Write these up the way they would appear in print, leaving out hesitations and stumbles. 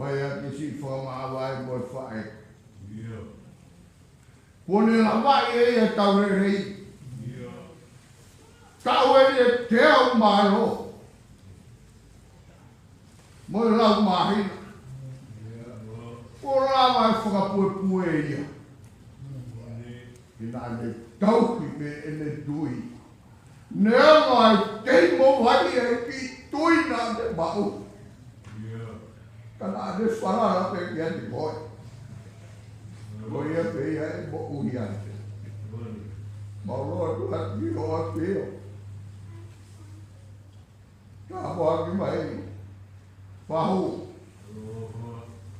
Kaya kisi whamawai mo whae. Kone la mai e tau rei. Tau e te au maro. Mo lau mahina. O la mai whakapue e ia. Ina ne tauki me ene tui. Nea mai te mo wai e ki tui na te mau. Kana ane wharara pe ki ane koi. Koi e pe ia e mo uhi ane. Mauroa tu hati hoa peo. Ka moaki mai. Pahu.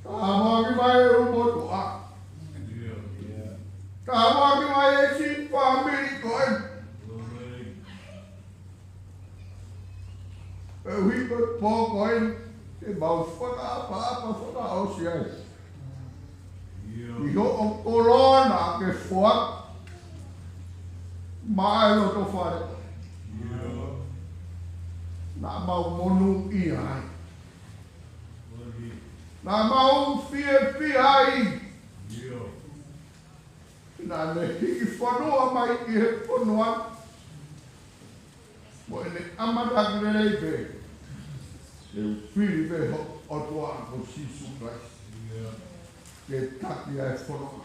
Ka moaki mai e umotu a. Ka moaki mai e si pāmiri koe. E hui koe pō koe. Te mau whaka o si ai. I ho o korona ke whak. Mai o to whare. Nā mau monu i ai. Nā mau fie ai. Nā ne hiki whanua mai ki he whanua. Mo ene amataki rei pe. E whiri pe o toa ko Sisu Christ. Ke taki ai whanua.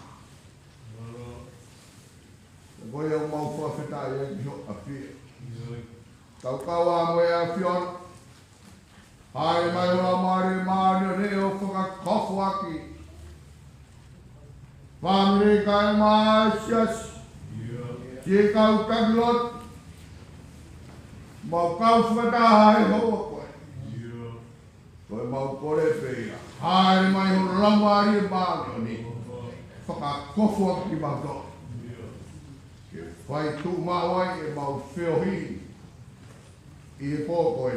Koe au mau whawhetai e ki ho a whia. Tau kaua mo e a whiona. Haere mai ora maari ne o whakakofu aki. Whamire kai mai sias. Tie kau tagilot. Mau kau whakataha e hoa koe. Koe mau kore peia. Haere mai o ramari e maari ni. Whakakofu aki mau Whai tū mawai e mau whiohi i e pōkoe.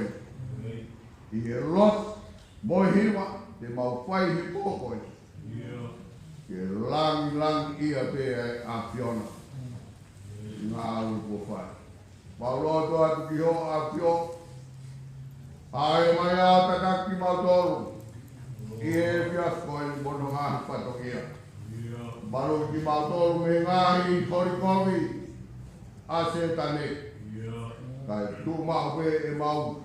I e lot moi hiwa te mau whai hi pōkoe. Ke langi ia pe a whiona. Ngā aru po whai. Mau loto atu ki ho a whio. Ae mai a tataki mau toru. I e whias koe mono ngāhi patokia. Maru ki mau toru me ngāhi korikovi. Ase tane. Kai tu mau pe e mau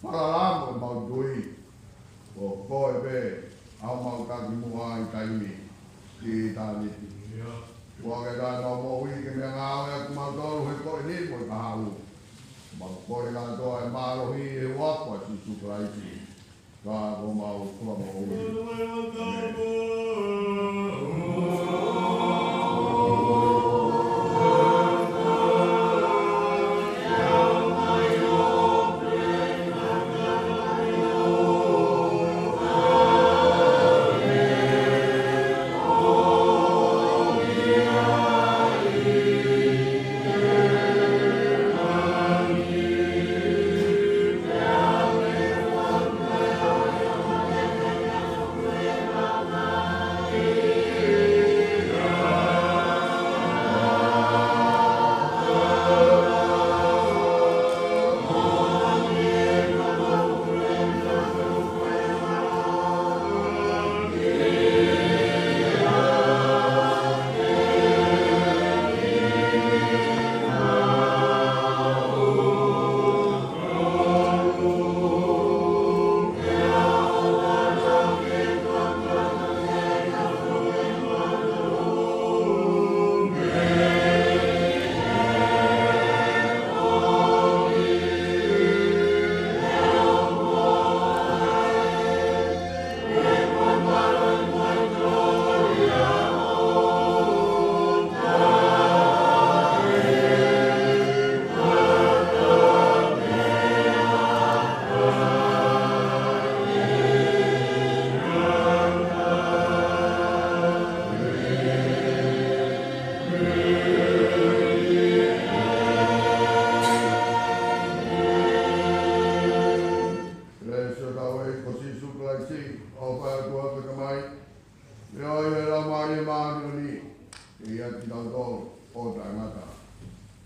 paralamo e mau dui. O koe pe au mau kaki mua i taimi. Ki tani. Kua ke tā no mo ui ke mea ngāo e ku mau toru he koe ni koe kahau. Mau koe ka toa e marohi e wapua si sukraiti. Ka ko mau kua mo ui.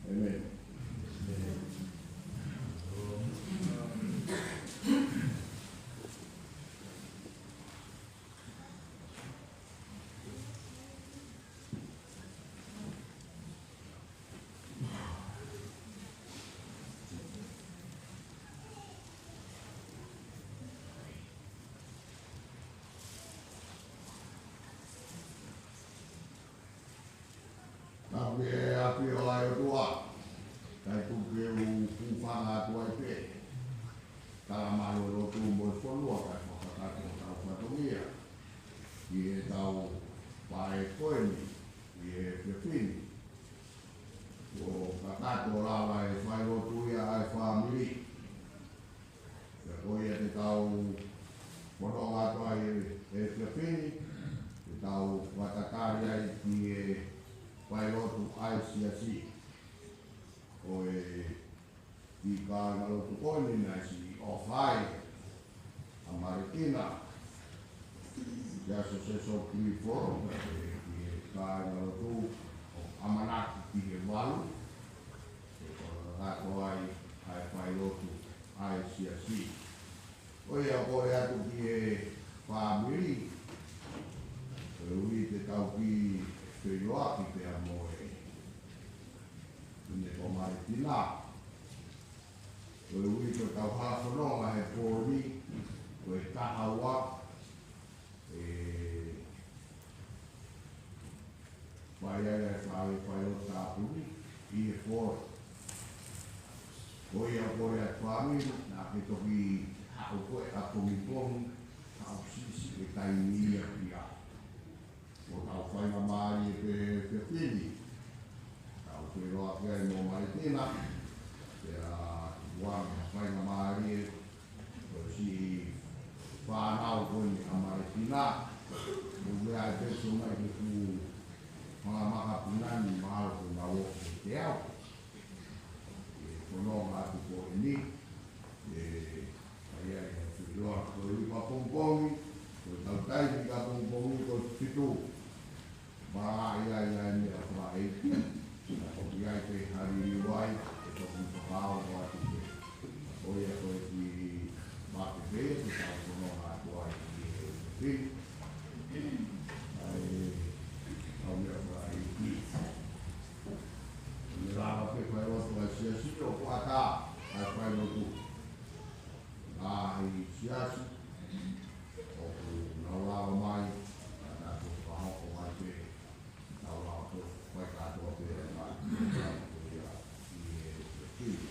Amen. mai e whiawhini, e tau watakari ai ki e whai lotu ai si. O e i ka na lotu koni na si o whai a Maletina. Ia se so ki foro, e ka na lotu o amanaki ki e walu. Rato ai whai lotu ai si. O ia kore atu ki e whamiri, o ui te tau ki whiroaki pe a moe. Ine ko Maletina. O ui te tau hafononga he pōri, o e tahawa, e whai ai whai lotu tāpuri, i e fōra. O ia kore atu whamiri, nā ke toki hau koe a pongi, hau sisi e taimi ia ki a. O tau whainga maari e pe whini. Tau whiroa kia i mō Maletina, te a wanga whainga maari e o si whanau koni a Maletina. O mea e peso mai ke ku mga maka punani mahalo ko na woke te au. E kononga atu ko e ni. Ia e whiroa ko i ka pongpongi, ko tau taiti ka pongpongi ko titu. Maa ia e mea whae. Ia e te hari iwai, e toku whakao o atu te. O ia ko e ki mate pe, te tau kono atu ai ki e whini. Au mea whae ki. Me rāwa pe whae roto ai siasi o whaka, ai whae roto. Ai siasi, o nau lawa mai, a tātou whahoko mai te, nau lawa to, whai kātua te e mai, i e whini.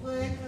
Good.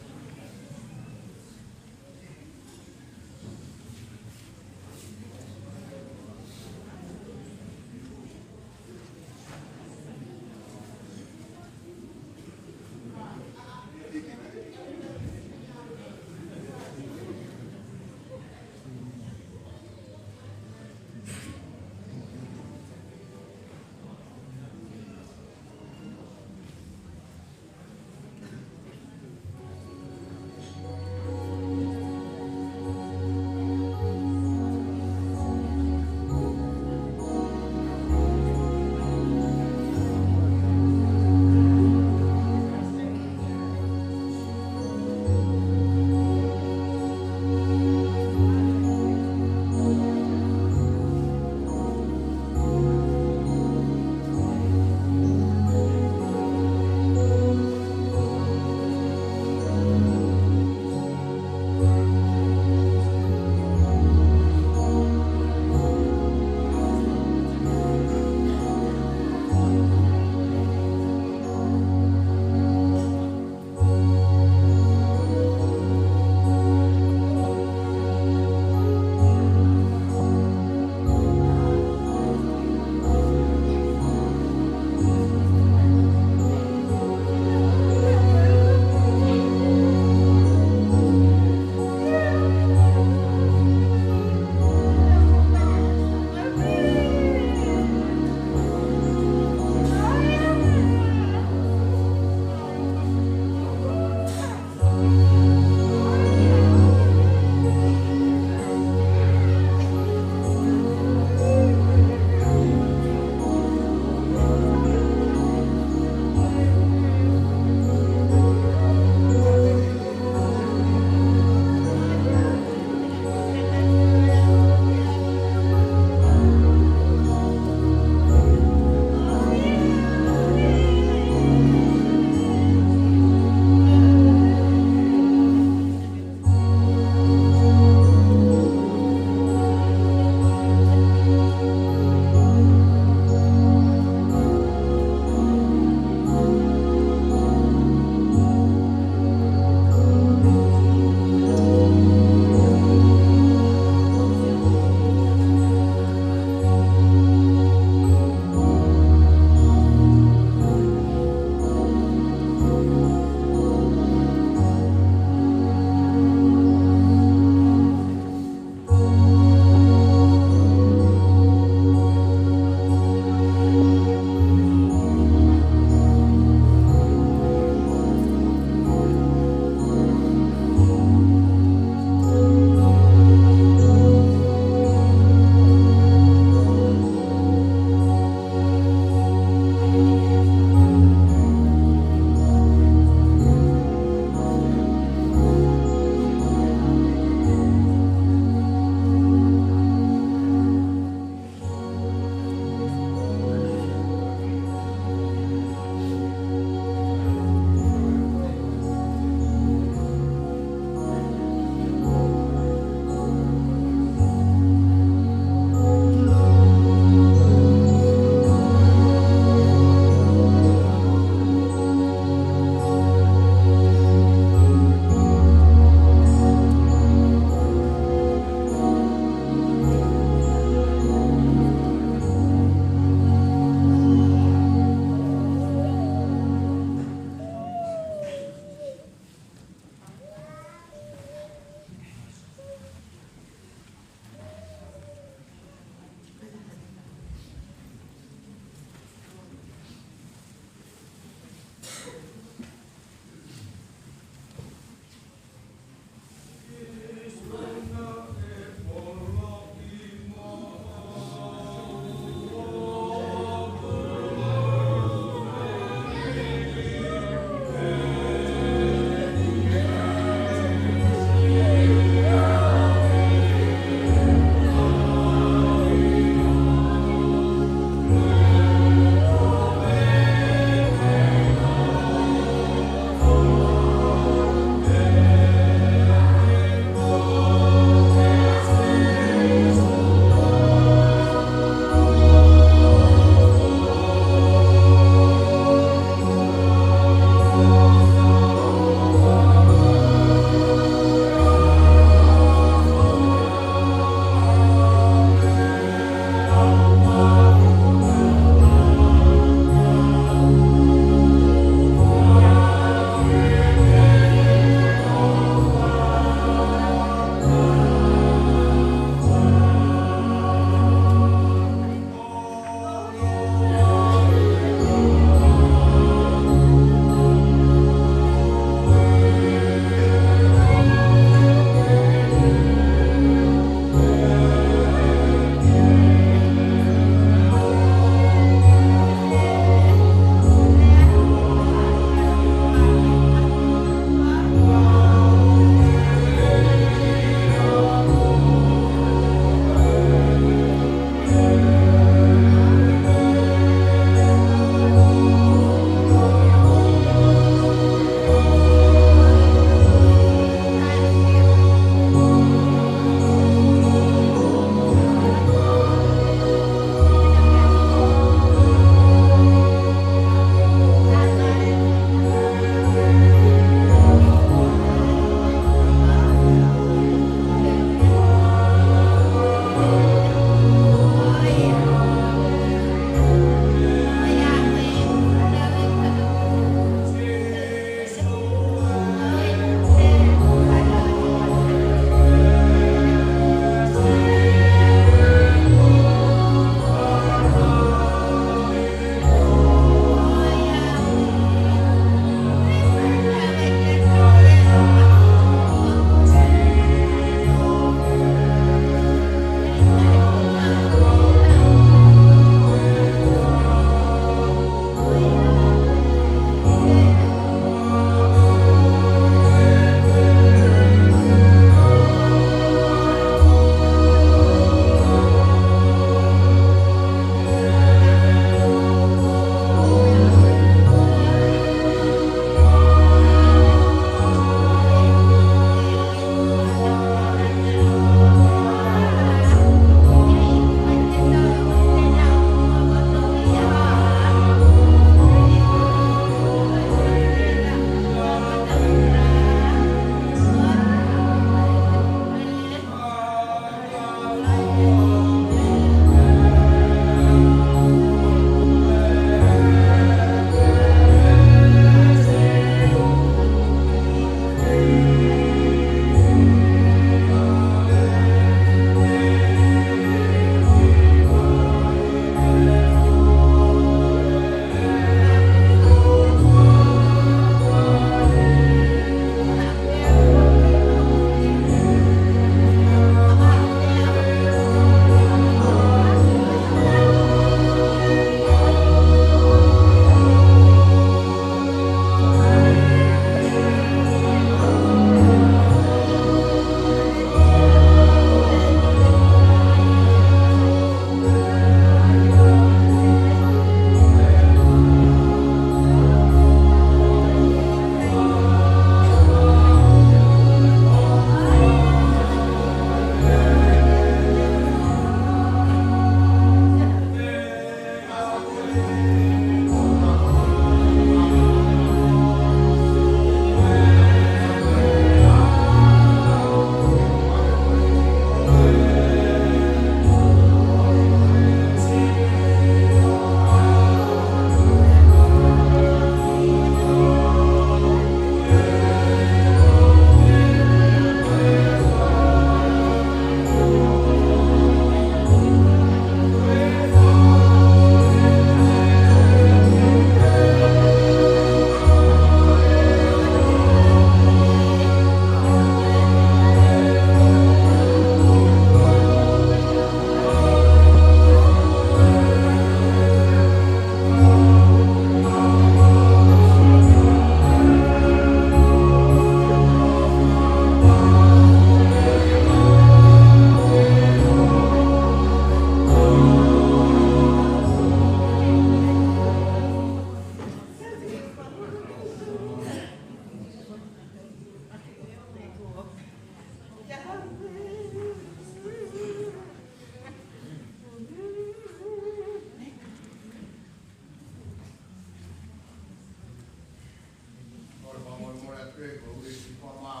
Amen.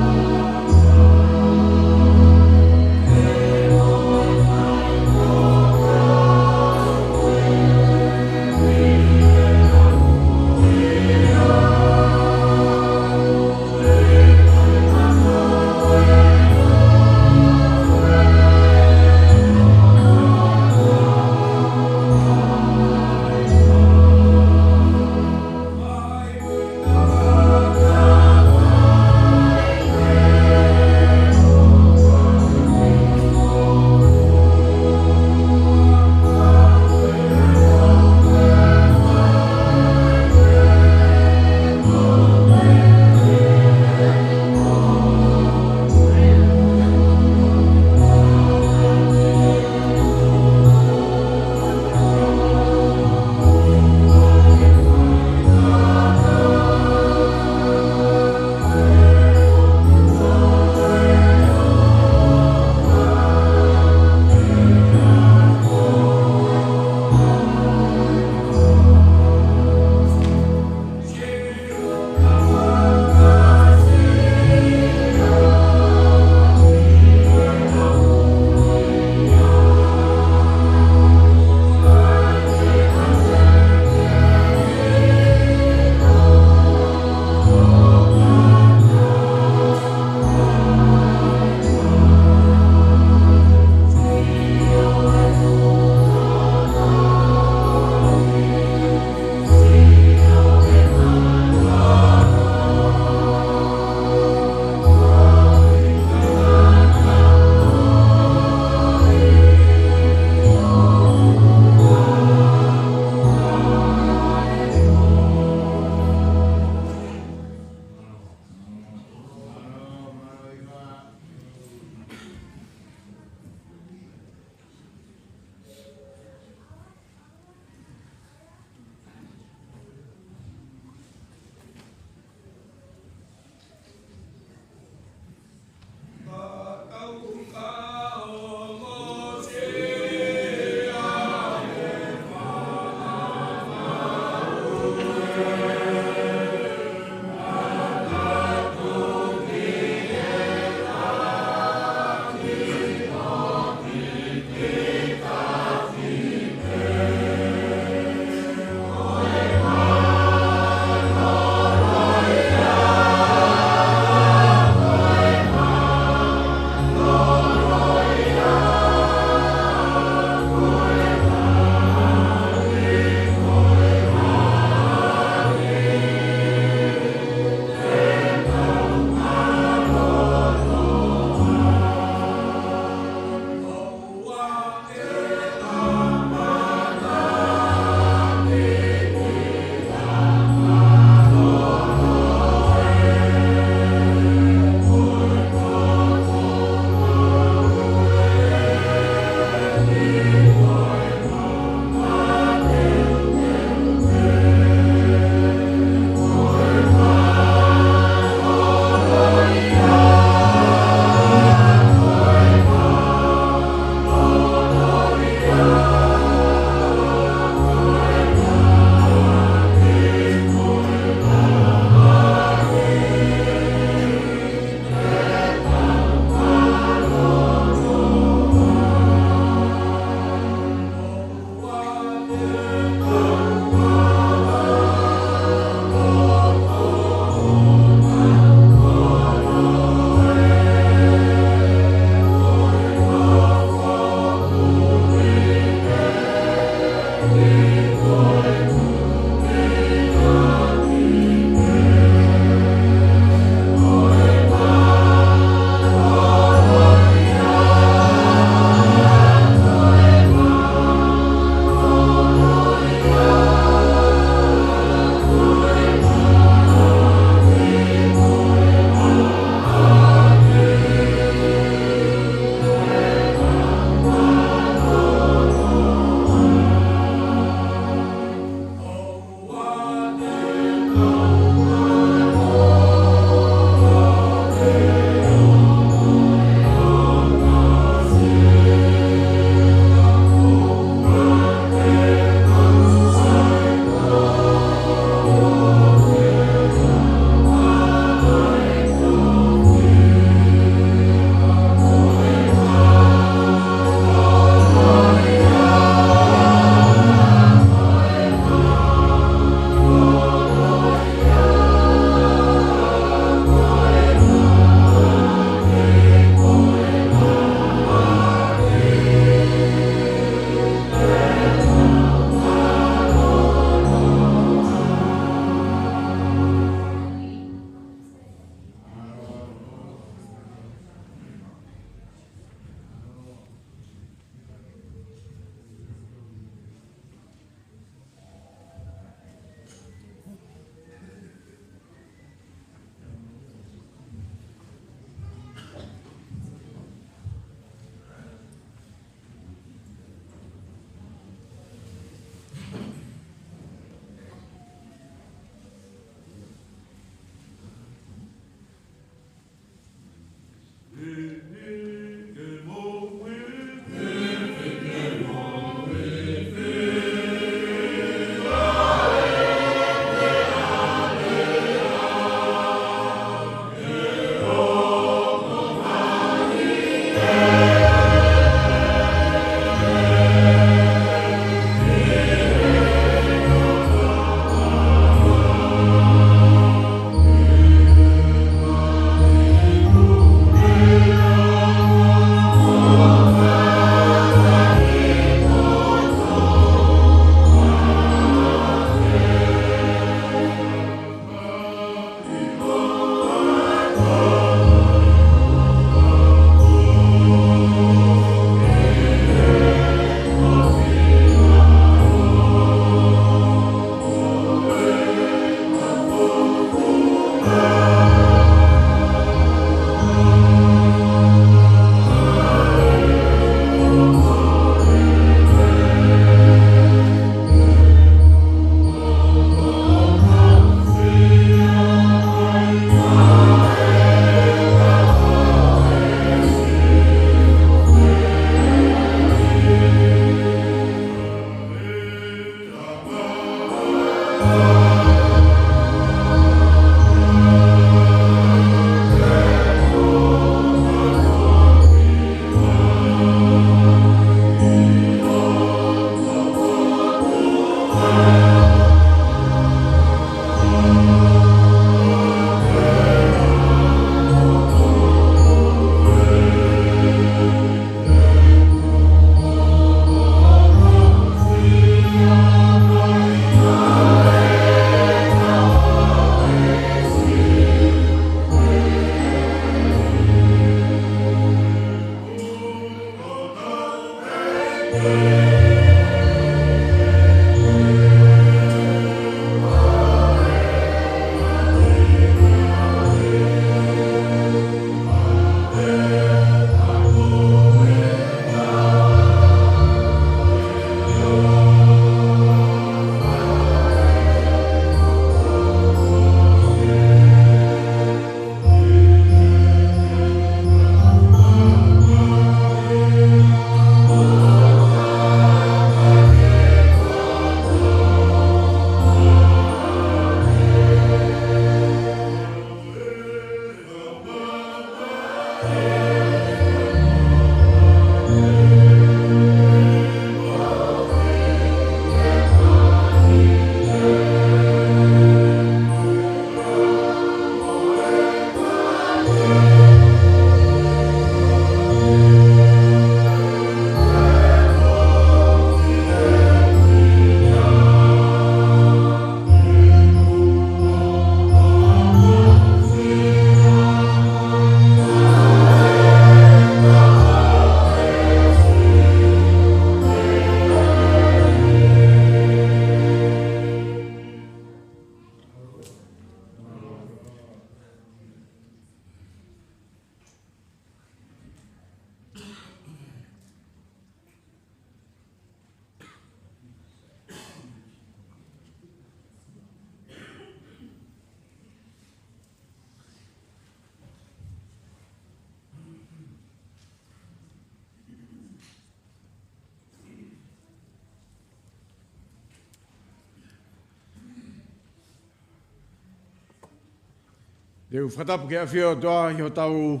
Deu whatapu ke awhio toa i ho tau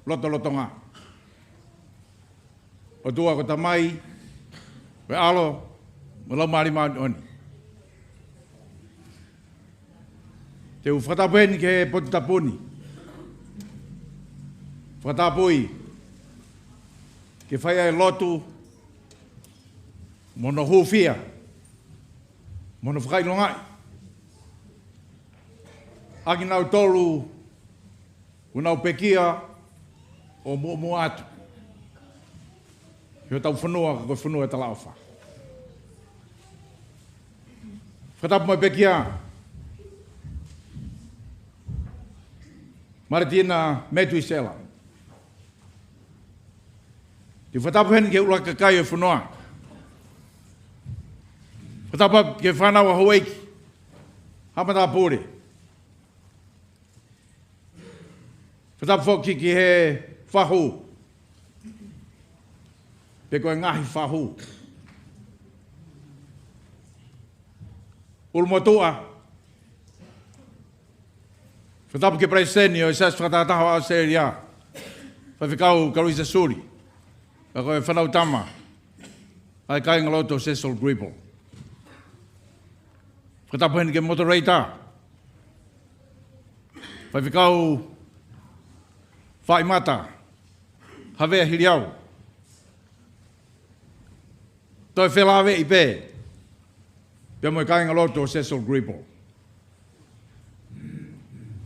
lotonga. O tua ko tamai, we alo, mo lau maari maani oni. Deu whatapu heni ke potitapuni. Whatapui, ke whai ai lotu, mono hufia, mono whakailongai. Aki nau tolu, unau pekia, o mo atu. Hio tau whanua, ko whanua e tala awha. Whatapu mai pekia, Maletina Metuisela. Te whatapu heni ke ura kakai e whanua. Whatapu ke whanau a Hawaii, hamata pōre. Whatapu whoki ki he whahu. Pe koe ngahi whahu. Ulmotua. Whatapu ke presideni o isas whatataho a Australia. Whawhikau Karisa Suri. Ka koe whanau tama. Ai kai ngaloto Cecil Gribble. Whatapu heni ke moderator. Whawhikau Whaimata, Havea Hiriau. Toi whelawe i pē. Pia moe kāinga loto Cecil Gribble.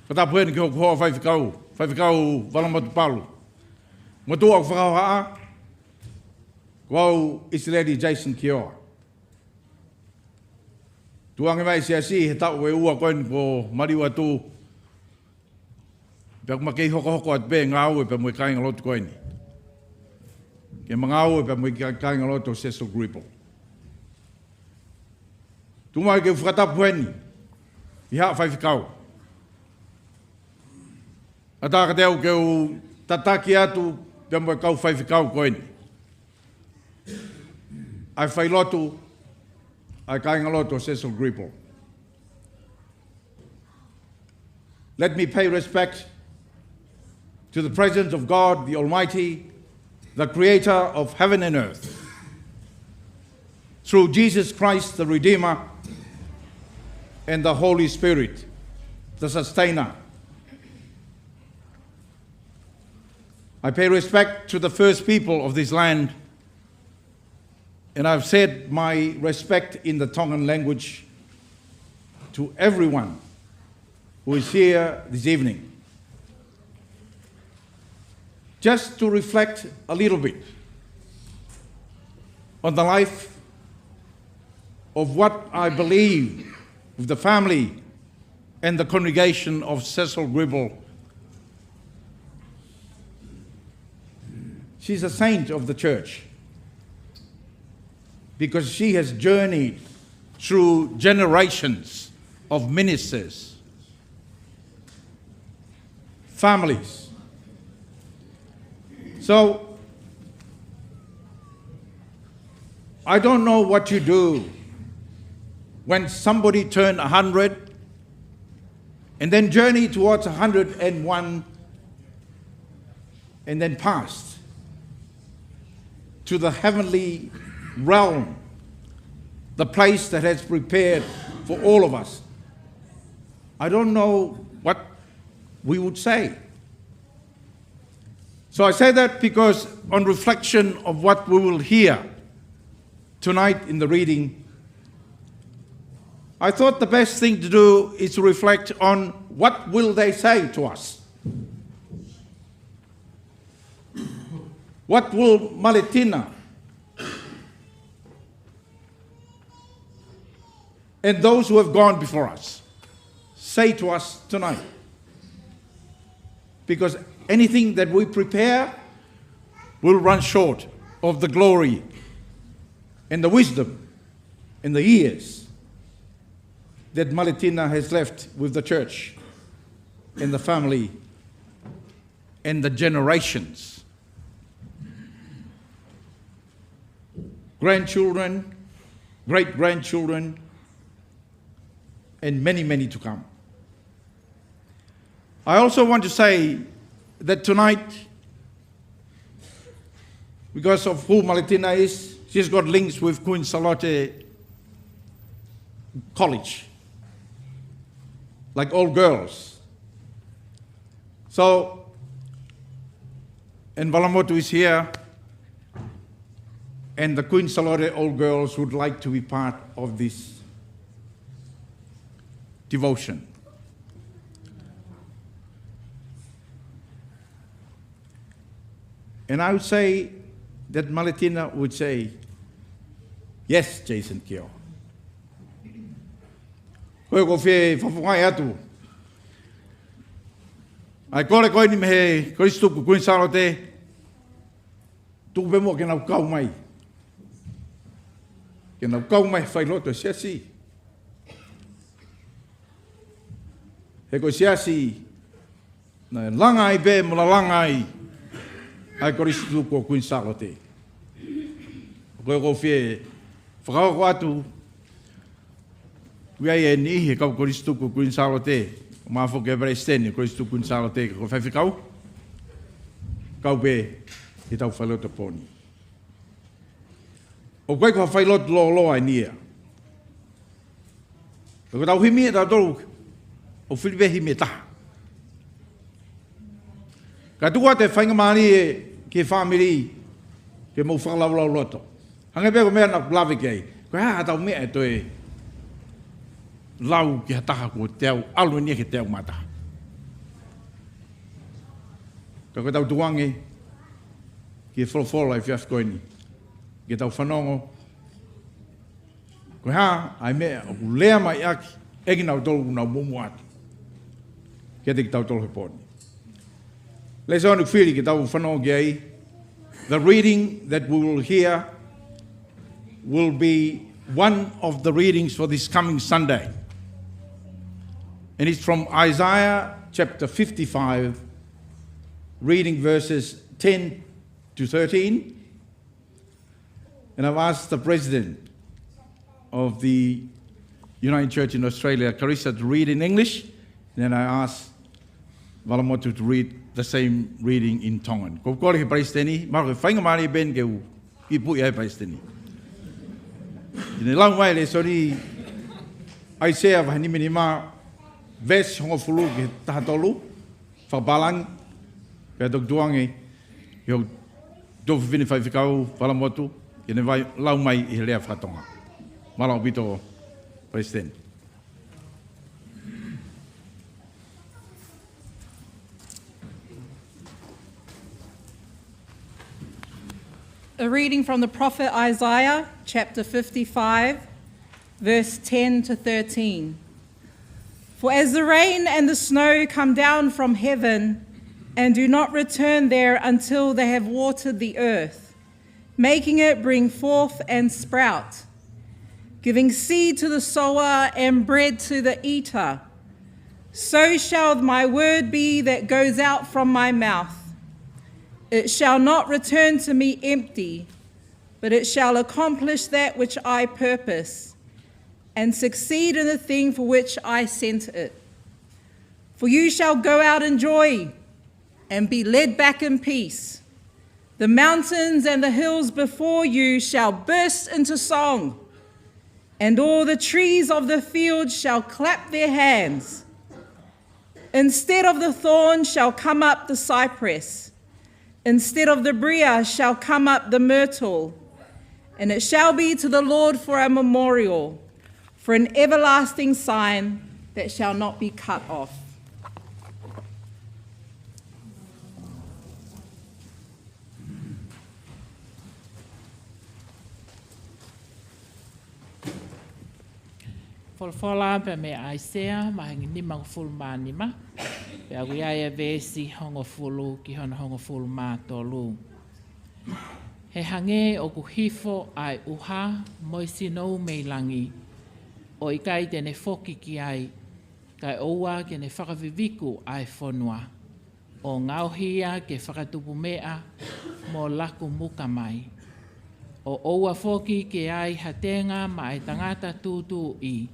Whatapu heni ki hoku hoa whaiwhikau walamatu palu. Motua o whakau haa, kau Isiledi Jason Kioa. Tuange mai si he tau e ua koen ko mariwa tū. Pea kuma kei hoko at pē ngā ue pea mui kāinga loto koeni. Ke mga ue pea mui kāinga loto Cecil Gribble. Tumai ke whakatapu heni, i haa whaiwhikau. Ataka teo ke u tataki atu pea mui kau whaiwhikau koeni. Ai whailotu, ai kāinga loto Cecil Gribble. Let me pay respect to the presence of God, the Almighty, the Creator of heaven and earth, through Jesus Christ, the Redeemer, and the Holy Spirit, the Sustainer. I pay respect to the first people of this land, and I've said my respect in the Tongan language to everyone who is here this evening. Just to reflect a little bit on the life of what I believe of the family and the congregation of Cecil Gribble. She's a saint of the church because she has journeyed through generations of ministers, families. So, I don't know what you do when somebody turned 100 and then journey towards 101 and then passed to the heavenly realm, the place that has prepared for all of us. I don't know what we would say. So I say that because on reflection of what we will hear tonight in the reading, I thought the best thing to do is to reflect on what will they say to us. What will Maletina and those who have gone before us say to us tonight? Because anything that we prepare will run short of the glory and the wisdom and the years that Malatina has left with the church and the family and the generations. Grandchildren, great-grandchildren, and many, many to come. I also want to say that tonight, because of who Maletina is, she's got links with Queen Charlotte College, like all girls. So, and Valamotu is here, and the Queen Charlotte all girls would like to be part of this devotion. And I would say that Maletina would say, yes, Jason Kio. Koe ko whie whawhai atu. Ai kore koe ni mehe Kristuku Queen Charlotte, tuku pe mo ke nau kau mai. Ke nau kau mai whai loto siasi. He koe siasi, na langai pe mo la langai, ai Kristuku Queen Charlotte. Koe ko whie whakau ko atu, Wia e ni he kau Kristuku Queen Charlotte, ma fo ke bare steni Kristuku Queen Charlotte ko fa fikau. Kau be e tau whalota poni. O koe ko whailot lo lo ai nia. Ko tau himi e tau tolu, o whiliwe himi e taha. Ka tua te whaingamani e ke family, ke mau whakalau loto. Hange pe ko mea na lawe kei, ko haa tau mea e toe, lau ki hataha ko teo, alu nia ke teo mata. Ka koe tau tuange, ki e wholofola i whiaf koe ni, ki tau whanongo, koe haa, ai mea, o ku lea mai aki, eki nau tolu nau mumu atu, ki te ki tau tolu he poni. Let's only feel ki tau whanongo ki ai, the reading that we will hear will be one of the readings for this coming Sunday. And it's from Isaiah chapter 55, reading verses 10 to 13. And I've asked the president of the United Church in Australia, Carissa, to read in English. And then I asked Valamotu to read the same reading in Tongan. Ko kore he paisteni, maro ke whainga mani ben ke u, ki pui ai paisteni. Ine lau mai le sori, Isaiah vahani minima, ves hongo fulu ke tahatolu, whapalang, ke tok duange, yo tofu vini whai whikau Valamotu, ine vai lau mai I he lea whatonga. Malau bito paisteni. A reading from the prophet Isaiah, chapter 55, verse 10 to 13. For as the rain and the snow come down from heaven and do not return there until they have watered the earth, making it bring forth and sprout, giving seed to the sower and bread to the eater, so shall my word be that goes out from my mouth. It shall not return to me empty, but it shall accomplish that which I purpose, and succeed in the thing for which I sent it. For you shall go out in joy, and be led back in peace. The mountains and the hills before you shall burst into song, and all the trees of the field shall clap their hands. Instead of the thorn shall come up the cypress, instead of the briar shall come up the myrtle, and it shall be to the Lord for a memorial, for an everlasting sign that shall not be cut off. Folfola pe me Isaiah mahangi ni mang ful manima pe aguia vesi hongo fulu ki hona hongo fulu ma tolu he hange o ku hifo ai uha moisino meilangi o ikai tene foki ki ai kai oua ke ne whakaviviku ai whonua o ngauhia ke whakatupu mea mo laku muka mai o oua foki ke ai hatenga mai tangata tutu I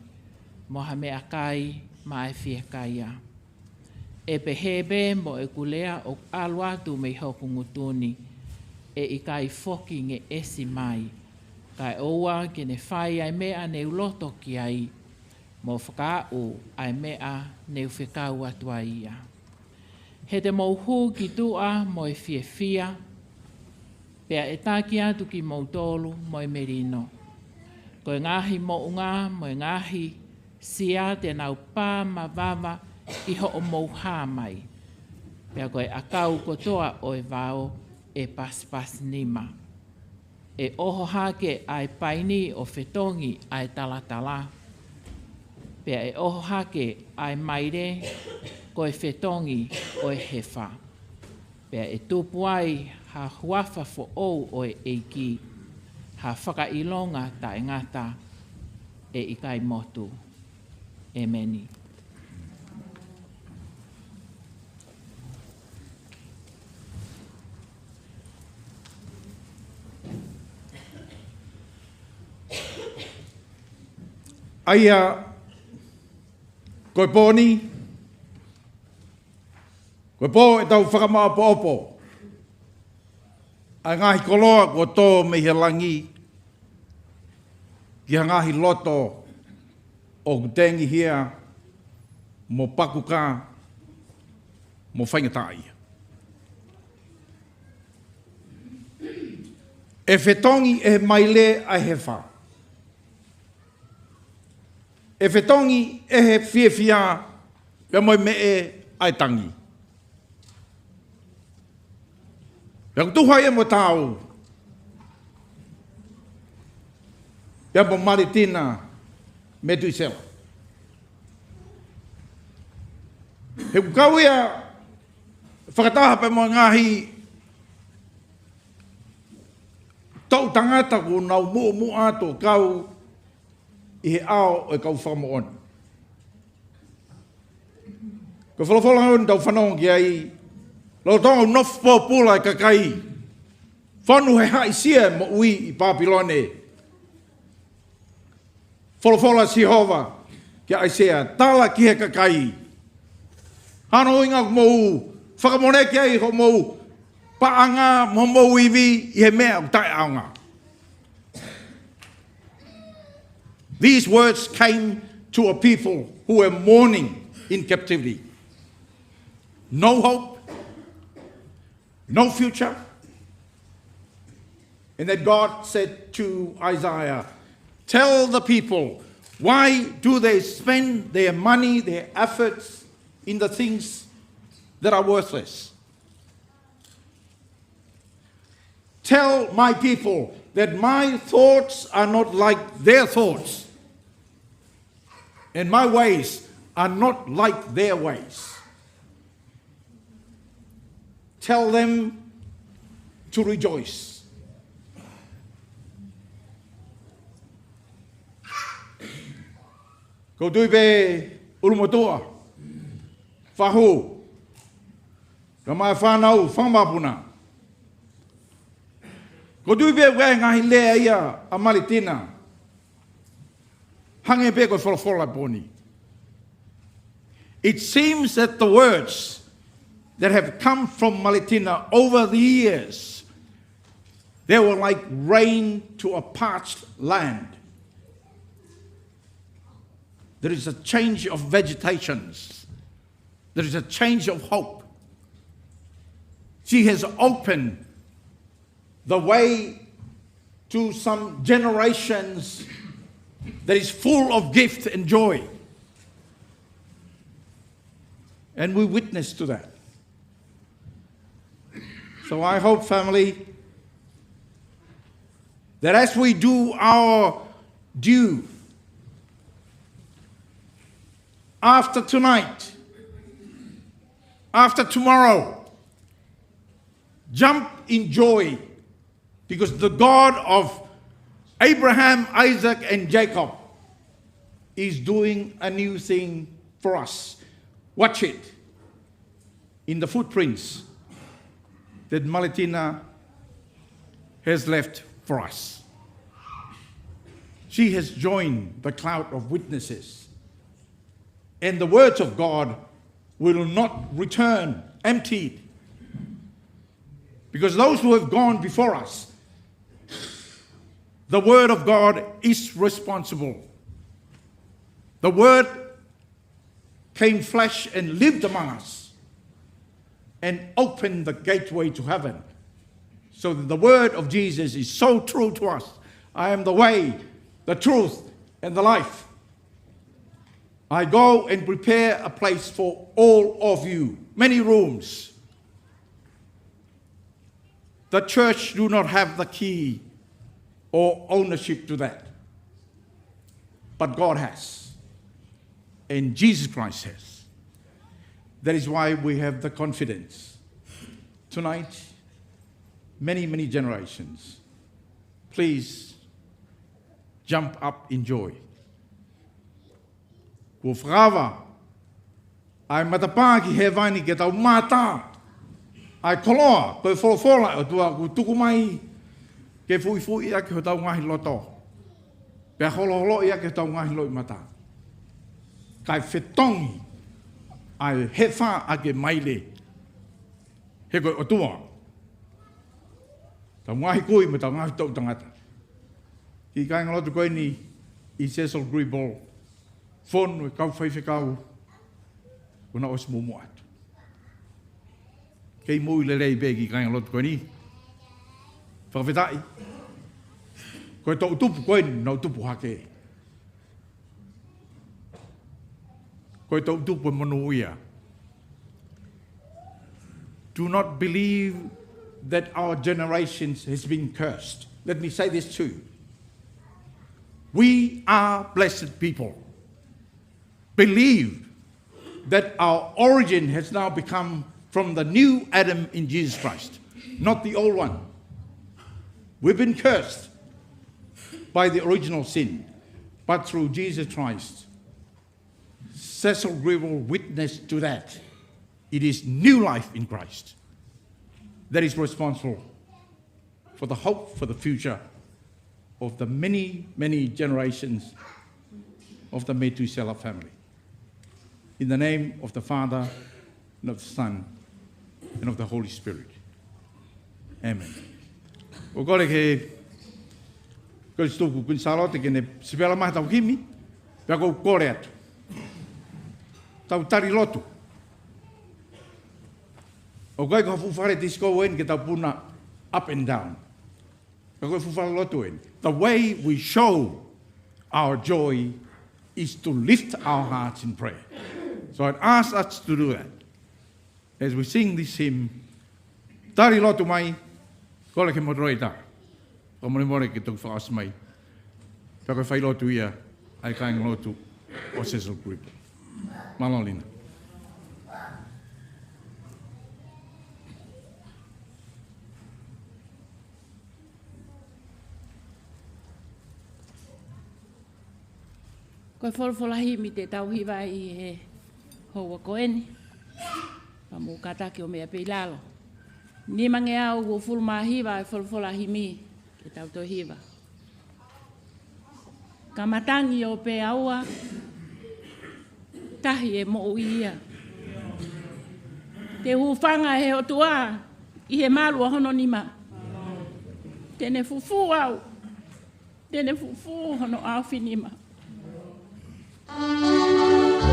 mo ha mea kai mai fia kaia. e pehebe mo e kulea o alwa tu me hoku ngutuni e i kai foki nge esi mai. Kai oua ke ne whai ai mea ne uloto ki ai mo whakao ai mea ne uwhekau atua ia. He te mauhu ki tua mo e fia, pea e tāki atu ki mautolu mo e merino. Ko e ngahi mo unga mo e ngahi sia te nau pā ma wawa i ho o mauha mai. Pea ko e akau kotoa o e vao e pas nima. E oho hake ai paini o whetongi ai talatala. Pea e oho hake ai maire ko e whetongi o e hefa. Pea e tupu ai ha huafa fo ou o e eiki. Ha whakailonga ta e ngata e ikai motu. E meni. Aia, koe pōni, koe pō e tau whakamaa po opo. Ai ngahi koloa ko tō me he langi, ki ha ngahi loto o kutengi hia, mo pakuka, mo whaingatai. E whetongi e maile ai he wha. E whetongi e he whiawhia pia moi me e ai tangi. Pia kutuhai e mo tau. Pia mo Maletina Metuisela. He kukau ia whakataha pe mo ngahi tau tangata ko nau mu ato kau i he ao e kau whakamoon. Ko whalafola hau tau whanong ki ai, lo tonga nof po pula e kakai, whanu he hai sia mo ui i Papilone. Whalafola Sihova ki ai sea, tala ki he kakai. Hano inga ko mo u, whakamone ki ai ho mo u, paanga mo mo iwi i he mea utai aonga. These words came to a people who were mourning in captivity. No hope, no future. And then God said to Isaiah, tell the people, why do they spend their money, their efforts in the things that are worthless? Tell my people that my thoughts are not like their thoughts, and my ways are not like their ways. Tell them to rejoice. Ko tui pe urumotua, whahu, ka mai whanau, whamapuna. Ko tui pe wei ngahi lea ia a Maletina, hange pe ko whalafola poni. It seems that the words that have come from Malatina over the years, they were like rain to a parched land. There is a change of vegetations. There is a change of hope. She has opened the way to some generations that is full of gift and joy. And we witness to that. So I hope, family, that as we do our due, after tonight, after tomorrow, jump in joy, because the God of Abraham, Isaac, and Jacob is doing a new thing for us. Watch it in the footprints that Malatina has left for us. She has joined the cloud of witnesses, and the words of God will not return emptied. Because those who have gone before us, the Word of God is responsible. The Word came flesh and lived among us and opened the gateway to heaven. So that the Word of Jesus is so true to us. I am the way, the truth, and the life. I go and prepare a place for all of you, many rooms. The church do not have the key or ownership to that. But God has. And Jesus Christ has. That is why we have the confidence. Tonight, many, many generations, please jump up in joy. Ko whakawa, ai matapā ki he vaini ke tau mātā. Ai koloa, koe wholofola o tua ku tuku mai ke fui ia ke ho tau ngahi loto. Pea holo ia ke tau ngahi loi mata. Kai whetongi ai he wha ake maile. He koe o tua. Tau ngahi kui me tau ngahi tau tangata. Ki kai ngalotu koe ni I Cecil Gribble. Fon e kau whaiwhekau, kuna os mumu atu. Kei mui le rei begi kai ngalotu koe ni. Whakawhetai. Koe tau tupu koe ni, nau tupu hake. Koe tau tupu manu ia. Do not believe that our generations has been cursed. Let me say this too. We are blessed people. Believe that our origin has now become from the new Adam in Jesus Christ, not the old one. We've been cursed by the original sin, but through Jesus Christ, Cecil Gribble witnessed to that. It is new life in Christ that is responsible for the hope for the future of the many, many generations of the Metuisela family. In the name of the Father, and of the Son, and of the Holy Spirit. Amen. O kore ke koe stuku kun salote ke ne sipela maha tau kimi, pia kou kore atu. Tau tari lotu. O koe ka fufare tisko en ke tau puna up and down. Pia koe fufare lotu en. The way we show our joy is to lift our hearts in prayer. So I'd ask us to do that. As we sing this hymn, tari lotu mai, kole ke motoroi ta. Ko mone more ke tuku whaas mai. Pia koe whai lotu ia, ai kainga lotu o Cecil Gribble. Malatina. Koe wholawholahi mi te tauhiwa I he hoa koeni. Pa mō katake o mea peilalo. Ni mange au o fulmahiwa e wholawholahi mi ke tautohiwa. Ka matangi o pe aua, tahi e mo ia. Te hufanga he o tua, I he malu a hono nima. Tene fufu au, tene fufu hono au finima. Oh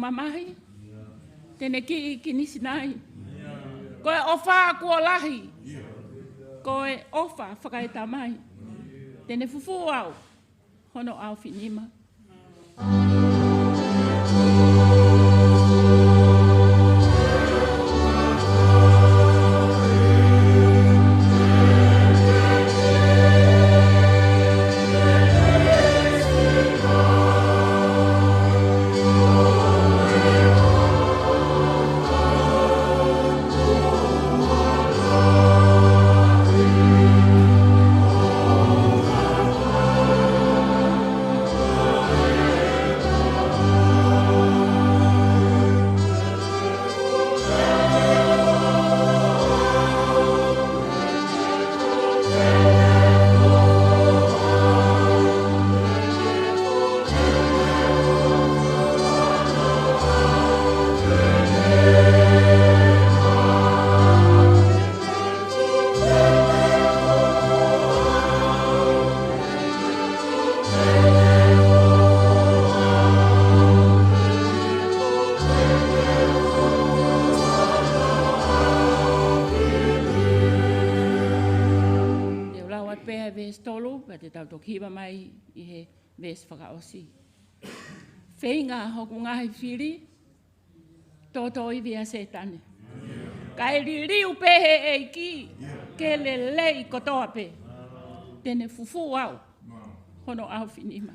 mamahi. Tēne ki nisi nai. Koe ofa kua lahi. Koe ofa whakaeta mai. Tēne fufu au. Hono au whinima. Hiwa mai I he ves whakaosi. Whenga hoku ngahi whiri, tōtō I via se tane. Kai ririu pehe e ki, ke le lei kotoa pe. Tēne fufu au, hono au whinima.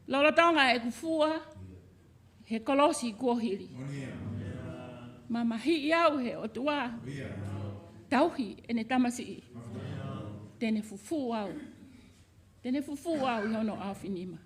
Lorotonga e kufua, he kolosi kuohiri. Mamahi au he otua. Tauhi ene tamasi. Tēne fufu au. Tēne fufu au I hono au whinima.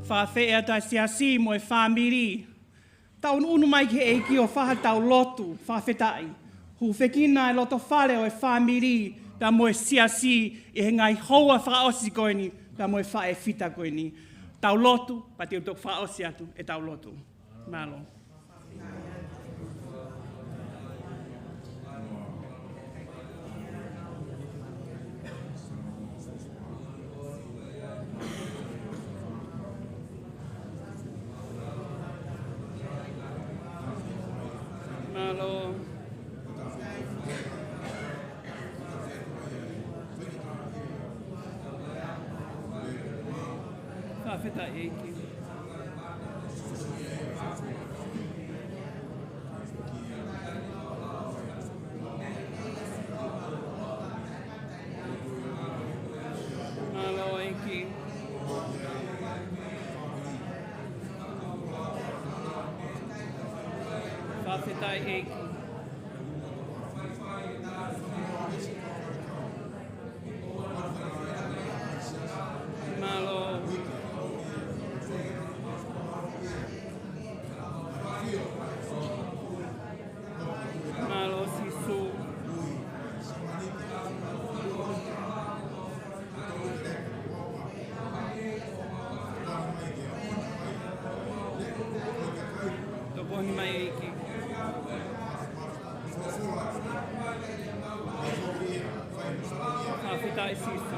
Whawhea tai siasi mo e whamiri. Tau unu mai ke eiki o whahatau lotu, whawhetai. Hu whekina e loto whare o e whamiri, ta mo e siasi e he ngai hoa whaosi koeni, ta mo e whae whita koeni. Tau lotu, pa te utok whaosi atu e tau lotu. Malo. Malo. Whawheta eiki. Malo eiki. Whawheta eiki. Malo. Malo sisu. Toponi mai eiki. Whawheta sisu.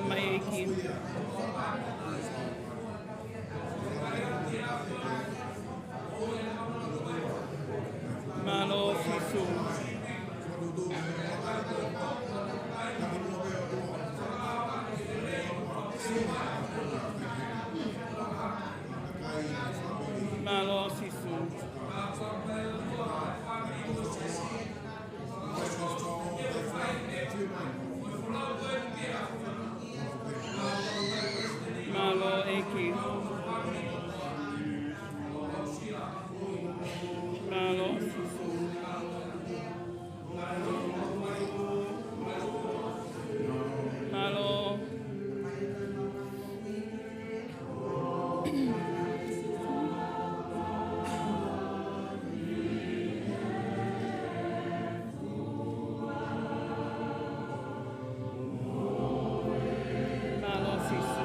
mai eki. Malo sisu. Malo sisu. Malo eki. Malo sisu. Malo. Malo sisu.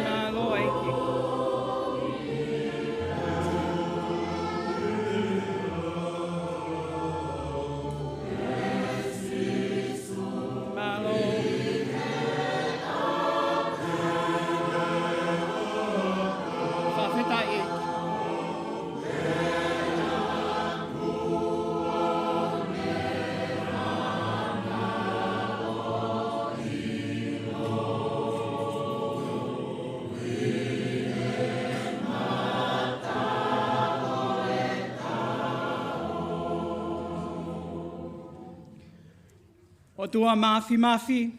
Malo eki. Malo. Whawhetai eki. O tua mafi.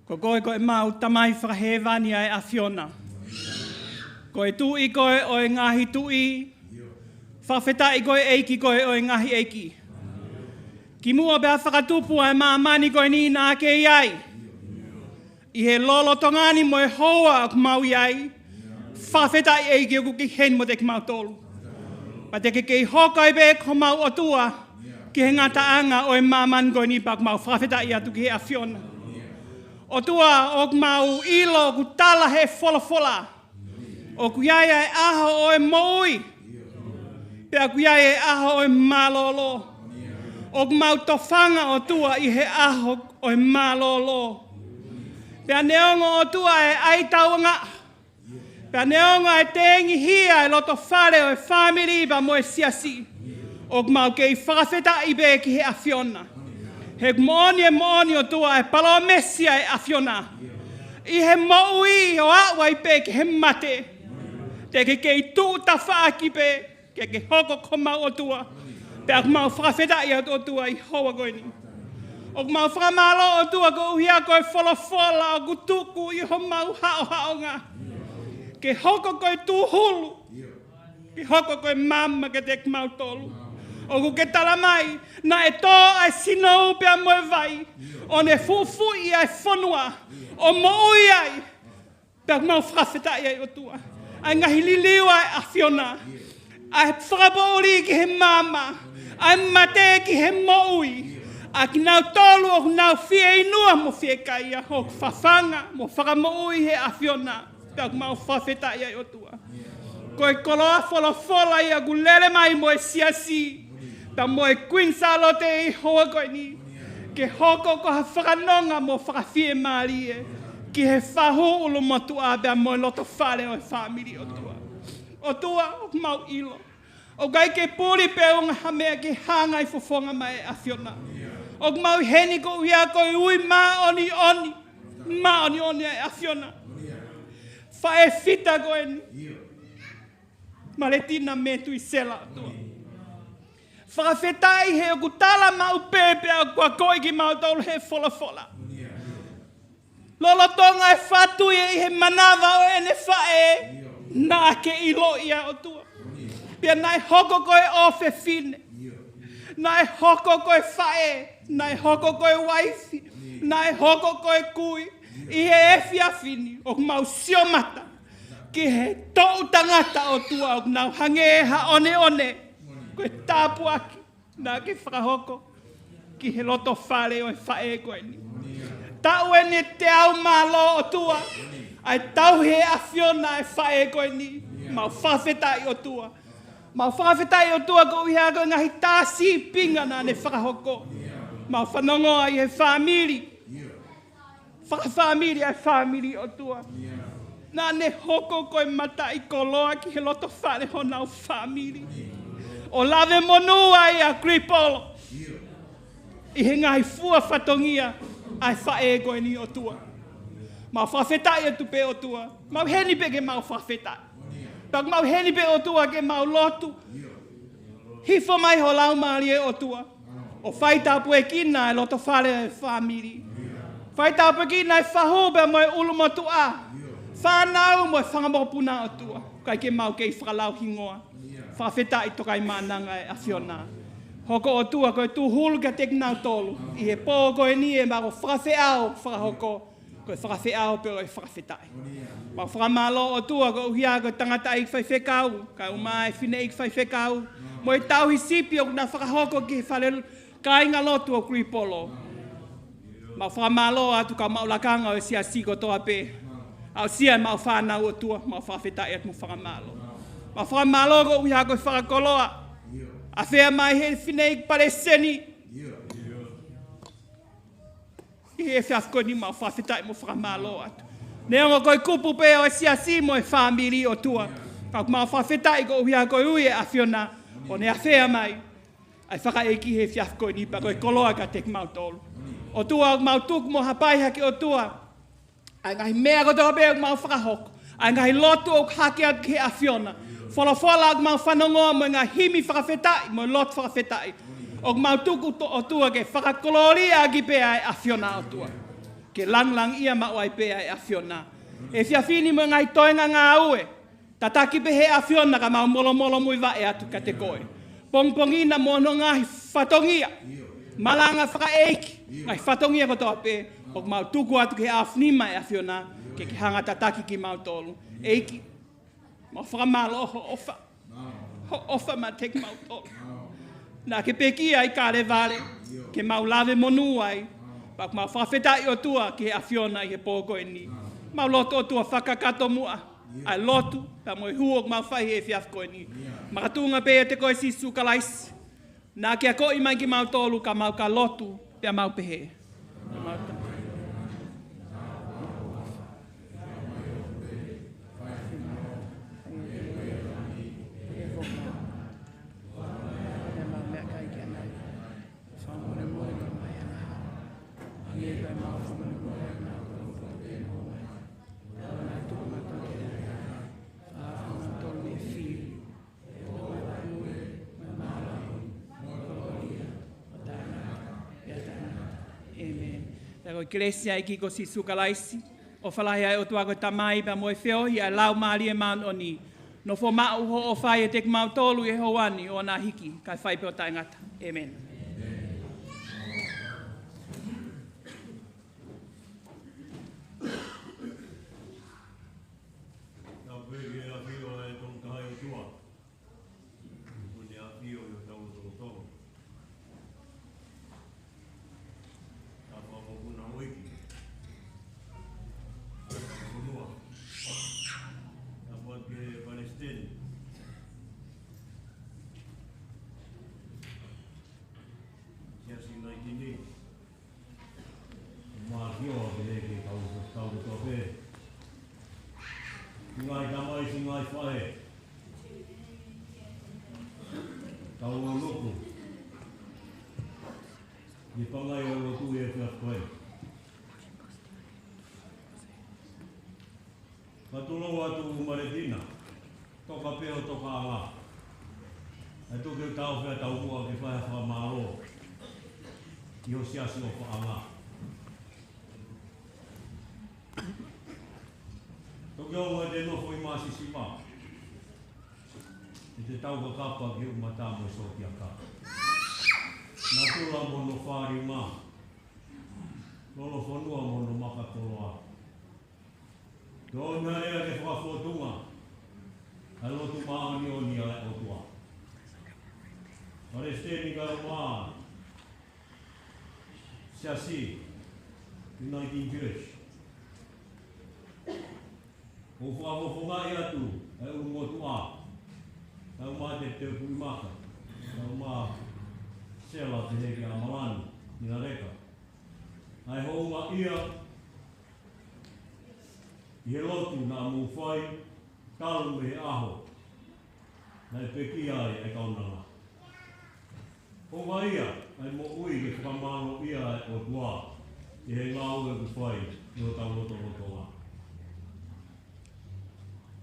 Ko koe mau tamai whakahewani ai a Fiona. Koe tui koe o e ngahi tui. Whawhetai koe eiki koe o e ngahi eiki. Ki mua bea whakatupu ai maamani koe ni nā ke iai. I he lolo tongani mo e hoa o mau iai. Whawhetai eiki o kuki hen mo te ki mau tolu. Pa te ke hokai be ko mau o tua. Ki he ngata anga o e maman koe ni pak mau whawhetai atu ki he a Fiona. O tua o mau ilo ku tala he fola. O ku iai ai aho o e moui. Pea ku iai ai aho o e malolo. O ku mau tofanga o tua i he aho o e malolo. Pea neongo o tua e ai tauanga. Pea neongo e tengi hia e loto whare o e whamiri ba mo e siasi. O ku mau kei whakawheta i be ki he a Fiona. He mooni o tua e palo mesia e a Fiona. I he moui o awa i pe ki he mate. Te ke kei tūta whaaki pe. Ke hoko ko mau o tua. Pea ku mau whakawheta i o tua i hoa koe ni. O ku mau whakamalo o tua ko uhia koe wholofola o ku tuku i ho mau hao ngā. Ke hoko koe tūhulu. Ke hoko koe mama ke te mau tolu. O ku ke tala mai, na e tō ai sinou pia moe vai. O ne fufui ai whanua. O moui ai. Pea ku mau whakawhetai ai o tua. Ai ngahi liliu ai a Fiona. Ai whakapauri ki he mama. Ai mate ki he moui. A ki nau tolu o nau fie inua mo fie kaia. Ho whawhanga mo whakamoui he a Fiona. Pea ku mau whawhetai ai o tua. Koe koloa fola ia ku lele mai mo e siasi. Ta mo e kuinsalo te i hoa koe ni. Ke hoko ko ha whakanonga mo whakawhie maari e. Ki he whahu ulo motu a bea mo e loto whare o e whamiri o tua. O tua o mau ilo. O gai ke puri pe o ngā hamea ke hanga i fofonga mai a Fiona. O mau heni ko uia ko i ui ma oni. Ma oni ai a Fiona. Wha e fita koe ni. Maletina Metuisela tua. Whakawhetai he o ku tala mau pepe a kua koe ki mau tolu he fola. Lolo tonga e whatu i he manawa o ene whae. Nā ke ilo ia o tua. Pia nai hoko koe ofe fine. Nai hoko koe whae. Nai hoko koe waifi. Nai hoko koe kui. I he ewhia fini o mau siomata. Ki he tau tangata o tua o nau hange ha one. Koe tāpu aki, nā ke whakahoko, ki he loto whare o e whae koe ni. Tau e ne te au mālo o tua, ai tau he a Fiona e whae koe ni, mau whawhetai o tua. Mau whakawhetai o tua ko uhi ako ngahi tāsi pinga nā ne whakahoko. Mau whanongo ai he whamiri. Whakawhamiri ai whamiri o tua. Nā ne hoko koe mata i koloa ki he loto whare ho nau whamiri. O lave monu ai a kripolo. I he ngahi fua whatongia ai whae koe ni o tua. Mau whawhetai atu pe o tua. Mau heni pe ke mau whawhetai. Pak mau heni pe o tua ke mau lotu. Hifo mai ho lau maari e o tua. O whaita pue kina e loto whare e whamiri. Whaita pue kina e whahobe mo e ulumotu a. Whanau mo e whangamopuna o tua. Kai ke mau kei whakalau hingoa. Whawhetai tokai mananga e awhiona. Hoko o tua koe tu hulu ka teknau tolu. I he pō koe ni e maro whakawheao whakahoko. Koe whakawheao pe o e whakawhetai. Mau whakamalo o tua ko uhia ko tangata i whaiwhekau. Ka umai whine i whaiwhekau. Mo e tau hi sipi o na whakahoko ki whale kainga lotu o kripolo. Mau whakamalo atu ka maulakanga o sia siko toa pe. Au sia mau whanau o tua. Mau whawhetai at mu whakamalo. Mau whakamalo ko uhia ko whakakoloa. A whea mai he whine pare seni. I he whiafko ni mau whawhetai mo whakamalo atu. Neongo koe kupu pe o sia si mo e whamiri o tua. Kau mau whawhetai ko uhia koe ui e awhiona. O ne a whea mai. Ai whakaeki he whiafko ni pa koe koloa ka tek mau tolu. O tua mau tuku mo hapaiha ki o tua. Ai ngahi mea ko toa pe o mau whakahoko. Ai ngahi lotu o hake atu ki he awhiona. Whala o mau whanongoa mo ngā himi whakawhetai, mo lot whakawhetai. O mau tuku o tua ke whakakoloria ki pea e awhiona o tua. Ke lang ia mau ai pea e awhiona. E whiawhini mo ngai toenga ngā ue. Tataki pe he awhiona ka mau molo mui wae atu ka te koe. Pongpongina mo no ngahi whatongia. Malanga whakaeiki. Ngai whatongia ko toa pe. O mau tuku atu ke awhnima e awhiona. Ke ki hanga tataki ki mau tolu. Eiki. Ma whakamalo ofa. Ofa ma tek mau tolu. Nā ke peki ai ka le vale. Ke mau lave monu ai. Pak mau whawhetai o tua ke awhiona i he pōko e ni. Mau loto o tua whakakato mua. Ai lotu. Pa mo i huok mau whai e whiafko e ni. Makatunga pe e te koe si sukalaisi. Nā ke a koi mai ki mau tolu ka mau ka lotu. Pea mau pehe. Ko Ecclesiastes ki ko si sukalaisi. O whalahi ai o tua koe tamai pa mo e whiohi ai lau maari e maan o ni. No fo mau ho o whai e tek mau tolu e hoani o nā hiki. Kai whai pe o tai ngata. Amen. Patulong atu Maletina, toka peo toka anga. Atu ke tau whea tau mua ke whae whamaro. Iho siasi o wha anga. Toki onga te nofo i maasi sima. I te tau ka kapa ki umata mo soki a ka. Nā tula mo no whāri mā. Lolo whanua mo no makatoloa. Tōna ea te whakawhotunga, a lotu maani o ni ai o tua. Pare steni ka maa, siasi, United Church. O whakawhotunga i atu, e ungotu a. Tau mā te teo kui maka. Tau mā sela te heke a Malani, ni a reka. Ai hounga ia, i he lotu nā mū whai, talu me he aho. Nei peki ai e kaunanga. Hounga ia, ai mo ui ke whakamaro ia o tua, i he ngāu e ku whai, no tau loto lotoa.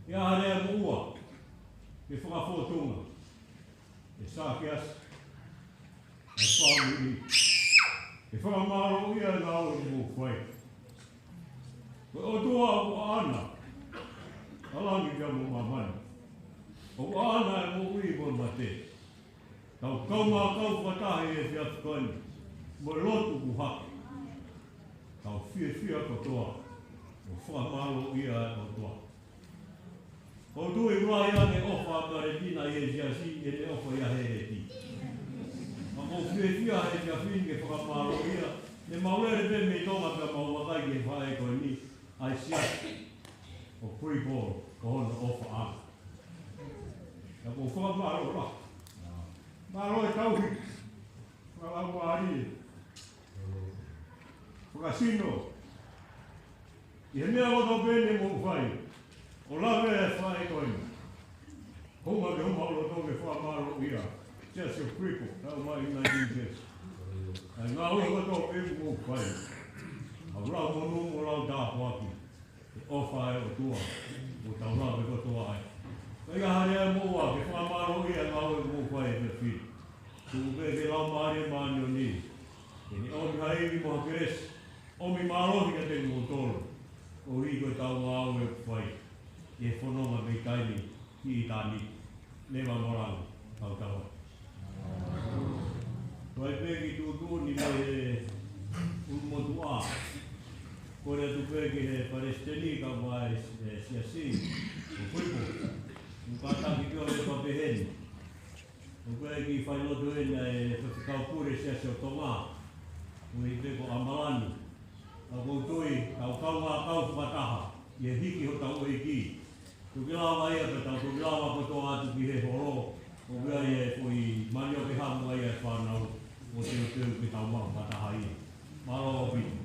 Ia harea mo ua, ke whakawhotunga, e sākeas, e whamiri, e whakamaro ia e ngāu e ku whai. O tua o ana, alangi kia mo mamani. O ana e mo ui mo mate. Tau kaunga kau whatahi e whiatukani, mo lotu ku hake. Tau whia kotoa, o whamaro ia e kotoa. O tui mai ane ofa Maletina i Ecclesiastes e te ofa ia hereti. Ma mo whia he kia whini ke whakamaro ia, ne mauere pe me tonga pia mauakai ke whae koe ni, ai siasi o freeball ko hona ofa ana. Ia ko whakamaro ra. Maro e tauhi, whakamaari, whakasino. I he mea wato pene mo whai, o lawe e whae koe. Honga ke huma o toke whakamaro ia, just o freeball, tau mai i 19 Ai ngā ua wato pene mo whai. Au rau monu o rau tāpu aki, e ofa e o tua, o tau rau e kotoa ai. Kai harea mua, ke whamaro ia ngā ua mo whai e te whiri. Tupe ke lau maare maani o ni. E ni omi haewi mo hakeres, omi marohi ka te mo tolo. O hi koe tau ngā ua e whai, e whanonga me kaini ki i tāni. Newa morangu, tau tawa. Toi peki tūtū ni mai e ulmotu a. Kore tu peki he Palestini ka vai siasi, o kuipo. Mukataki kio e papeheni. O peki whailotu ena e whakikau pure siasi o tonga. O i peko a Malani. A koutui, kau kaunga kau whataha. I e hiki ho tau e ki. Tukilawa ia pe tau tukilawa kotoa atu ki he horo. O wea e koi mani o ke hamu ia e whanau. O te o teu ki tau mau whataha ia. Maro o pitu.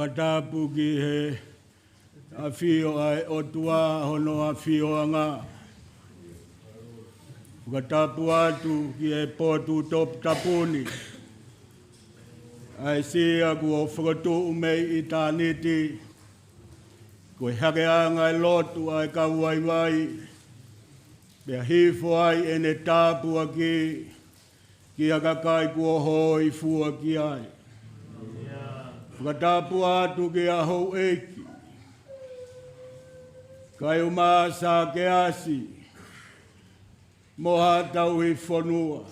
whakatapu ki he a whio ai o tua hono a whio anga. Whakatapu atu ki he potu top tapuni. Ai si aku o whakatu umei i tāniti. Ko hake anga i lotu ai ka waiwai. Pea hifo ai ene tāpu aki. Ki akakai kua hoi fua ki ai. Whakatapu atu ki a hou eiki. Kai uma sa ke asi. Moha tau i whanua.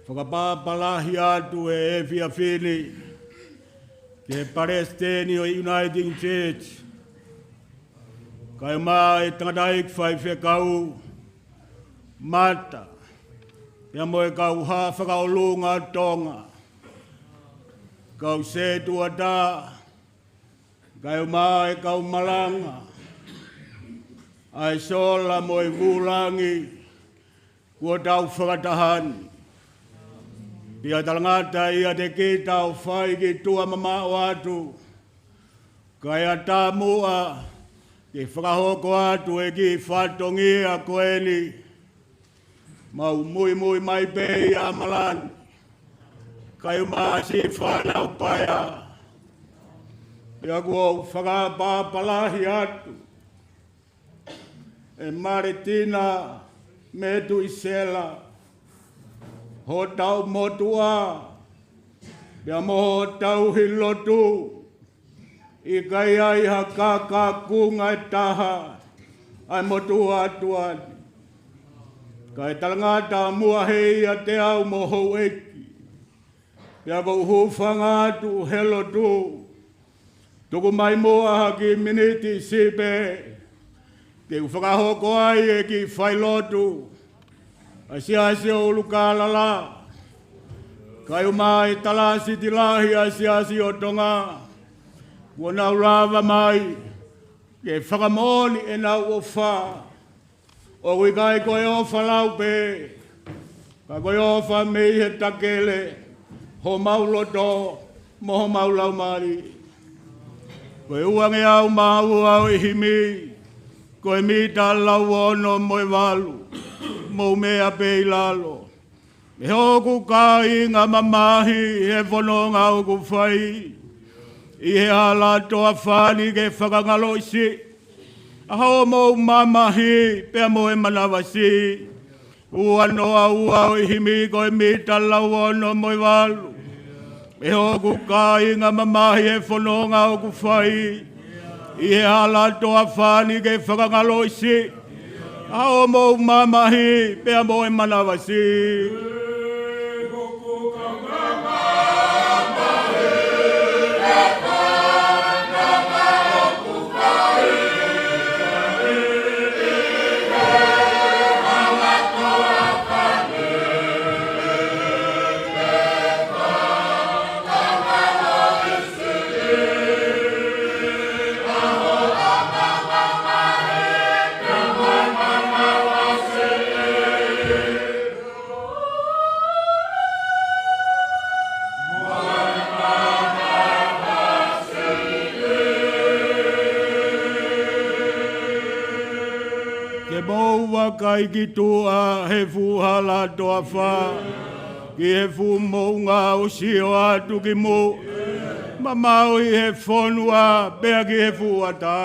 Whakapapalahi atu e ewhia whini. Ke Palestinian Uniting Church. Kai mai tangdai fai fe kau mata. Pia moe kau ha whakao lunga tonga. Kau se tua da. Kai mai kau malanga. Ai sola moe vulangi. Kua tau whakatahani. Pia talangata ia te ki tau whai ki tua mama o atu. Kai a tā mua. Ki whakahoko atu e ki whatongia koeni. Mau mui mai pei a malani. Kai maa si whanau paia. Ia kua whakapapalahi atu. E Maletina Metuisela ho tau motua. Pia moho tau hilotu. I kai ai ha kunga e taha. Ai motua atuani. Kai talangata mua hei a te au moho eki. Pia kou hufanga atu helo tu. Tuku mai mua haki miniti sipe. Ke whakahoko ai e ki whailotu. Asiasi o ulukalala. Kai umai talasi tilahi asiasi o tonga. Wana urawa mai. Ke whakamoni e nau o wha. O kui kai koe ofa laupe. Ka koe ofa mei he takele. Ho mauloto. Moho maulau mari. Koe uange au mau au e himi. Koe mita lau ono moe walu. Mou mea pei lalo. Me hoku ka inga mamahi. He whanonga au ku whai. I he ala toa whani ke whakangalo isi. Aho mo mamahi pea mo e manawasi. Ua noa ua o himi koe mita lau ono moe walu. E hoku ka inga mamahi e whanonga o ku whai. I he ala toa whani ke whakangalo isi. Aho mo mamahi pea mo e manawasi. Kai ki tua he fuhala toa wha. Ki he fu mounga o sio atu ki mo. Mamau i he whonua pea ki he fuata.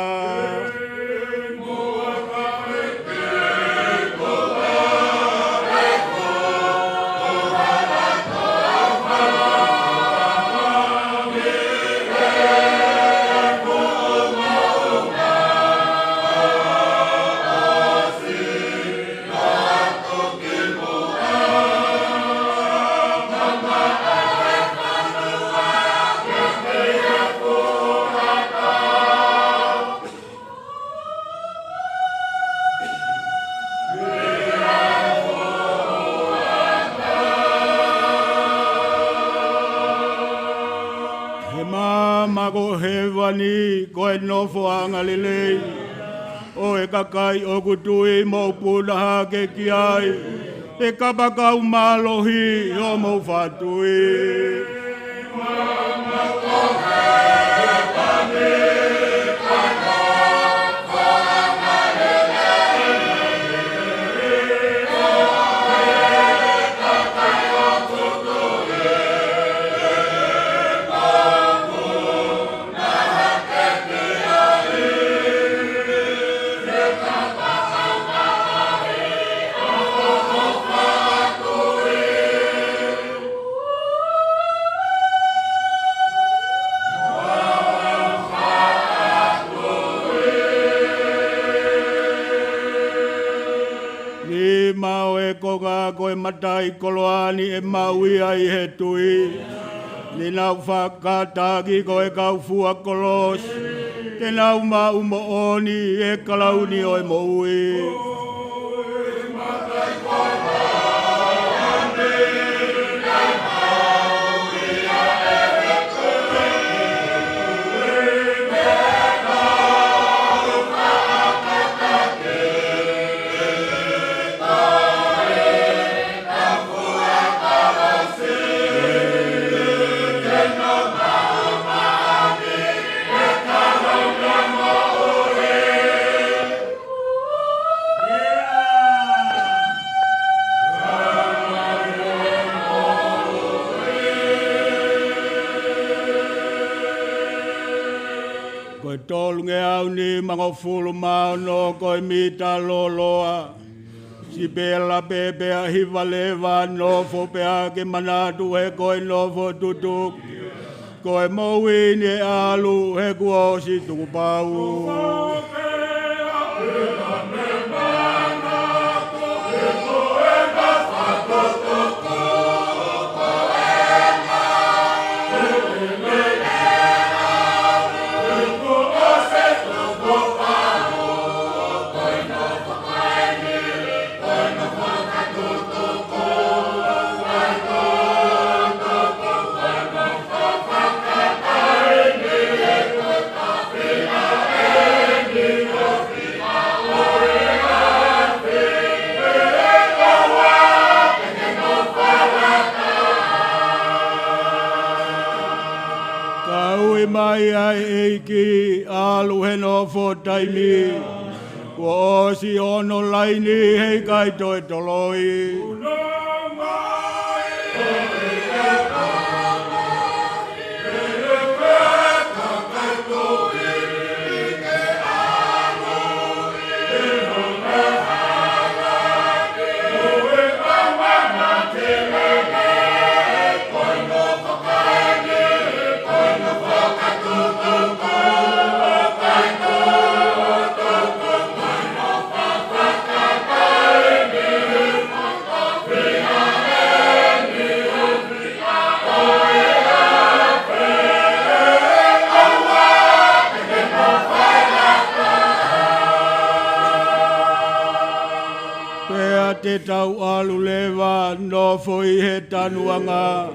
Koe nofo angalilei. O e kakai o kutui mo puna hake ki ai. E kapakau malohi o mo fatui. Koe matai koloani e maui ai he tui. Ni nau whakataki koe kau fua kolos. Te nau ma umo oni e kalauni o e moui. Koe tolunge au ni mangofulu mauno koe mita loloa. Si pela pepea hiva leva nofo pea ke manatu he koe nofo tutuk. Koe mowini e alu he kuosi tukupau. Mai ai eiki alu he no fo taimi. Ko osi ono laini hei kai toi toloi. Te tau alu lewa no foi he tanuanga.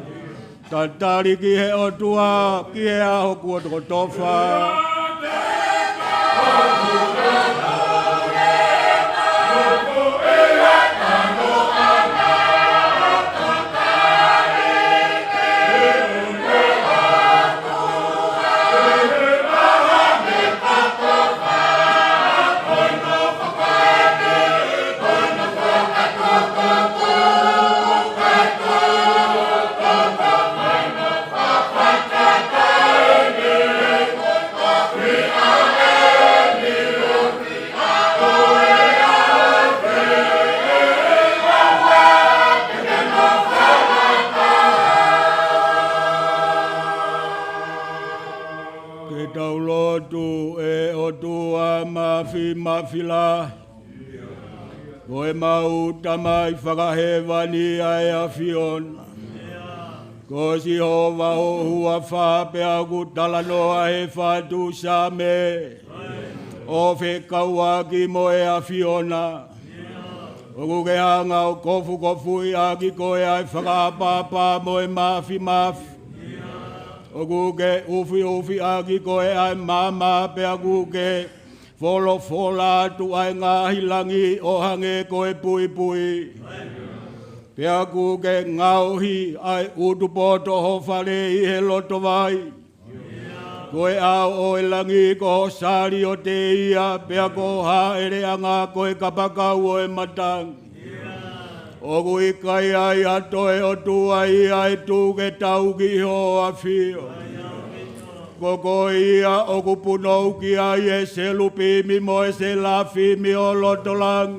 Tatari ki he otua ki he aho kua toko tofa. Mafila Koe mau tamai whakahewani ai a Fiona Ko si hova ho hua whape a kutala noa he whatu sa me O whe kauaki mo e a Fiona O kuke hanga o kofu kofu i aki koe ai whakapapa mo e mafi mafi O kuke ufi ufi aki koe ai mama pe a kuke Folo fola tu ai ngahi langi o hange koe pui pui. Pea kuke ngauhi ai utupoto ho whare i he loto vai. Koe au o e langi ko sari o te ia pea ko ha ere anga koe kapakau o e matang. O kui kai ai atoe o tuai ai tuke tauki ho a fio. Koko ia o kupunou ki ai e se lupimi mo e se lafimi o lotolang.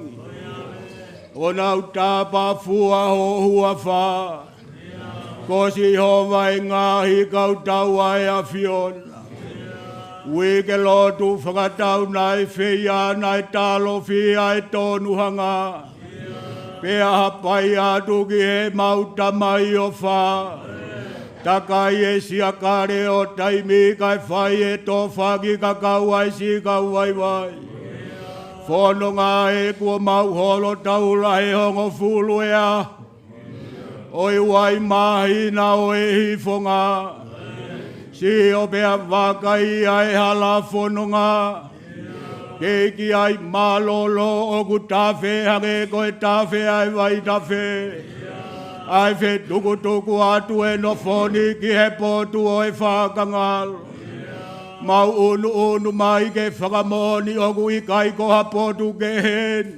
O nau tāpa fua ho hua wha. Ko si hova e ngahi kau tau ai a Fiona. Wike lotu whakatau nai whia nai talo whia e tonu hanga. Pea hapai atu ki he mauta mai o wha. Takai e sia kare o taimi kai whai e tō whaki ka kauai si kauai wai. Whononga e kua mau holo taula he hongo fulu e a. Oi wai mahi na o e hifonga. Si o pea wakai ai hala whononga. Keiki ai malolo o ku tawhe hange koe tawhe ai wai tawhe. Ai whe tuku tuku atu e no whoni ki he potu o e whakangal. Mau unu unu mai ke whakamoni o ku i kai ko ha potu ke hen.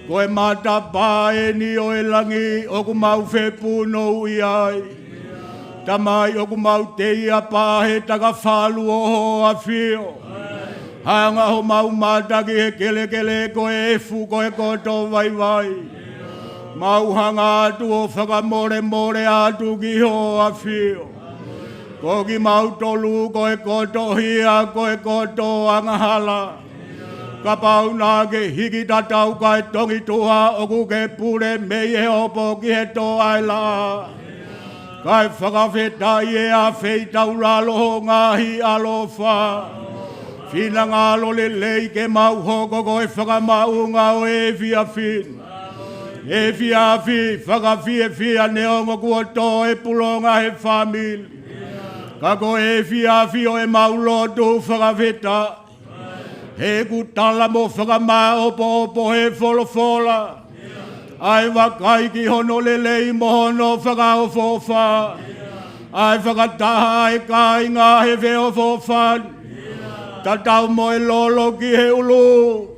Koe mata pae ni o e langi o ku mau whe puno i ai. Tamai o ku mau teia pahe taka whalu o ho a whio. Hanga ho mau mataki he kele kele koe e fu koe koto vai vai. Mau hanga atu o whakamore more atu ki ho a whio. Koki mau tolu koe koto hia koe koto angahala. Ka pau nā ke hiki tatau kai tongi tuha o ku ke pure me e opo ki he to ai la. Kai whakawhetai e a wheitau ralo ho ngahi alofa. Whina ngalo le lei ke mau hoko koe whakamaunga o e whia whin. E whia whi, whakawhie whia neongo kua tō e pulonga he whamil. Ka ko e whia whi o e mau lotu whakawheta. He ku tala mo whakama opo opo he wholofola. Ai wakai ki hono le lei mohono whakaofofa. Ai whakataha e kai ngā he veo fofan. Tatau mo e lolo ki he ulu.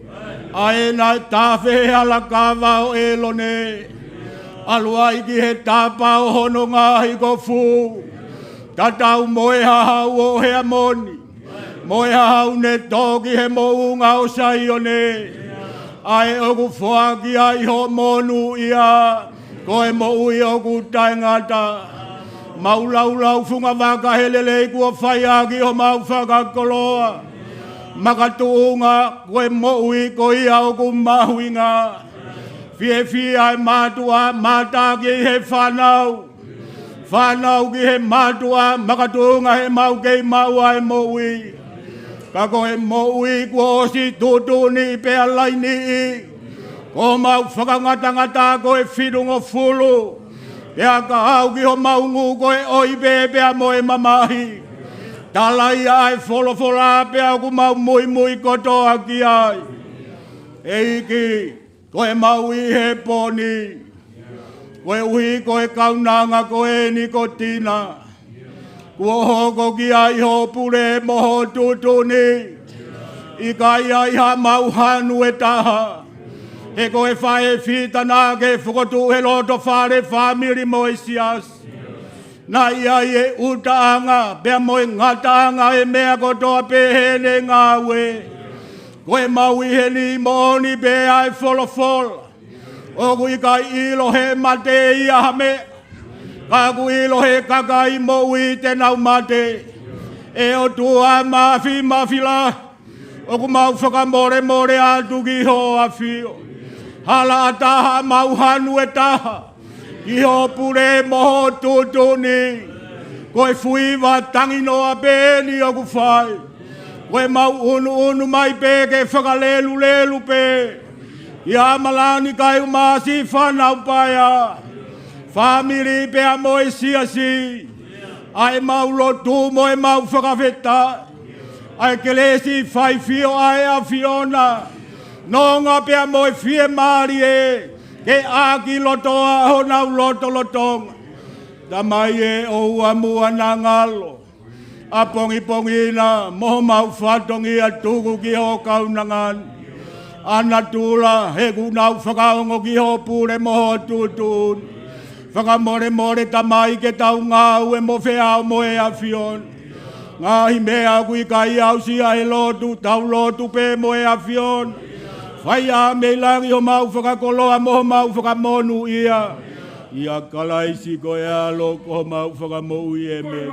Ai nai tawhe ala kawa o e lone. Aluai ki he tāpau hono ngahi ko fu. Tatau mo e hahau o he amoni. Mo e hahau ne toki he mo unga o sai o ne. Ai oku whaki ai ho monu ia. Ko e mo ui oku taingata. Mau lau lau funga waka helele kua whaiaki ho mau whakakoloa. Makatuunga koe moui ko ia o ku mahuinga. Fie ai matua mata ki he whanau. Whanau ki he matua makatuunga he mau kei mau ai moui. Ka koe moui ko si tutuni pea laini i. Ko mau whakangatangata koe whirungo fulu. Pea ka au ki ho maungu koe oibe pea moe mamahi. Talai ai wholofola pea ku mau mui mui kotoa ki ai. Eiki, koe mau i he poni. Koe ui koe kaunanga koe ni kotina. Kua hoko ki ai ho pure moho tutuni. I kai ai ha mau hanu e taha. He koe whae whitana ke whukotu he loto whare whamiri mo e sias. Na ia e utaanga, pea moe ngataanga e mea kotoa pehene ngā we. Koe mau i he ni moni pea e wholofola. Oku i kai ilo he mate i ahame. Kaku ilo he kakai mo i te nau mate. E o tua mafi la. Oku mau whakamore more atu ki ho a whio. Hala ataha mau hanu e taha. Ki ho pure moho tutuni. Koe fuiwa tangi noa pēni oku whai. Koe mau unu mai pē ke whakalelu pē. Ia malani kai umasi whanau paia. Whamiri pēa moe siasi. Ai mau lotu moe mau whakawheta. Ai kelesi whai fio ai a Fiona. Nonga pēa moe fie maari e. Ke aki lotoa ho nau loto lotonga. Tamai e o amua na ngalo. A pongi na moho mau whatongi a tuku ki ho kaunangan. Ana tula he ku nau whakaongo ki ho pure moho tutun. Whakamore tamai ke tau ngau e mo whea o moe a Fion. Ngahi mea kui kai au si a he lotu tau lotu pe moe a Fion. Whai a me langi o mau whakakoloa moho mau whakamonu ia. Ia kalaisi ko e alo ko mau whakamou i e me.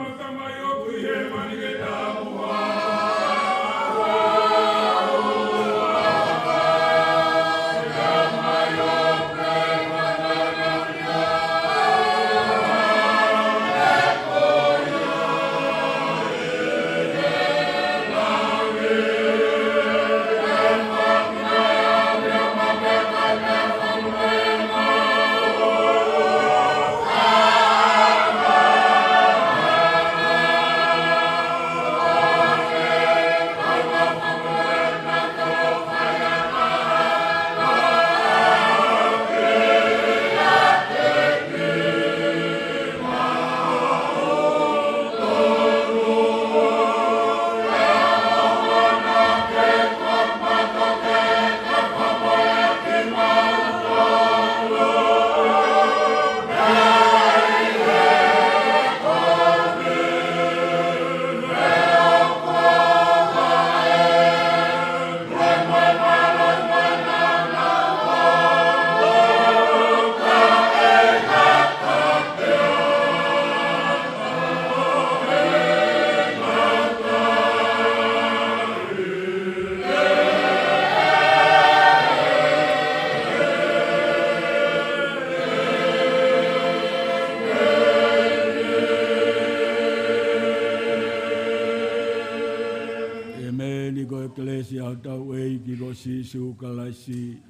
go sisu kalasi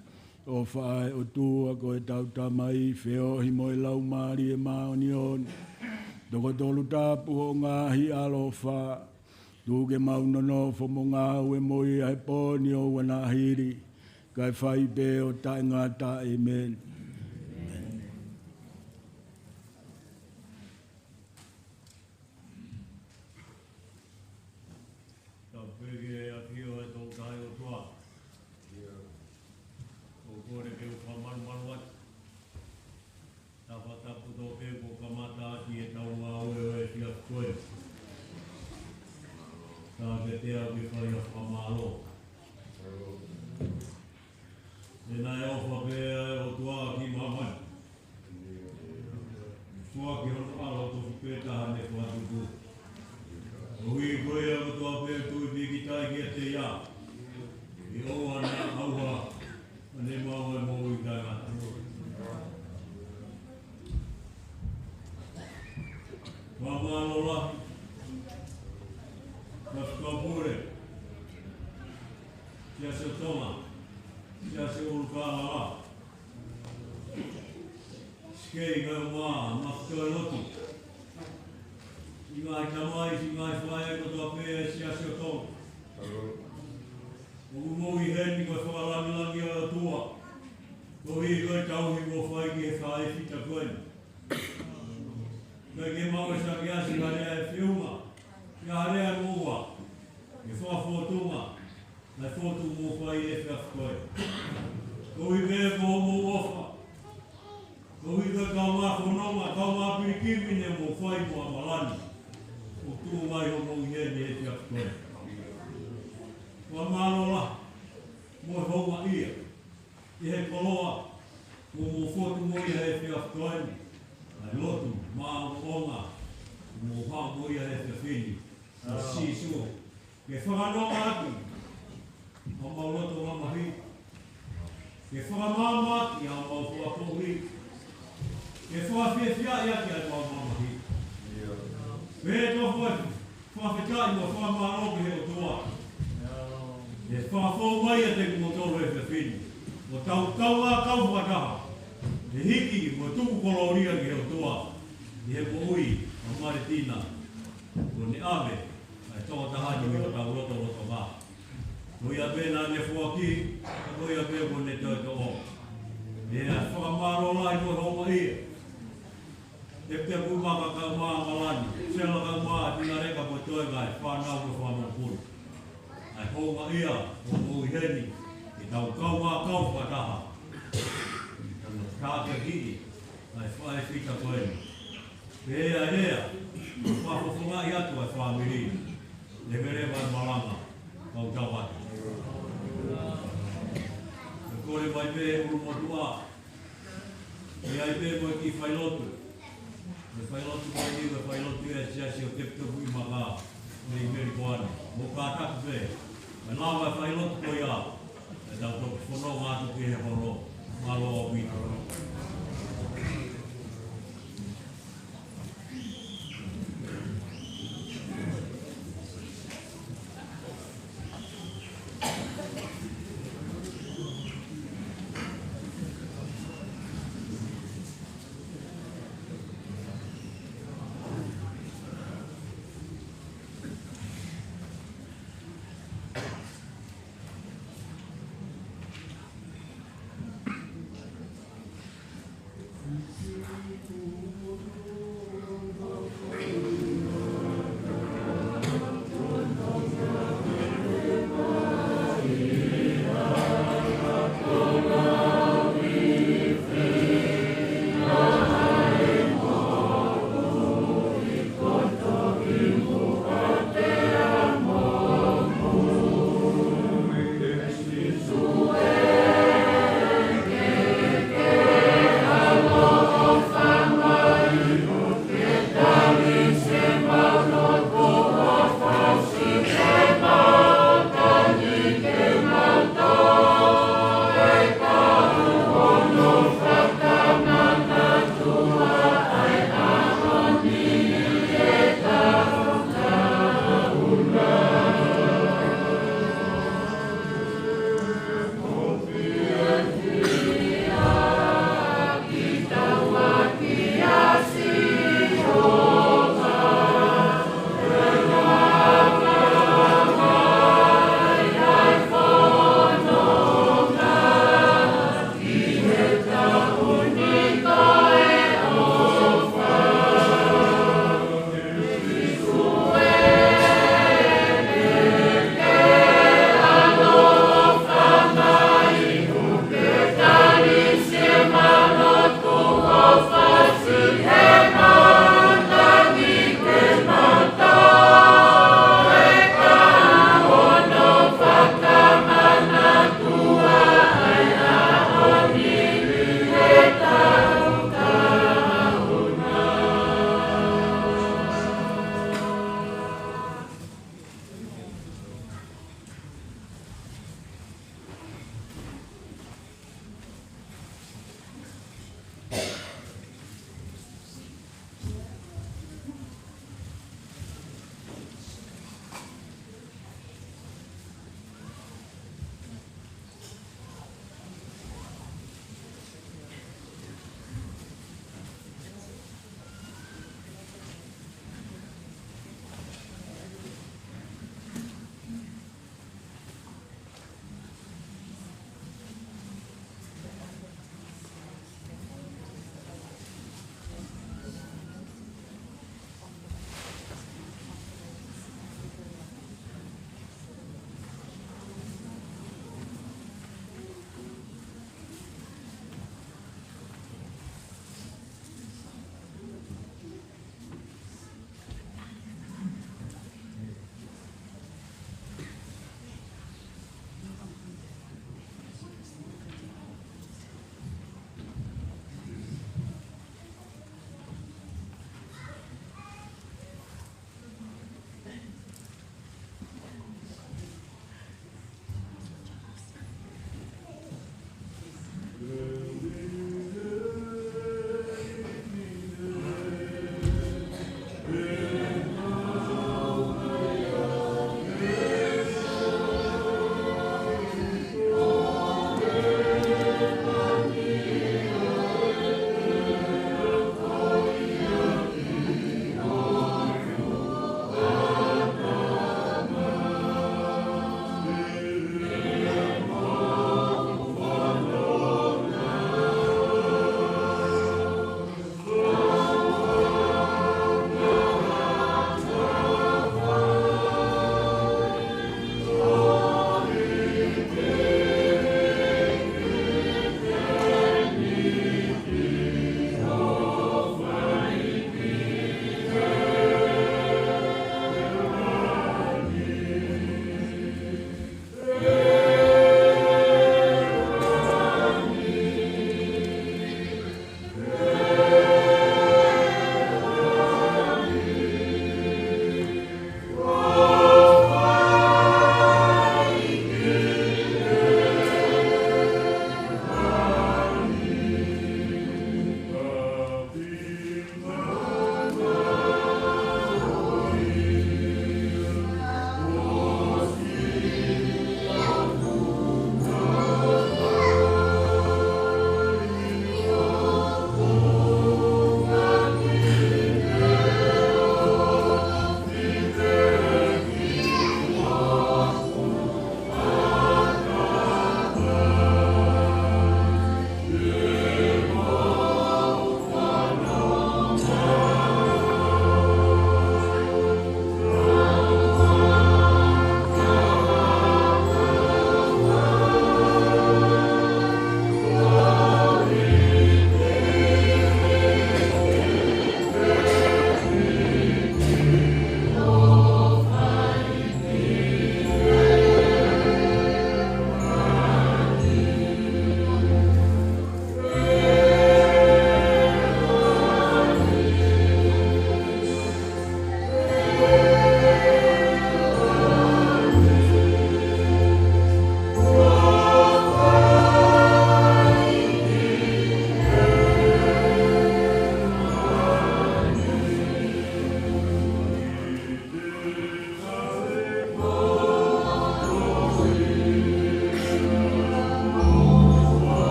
o whae o tua ko e tau tamai wheo hi mo e lau maari e maonion. Doko tolu tapu o ngahi alo wha. Tuke maunono fo mo ngau e moi ai poni o wana hiri. Kai whai pe o tae ngata amen.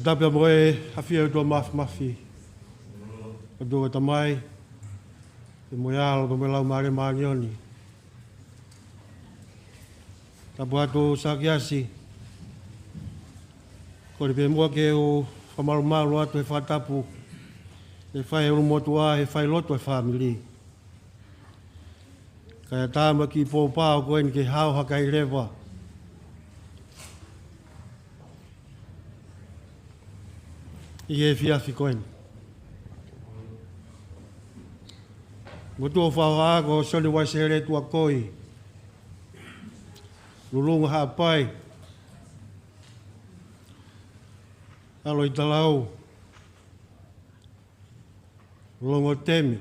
tapia mo e hawhia tua mafi. Ka tua tamai. E mo ialo ka mo lau maare maanioni. Tapu atu sakiasi. Ko le pe mua ke o whamaru atu e whatapu. E whai uru motua e whai loto e whamili. Kaya tāma ki pōpāo koen ke hao haka i rewa. I e whiawhi koen. Motua whao āko soni wai se re tua koi. Lulunga haa pai. Alo i talau. Longo temi.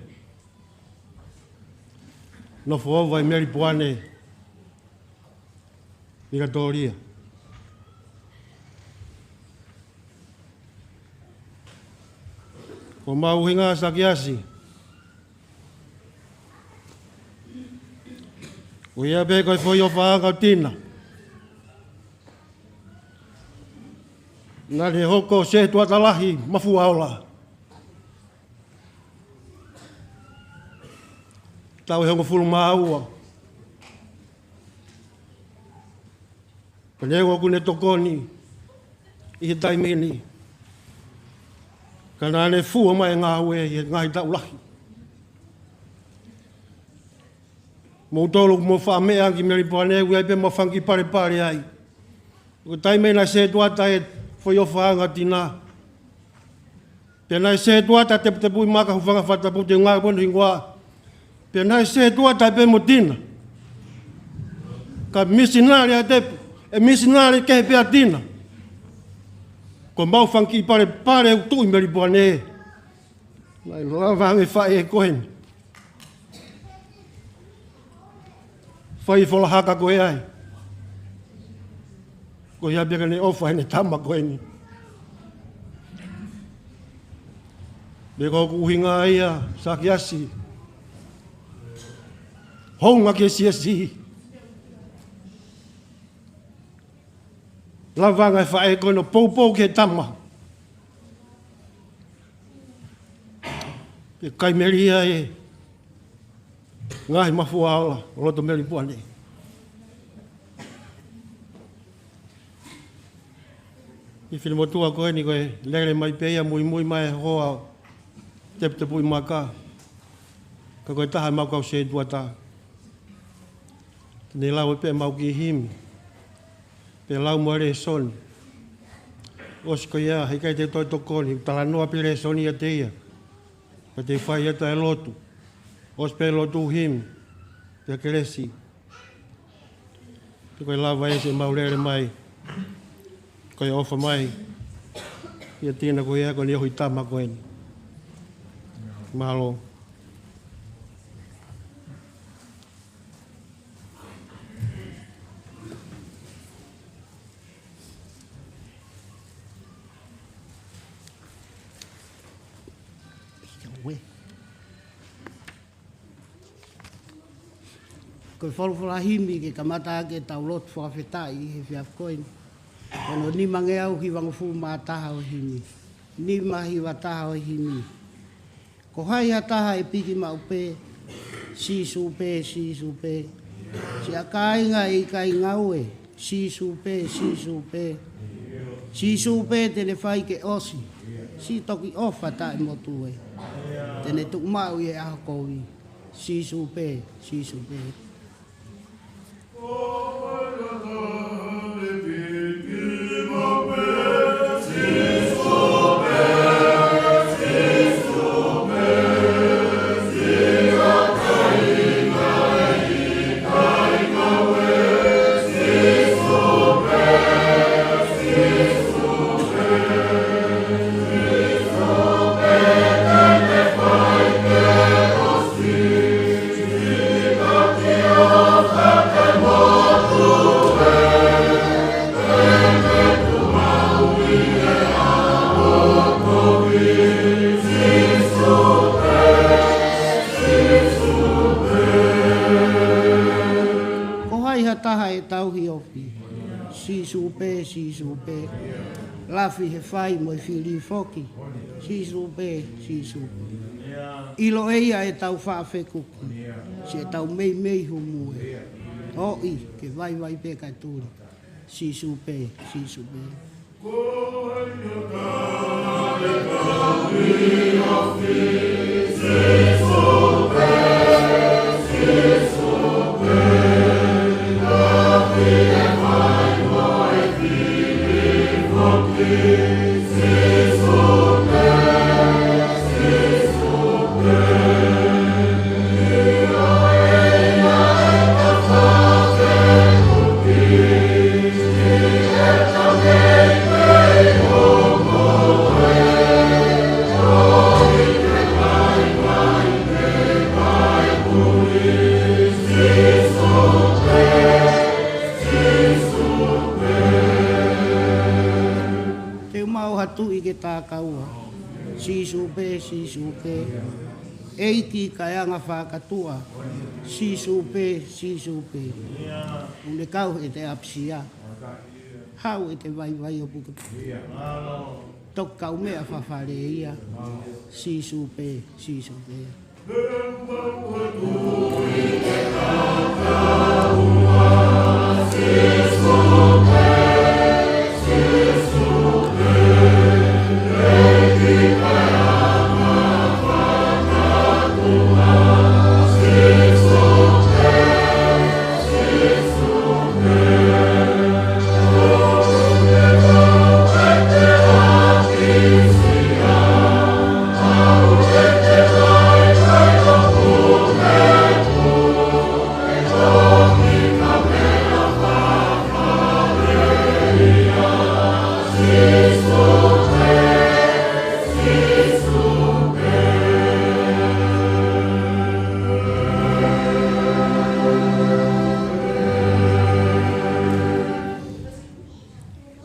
No fova i meri puane. Migatoria. Ko mau hinga sakiasi. O ia be koi foi o whaanga tina. Nā re hoko se tuatalahi mafu aola. Tau e hongo fulu maua. Panengo kune tokoni. I taimini. Kana ne fua mai ngā ue i ngai tau lahi. Mo tolu mo whamea ki meri pane ue pe mo whangi pare pare ai. Ko taimena se tuata e foi o whaanga tina. Pena se tuata te pui maka hufanga whatapu te ngai pono hingua. Pena se tuata pe mo tina. Ka misinari a tepu. E misinari ke pe a tina. Ko mau whanki pare pare u tui meri pane. Nai loa vange whae e kohen. Whai whola haka koe ai. Ko ia bega ne ofa hene tama koeni. Bega ku hinga ia sakiasi. Honga ke siasi. Lavanga e whae koe no poupou ke tama. Ke kaimeria e. Ngai mafu aola, roto meri puane. I whine motua koe ni koe lere mai peia mui mai hoa te pui maka. Ka koe taha mau kau se tuata. Tene lau e pe mau ki himi. Pe lau moare soni. Osko ia, hei kai te toi tokoni, tala noa pire soni a teia. Pa te whai ata e lotu. Os pe lotu himi. Te keresi. Te koe lava e se maurere mai. Koe ofa mai. Ia tina koe ea koe ni ohi tama koe ni. Mahalo. Koe whalwhala himi ke kamata ke tau lotu whawhetai he whiaf koini. Ono ni mange au ki wangufu mā taha o himi. Ni mahi wa taha o himi. Ko hai ha taha e piki mau pē. Sisu pē. Si a kāinga i kai ngaue. Sisu pē. Sisu pē tene whai ke osi. Si toki ofa tae motu e. Tene tuk mau i e aha koui. Sisu pē. Lafi he whai mo i whiri whoki. Sisu pe, sisu pe. Ilo eia e tau whaafekuki. Se tau mei humu e. O i, ke vai pe kai tūri. Sisu pe, sisu pe. Sisu pe. Eiki kaianga whakatua. Sisu pe. Ule kau e te apsia. Hau e te vai o puka. Tok kau mea whawhare ia. Sisu pe.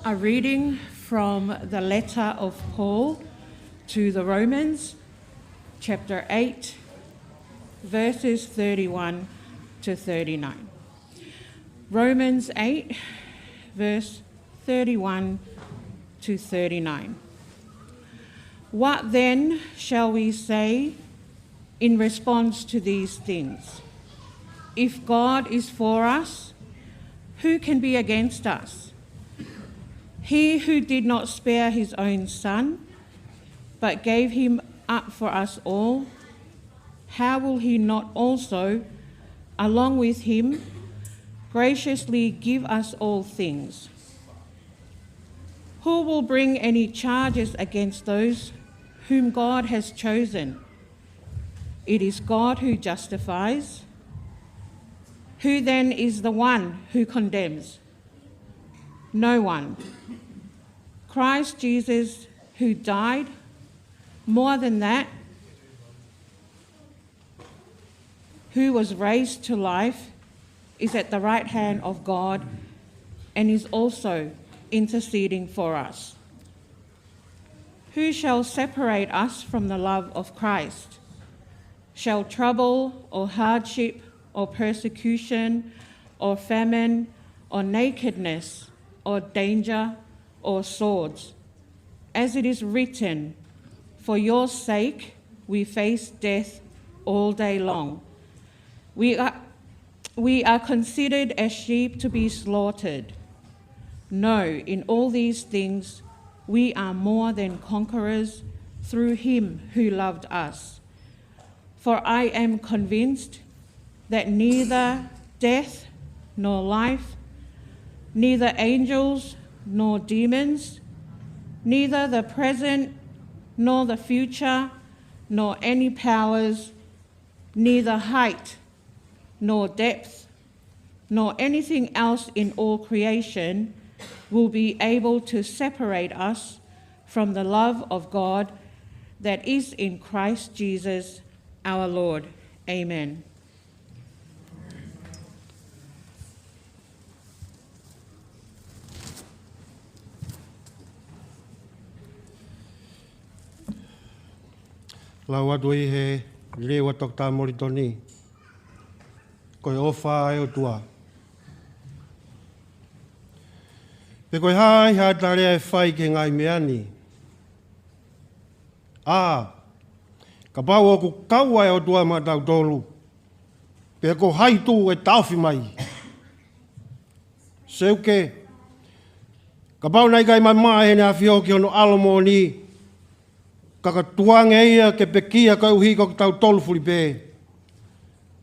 A reading from the letter of Paul to the Romans, chapter 8, verses 31 to 39. Romans 8, verse 31 to 39. What then shall we say in response to these things? If God is for us, who can be against us? He who did not spare his own son, but gave him up for us all, how will he not also, along with him, graciously give us all things? Who will bring any charges against those whom God has chosen? It is God who justifies. Who then is the one who condemns? No one. Christ Jesus, who died, more than that, who was raised to life, is at the right hand of God and is also interceding for us. Who shall separate us from the love of Christ? Shall trouble or hardship or persecution or famine or nakedness or danger or swords? As it is written, for your sake we face death all day long. We are considered as sheep to be slaughtered. No, in all these things we are more than conquerors through him who loved us. For I am convinced that neither death nor life, neither angels nor demons, neither the present nor the future, nor any powers, neither height nor depth, nor anything else in all creation will be able to separate us from the love of God that is in Christ Jesus our Lord. Amen. Lau atu i he rewa tokta moritoni. Koe ofa e o tua. Pe koe hai tarea e whai ke ngai meani. Ka pau o ku kaua e o tua matau tolu. Pe ko hai tu e tauwhi mai. Seuke, ka pau nei kai mai mai hene a whio ki ono alomo ni. Kaka tuange ia ke pekia ka uhi ko tau tolu furi pe.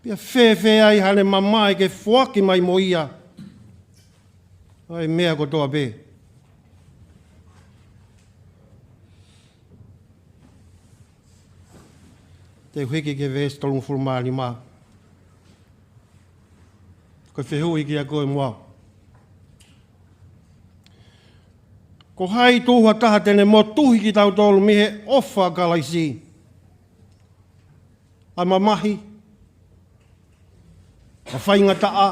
Pia whewhe ai hane mamai ke fuaki mai mo ia. Ai mea ko toa pe. Te huiki ke vesi tolungu fulmaani maa. Ko whehui ki a koe mua. Ko hai tūhua taha tene mo tuhi ki tau tolu mihe ofa kalaisi. A mamahi. A whainga taa.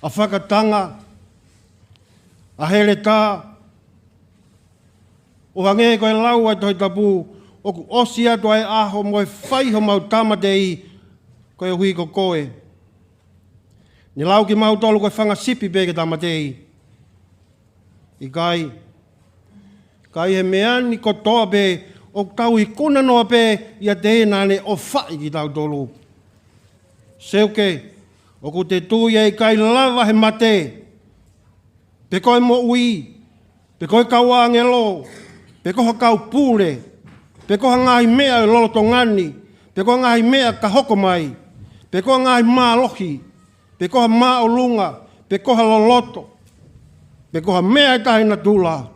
A whakatanga. A hele tā. O hange koe lau ai toi tapu. O ku osi atu ai aho moe whaiho mau tamatei. Koe hui ko koe. Ni lau ki mau tolu koe whanga sipi peke tamatei. I kai he meani ko toa pe, o tau i kuna noa pe, ia tēnane o whai ki tau tolu. Seuke, o ku te tūia i kai lava he mate, pe koe mo ui, pe koe kau angelo, pe koe kau pūre, pe koe ngahi mea i lolo tongani, pe koe ngahi mea ka hoko mai, pe koe ngahi maa lohi, pe koe maa o lunga, pe koe loloto, pe koha mea e tahi na tūla.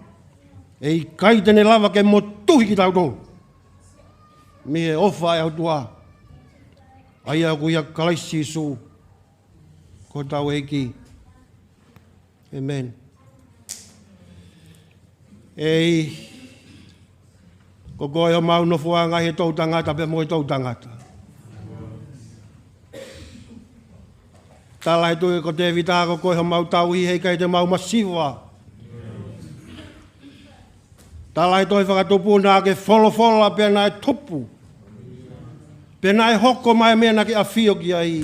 E i kai tene lava ke mo tuhi ki tau tolu. Mi e ofa e autua. Ai au kuia kalaisi su. Ko tau eiki. Amen. Ei. Ko koe o mau no fuanga he tau tangata pe mo e tau tangata. Tālai tui ko te vitāko koe ha mau tau i hei kai te mau masiwa. Tālai tui whakatupu nā ke wholofola pia nā e tupu. Pia nā e hoko mai mea nā ke awhio ki ai.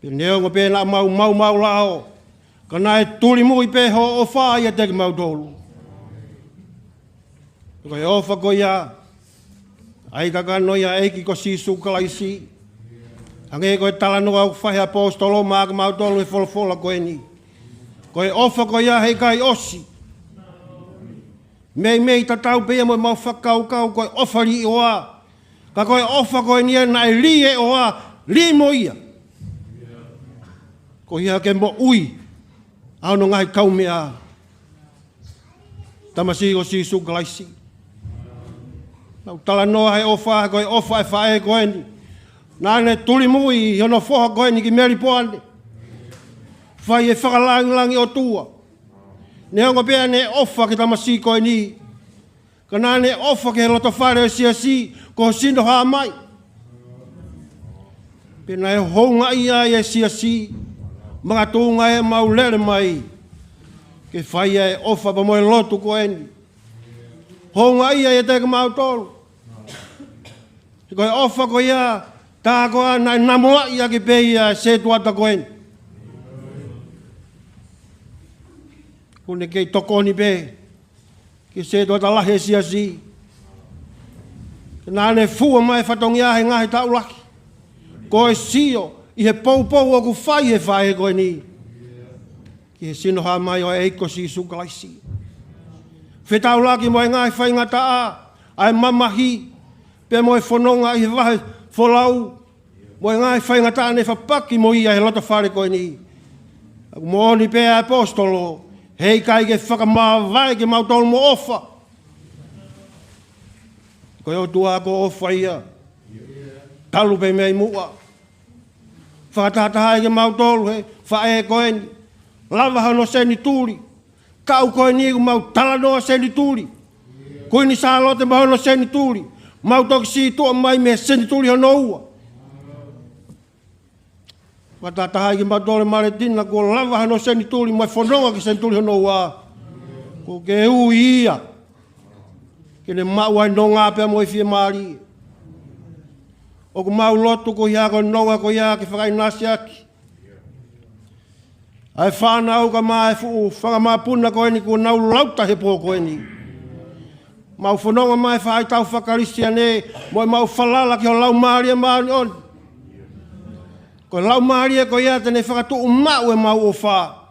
Pia neongo pia nā mau lao. Ka nā e tuli mui pia ho o whāia te ki mau tolu. Koe ofa ko ia. Ai kakano ia eiki ko sisu kalaisi. Ange koe tala noa au whahe apostolo maa ka mau tolu e wholofola koe ni. Koe ofa koe ia hei kai osi. Mei tatau pia mo mau whakau kau koe ofa li oa. Ka koe ofa koe nia na e li e oa, li mo ia. Ko ia ke mo ui. Au no ngai kau mea. Tamasi o si su galaisi. Nau tala noa hei ofa koe ofa e whae koe ni. Nāne tuli mui, hono whoha koe ni ki meri poane. Whai e whakalangi o tua. Ne hongo pia ne ofa ki tamasi koe ni. Ka nāne ofa ki he loto whare o si, ko sino haa mai. Pena e honga ia e si, mga tūnga e mau lere mai. Ke whai e ofa pa moe lotu koe ni. Honga ia e teka mau tolu. Koe ofa koe ia, tā koa nai namoa ia ki peia se tuata koen. Kune kei tokoni pe, ki se tuata lahe si. Nāne fua mai whatongi ahe ngahi tau laki. Koe sio, i he pou o ku whai e whai koe ni. Ki he sinoha mai o eiko si sukalaisi. Whetau laki mo e ngahi whai ngata a, ai mamahi, pe mo e whanonga i he wahe wholau, mo e ngai whainga tāne whapaki mo ia he lota whare koe ni. Mo oni pēa apostolo, hei kai ke whakamā vai ke mautolu mo ofa. Koe o tua ko ofa ia. Talu pe mei mua. Whakatataha ke mautolu he, whae koe ni. Lava hano seni tūri. Kau koe ni ku mau talanoa seni tūri. Koe ni sālote mahono seni tūri. Mau toki si tua mai me seni tūri hano ua. Watataha ki matole Maletina ko lava hano seni tuli mai whanonga ki seni tuli hano wā. Ko ke ui ia. Kene maua nonga pia mo i fie maari. O ko mau lotu ko ia ko nonga ko ia ki whakai nasi aki. Ai whanau ka mai fu whakamapuna koe ni kua nau lauta he pō koe ni. Mau whanonga mai whai tau whakarisia ne, moi mau whalala ki ho lau maaria maani on. Ko lau maaria ko ia tene whakatu umau e mau o wha.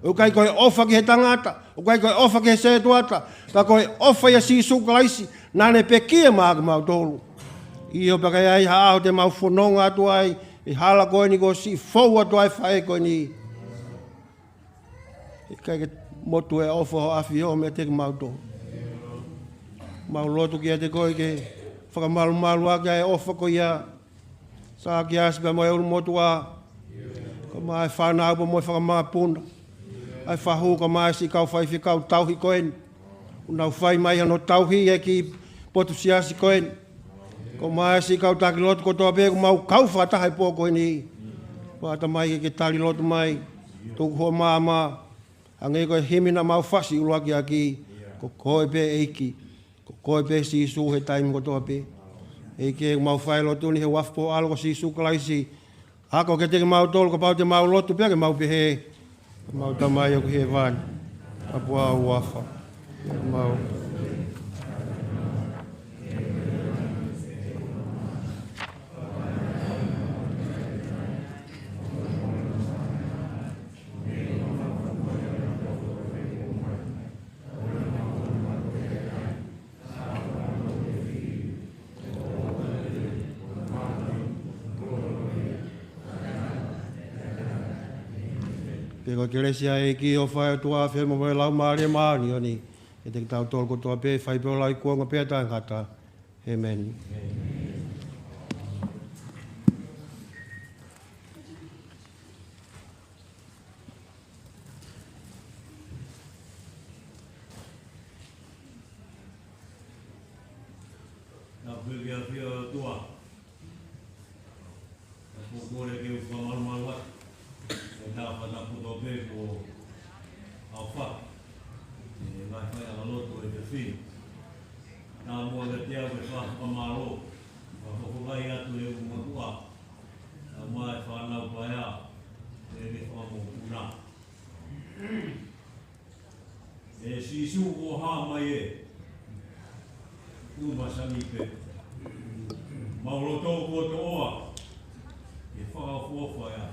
O kai koe ofa ki he tangata, o kai koe ofa ki he setuata, ka koe ofa ia sisu kalaisi, nane pe kia maaga mau tolu. Iyo pakai ai hao te mau whanonga atu ai, i hala koe ni ko si fau atu ai whae koe ni. I kai ke motu e ofa ho afi o me te mau tolu. Mau lotu ki a te koe ke whakamalu malu ake ai ofa ko ia. Sa ki asika mo e uru motu a. Ka mai whanau pa mo e whakamapuna. Ai whahu ka mai si kau whaifi kau tauhi koen. Unau whai mai ano tauhi e ki potu siasi koen. Ko mai si kau taki lotu ko toa pēku mau kau whatahai pō koen i. Pāta mai ke tali lotu mai. Tuku hoa māma. Angai koe himina mau whasi uruaki aki. Ko koe pē eiki. Ko koe pē si su he taimi ko toa pē. Eiki e mau whai lotu ni he wafpo alo ko si su kalaisi. Ako ke teke mau tolu ko pau te mau lotu pia ke mau pehe. Mau tamai o he vani. Apua au wafa. Mau. Peko Ecclesia e ki o whai o tua whai mo mai lau maari maani o ni. E te tau tolu ko tua pē whai pēo lai kuanga pēa tāngata. Amen. Nā pēkia whia tua. Nā pōkore ke u whamaru wat. Nā whata puto pē ko au wha. Nā whai ala loto e te whi. Nā mua ka te au e whamaro. Nā whakukai atu e u matua. Nā mua e whanau pai a. E me whamo kuna. E sisu ko hā mai e. Uma sami pe. Mauloto ko to oa. E whakawhofa ia.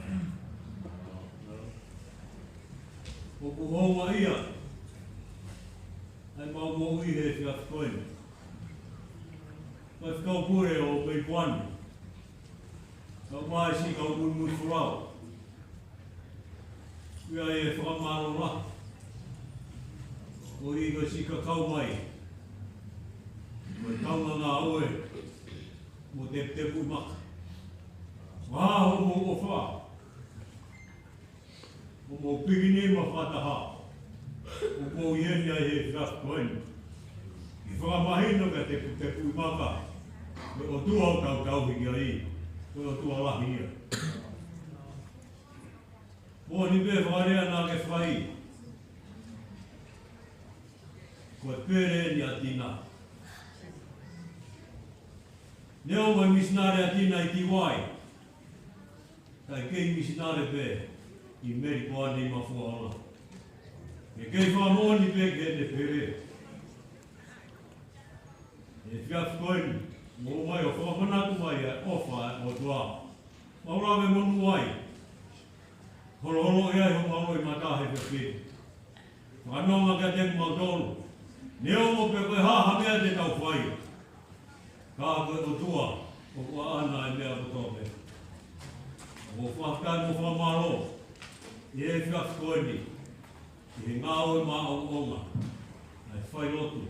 O ku honga ia. Ai mau mo ui he whia whkoen. Kai whkau pure o pei puani. Kau mai si kau mui whurau. Ia e whakamaro la. O i ka si ka kau mai. Koe taunga ngā oe, mo te tepu maka. Waho mo o wha. O mo pikini ma whataha. O mo ieni ai he whiaf koeni. I whakamahino ka tepu maka. Me o tua o tau tauhiki ai. Me o tua lahi ia. Mo ni pe wharea nā ke whai. Koe pere ni a tina. Neo mai misinare a tina i tiwai. Tai kei misinare pe i meri poa ni mafua ona. E kei whamoni pe ke ne pere. E whiaf koeni, mo mai o whakamanatu mai a ofa o tua. Maurawe monu ai. Holo e ai ho mau i matahe pe pe. Whanonga ka tengu mautolu. Neo mo pe koe haha mea te tau whai. Ka koe o tua, o kua ana e mea putope. O whakakai mo whamaro, i e whiaf koeni, i he ngāo e maa o onga, ai whai lotu,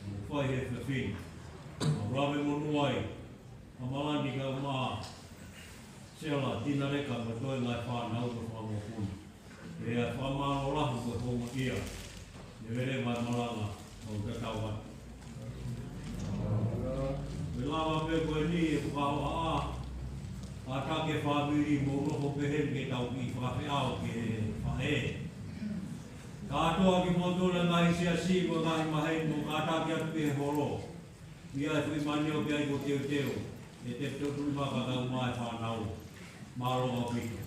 o whai he whiawhini. O rawe monu ai, a malani ka maa, seola tina reka ma toi ngai whanau ko whanau kuni. E a whamaro lahu ko honga ia, e vere mai malanga o te tauhata. Me lawa pe koe ni e whakaoa a. A take whamiri mo roho pehen ke tau ki whakawhiao ke whae. Ka atoa ki motola ngahi siasi ko ngahi mahei mo ka take atu pe horo. Ia e tui mani o pe ai ko teo teo. E te tui maka tau mai whanau. Maro au pito.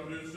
Yeah.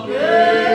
Oh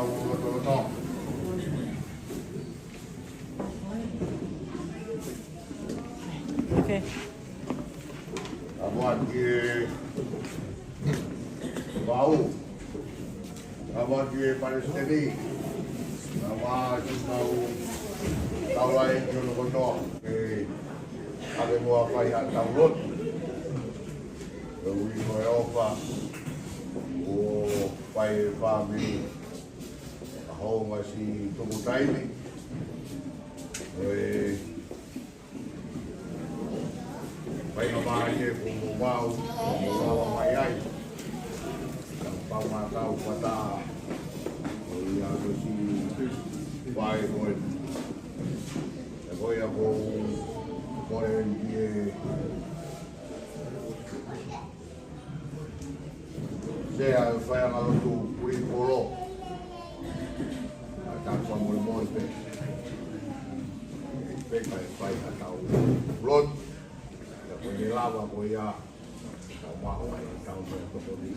ulotono. Okay. Abuat ke bau. Abuat ke Palestini. Abuat ke tau lain ke ulotono. Ada mua pai at taulot. Ui mo e ofa. O pai family. Ahau ngasi tuku taimi. Pai no mai e kumu wau, mai ai. Pau matau pata. O ia no si pai koe. E koe a koe e se a fai a tu puri polo. A tanto amor monte. Peka e fai a tau blot. Ko ni lava ko ia tau maho ai tau to ni.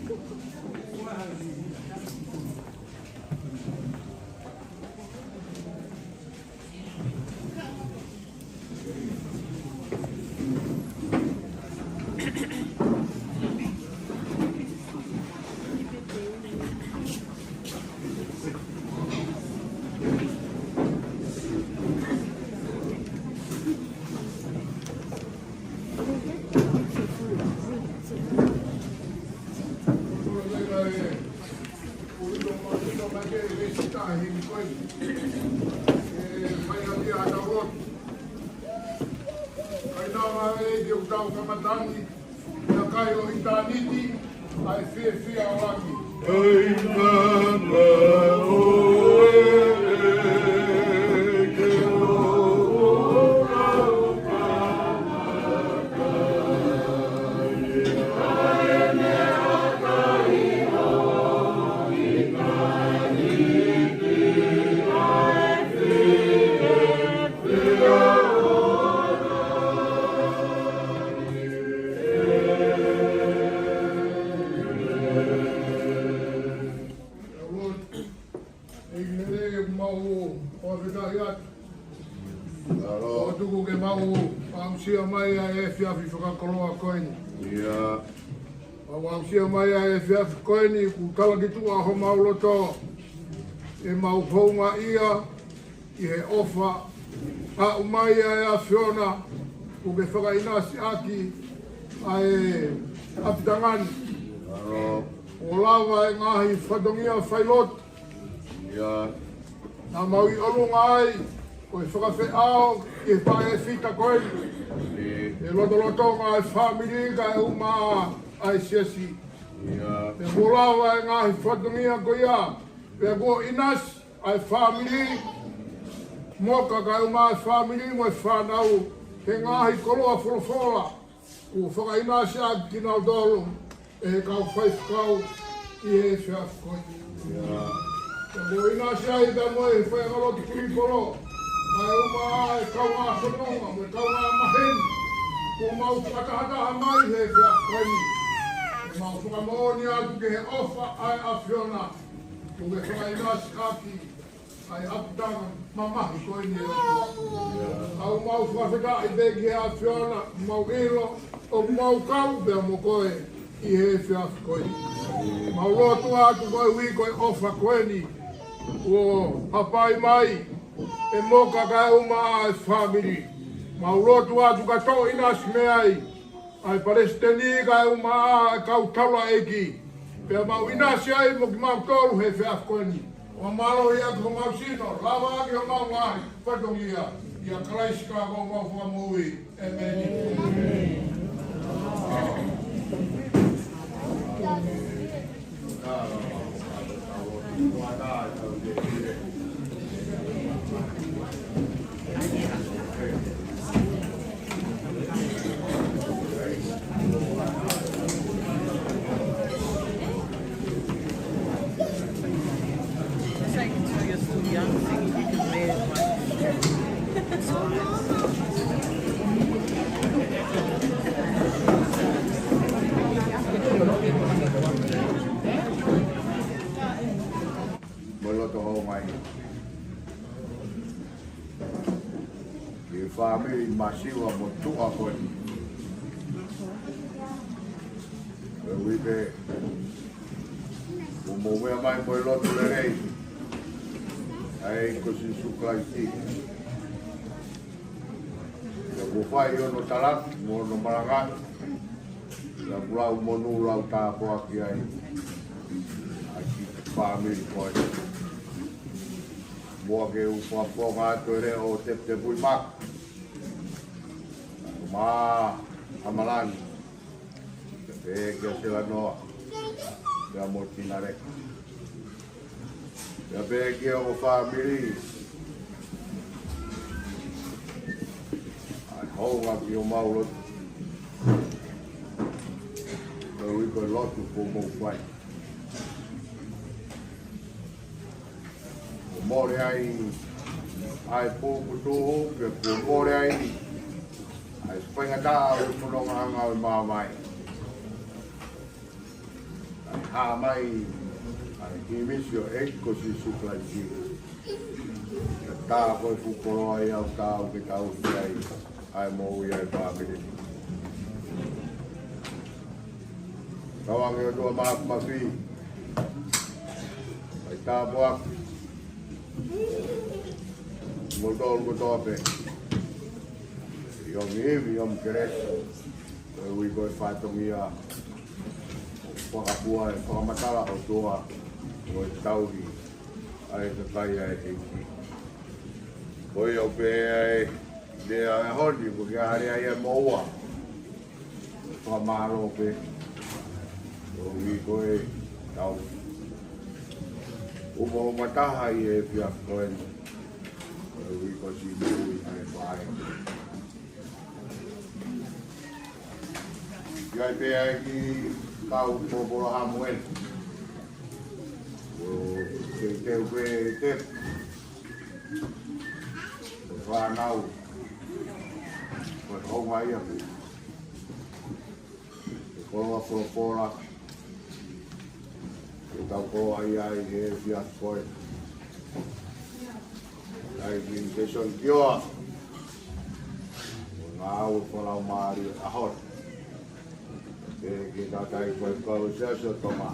Sia mai e fiaf koini ku tala ki tu aho mauloto e mau fonga ia i he ofa a umai e a fiona ku ke whakainasi aki ai apitangani o lava e ngahi whadongia whailot na mau i olunga ai ko e whakawhi ao i he pae fita koini e loto ngā e whamiri ka e umaa ai siasi. Pe molawa e ngahi whatungia ko ia. Pe ko inas ai whamiri. Moka ka umai whamiri mo e whanau. He ngahi koloa wholofola. Ku whakainasi a kinau dolo. E kau whaifkau i he whiafkoi. Pe ko inasi ai ta mo e whaingaloti kuri kolo. Mai umai kau ngā whanonga mo e kau ngā maheni. Ko mau whakahataha mai he whiafkoi. Mau whakamoni atu ke he ofa ai a Fiona. Ko ke whakainasi aki ai apitanga mamahi koe ni atu. Au mau whakawhika i beki he a Fiona. Mau ilo o mau kau bea mo koe i he whiafi koe. Mau lotu atu koe wi koe ofa koe ni. O hapai mai e moka kai uma ai family. Mau lotu atu ka to inasi me ai. Ai Palestini ka uma kau taula eki. Pea mau inasi ai mo ki mau tolu he whiaf koeni. O malo ia ko mau sino, lava aki o mau ngahi, whatongia. Ia kalaisi ka ko mau whamui. Amen. family masiwa mo tua koe. Wike mo mea mai mo lotu le rei. Ai ko si suklai ti. Ya ko fai ono talat mo no maranga. Ya blau mo no lau ta po aki ai. Ai family koe. Mo ke u po ga to re o te pui mak. Ma amalan. Que se la no ya Maletina re ya be que o family ai ho ga ki o maulo we got a lot to for more fight o more ai po to que po more ai spenga da o no nga ma mai ha mai ai misio così su classici ta poi fu poi al tao che tao ai mo ia family tawang yo do ma fi ai ta boa mo do tope yo mi cresco we go fight mia whakapua e whakamatala o toa o e tauhi ai te kai ai e ki. Koi au pe ai lea e honi ko ki ahare ai e moua. Whakamaro pe o i koe tau. Umo mataha i e pia koe o i ko si nui ai whae. Iai pe ai ki tau por hamuel o te te va nau por o vai a ko fora o tau ko ai e via foi ai invitation kio ngau por o mari a hot que data y fue proceso toma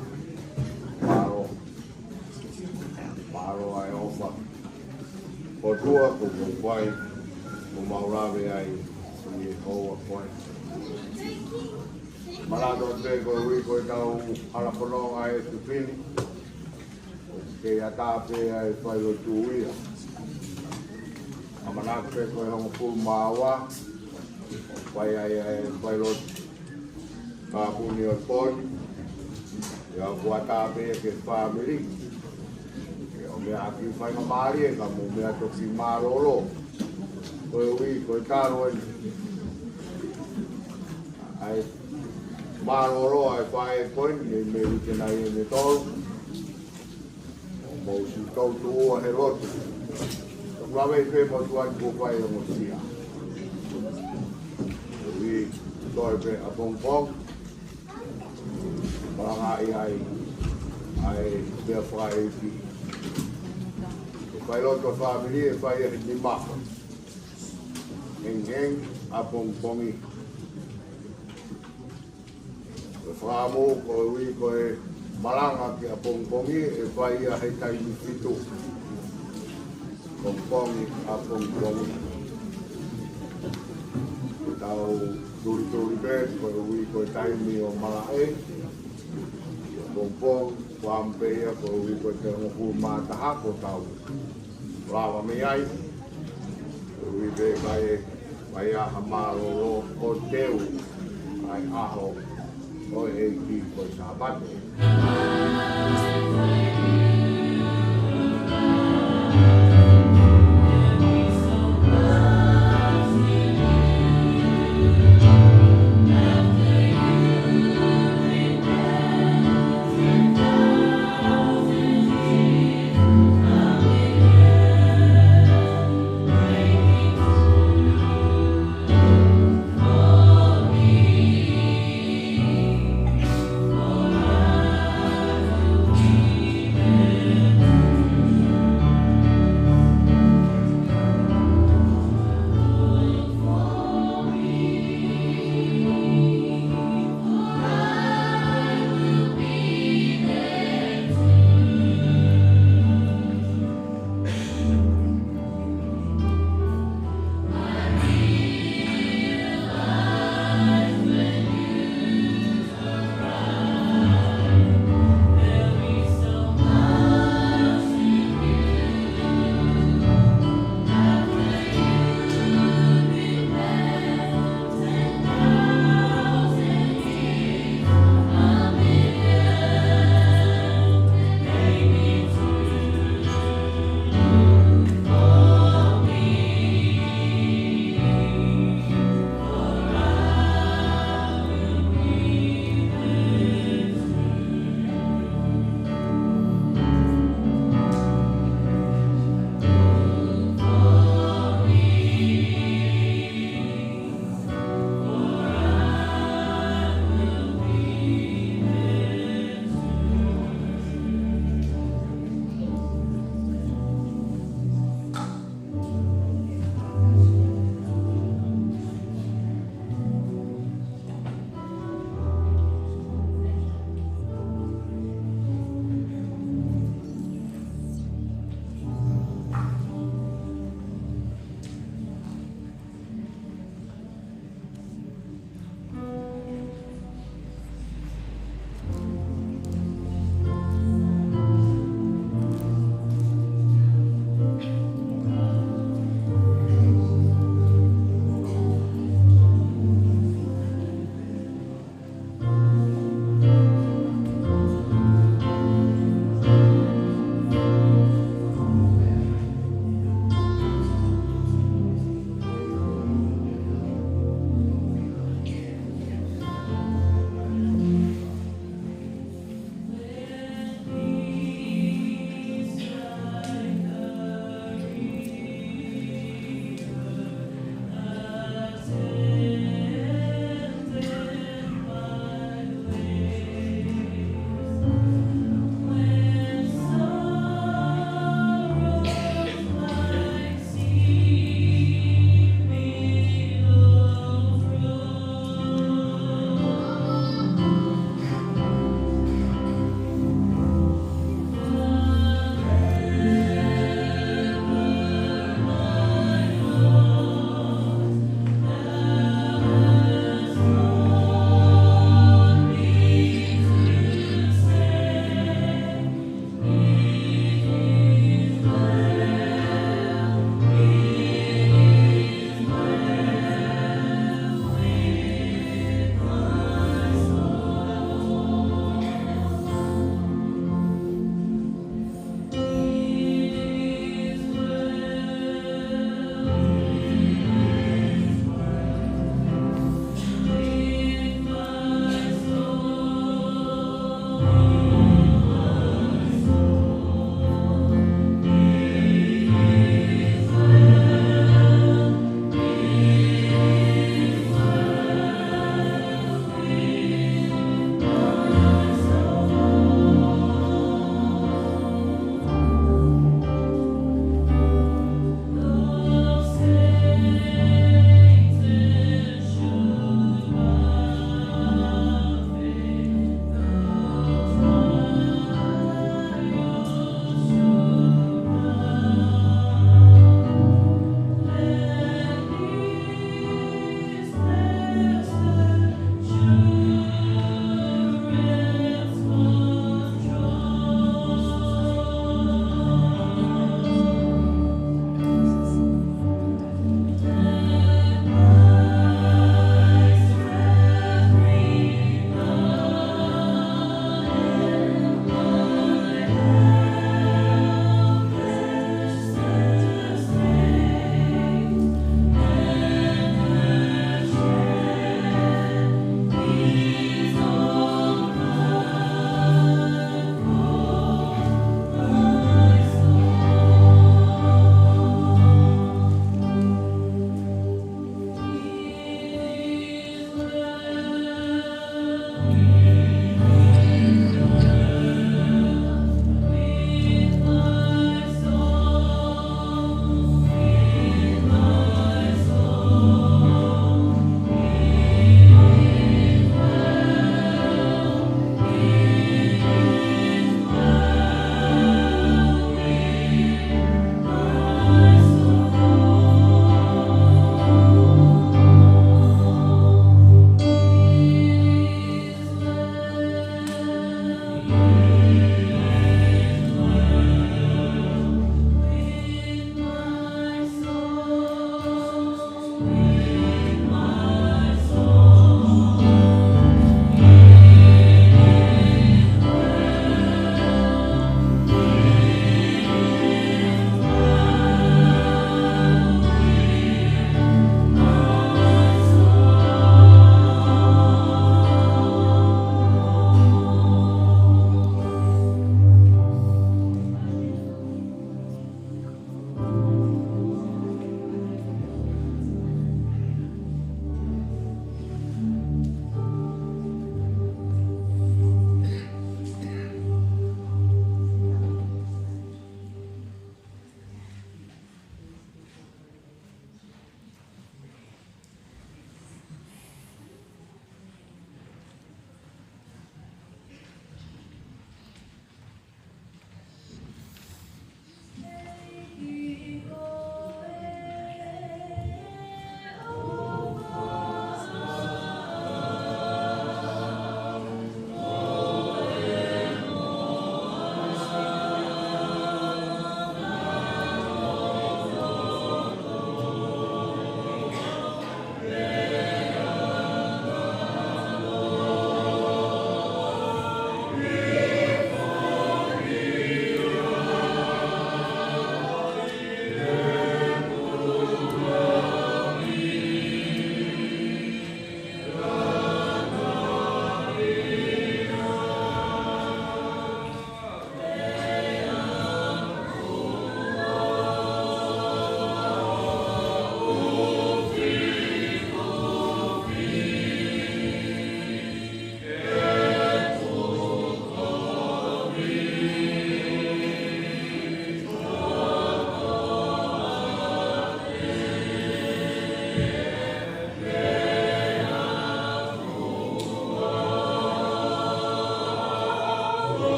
paro ai ofa por tua como vai como aurave ai e o point malado de go rico tau ala pono ai tu fini que ya tape ai fai lo tuia amana pe ko ho fu mawa vai ai fai lo Kapuni o pon, ya buata be ke family. O me aki fai ma mari e ka mo me ato ki marolo. Ko wi ko taro ai marolo ai fai pon e me ke na e me tol. Mo si tol tu o he roto. Ko va ve pe mo tu ai ko fai mo sia. Wi toi be a pong Maranga ai dia fai ki. Fai lo to family e fai e ni ma. Engeng a pongi. Famo ko wi ko e maranga ki a pongi e fai a he tai ni fitu. Pongi a pongi. Tau turi bet ko wi ko tai mi o malae. Pompong, Wampeia, ko wi ko te mo mata ha ko tau. Lava me ai. Wi be vai a hamaro o teu ai aho o e ki ko sabate.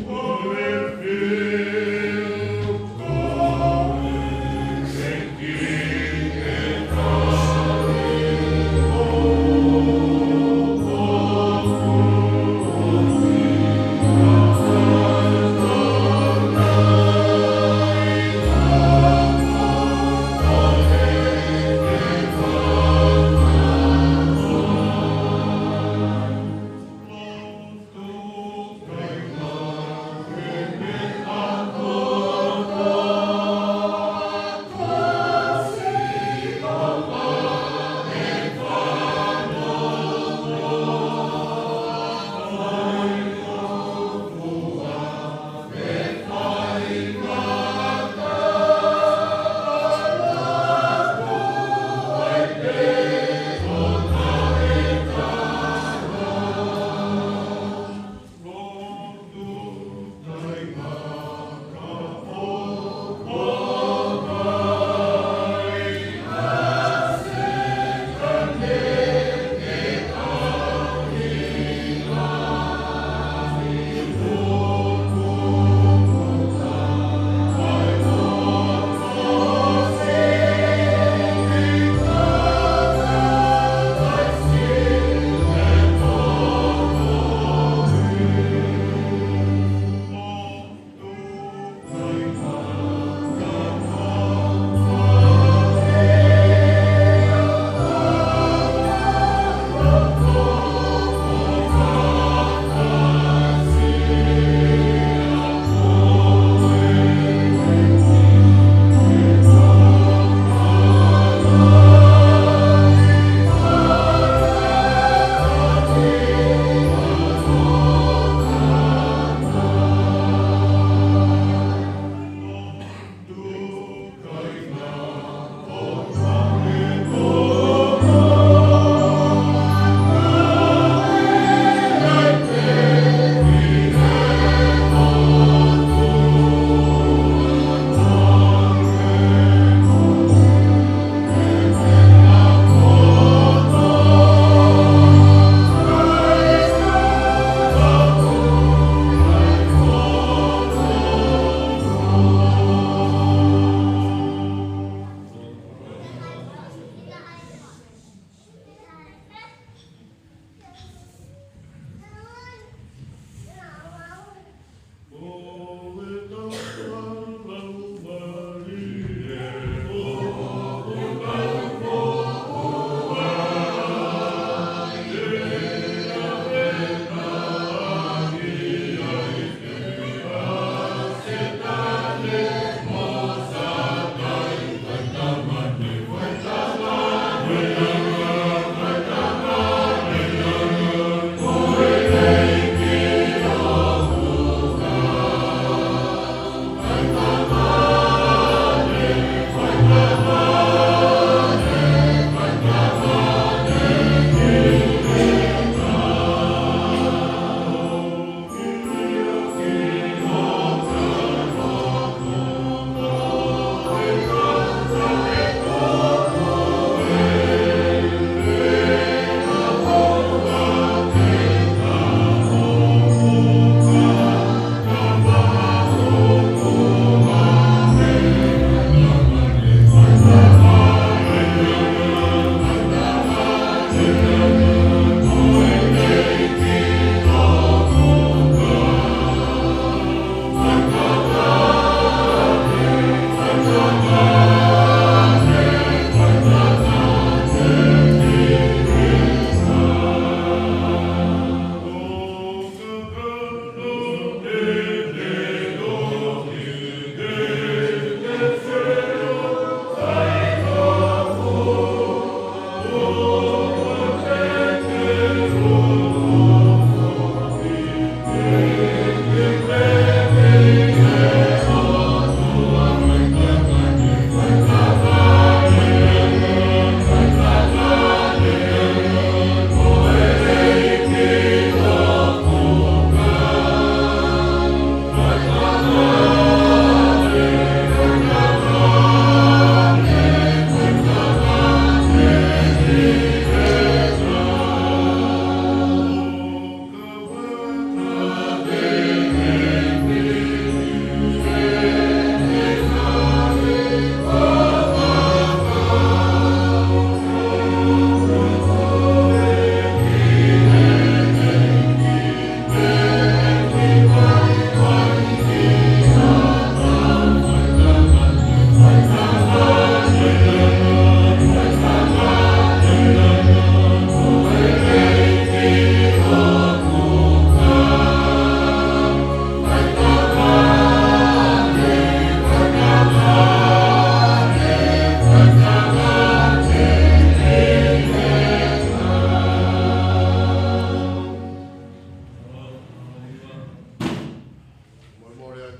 Amen.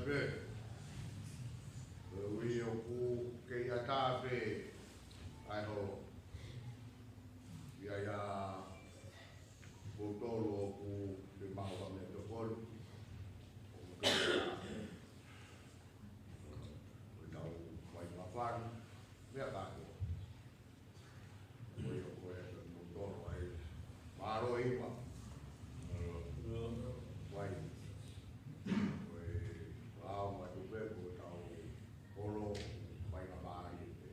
pe. Ui o ku ke ia tā pe ai ho. Ia ia botolo o ku te maua me te kolu. O ke ia o tau mai mawhani. Mea tāko. Ui o koe te botolo ai maro iwa. Wai. Wow, mai tu pe ko tau polo mai na mai te.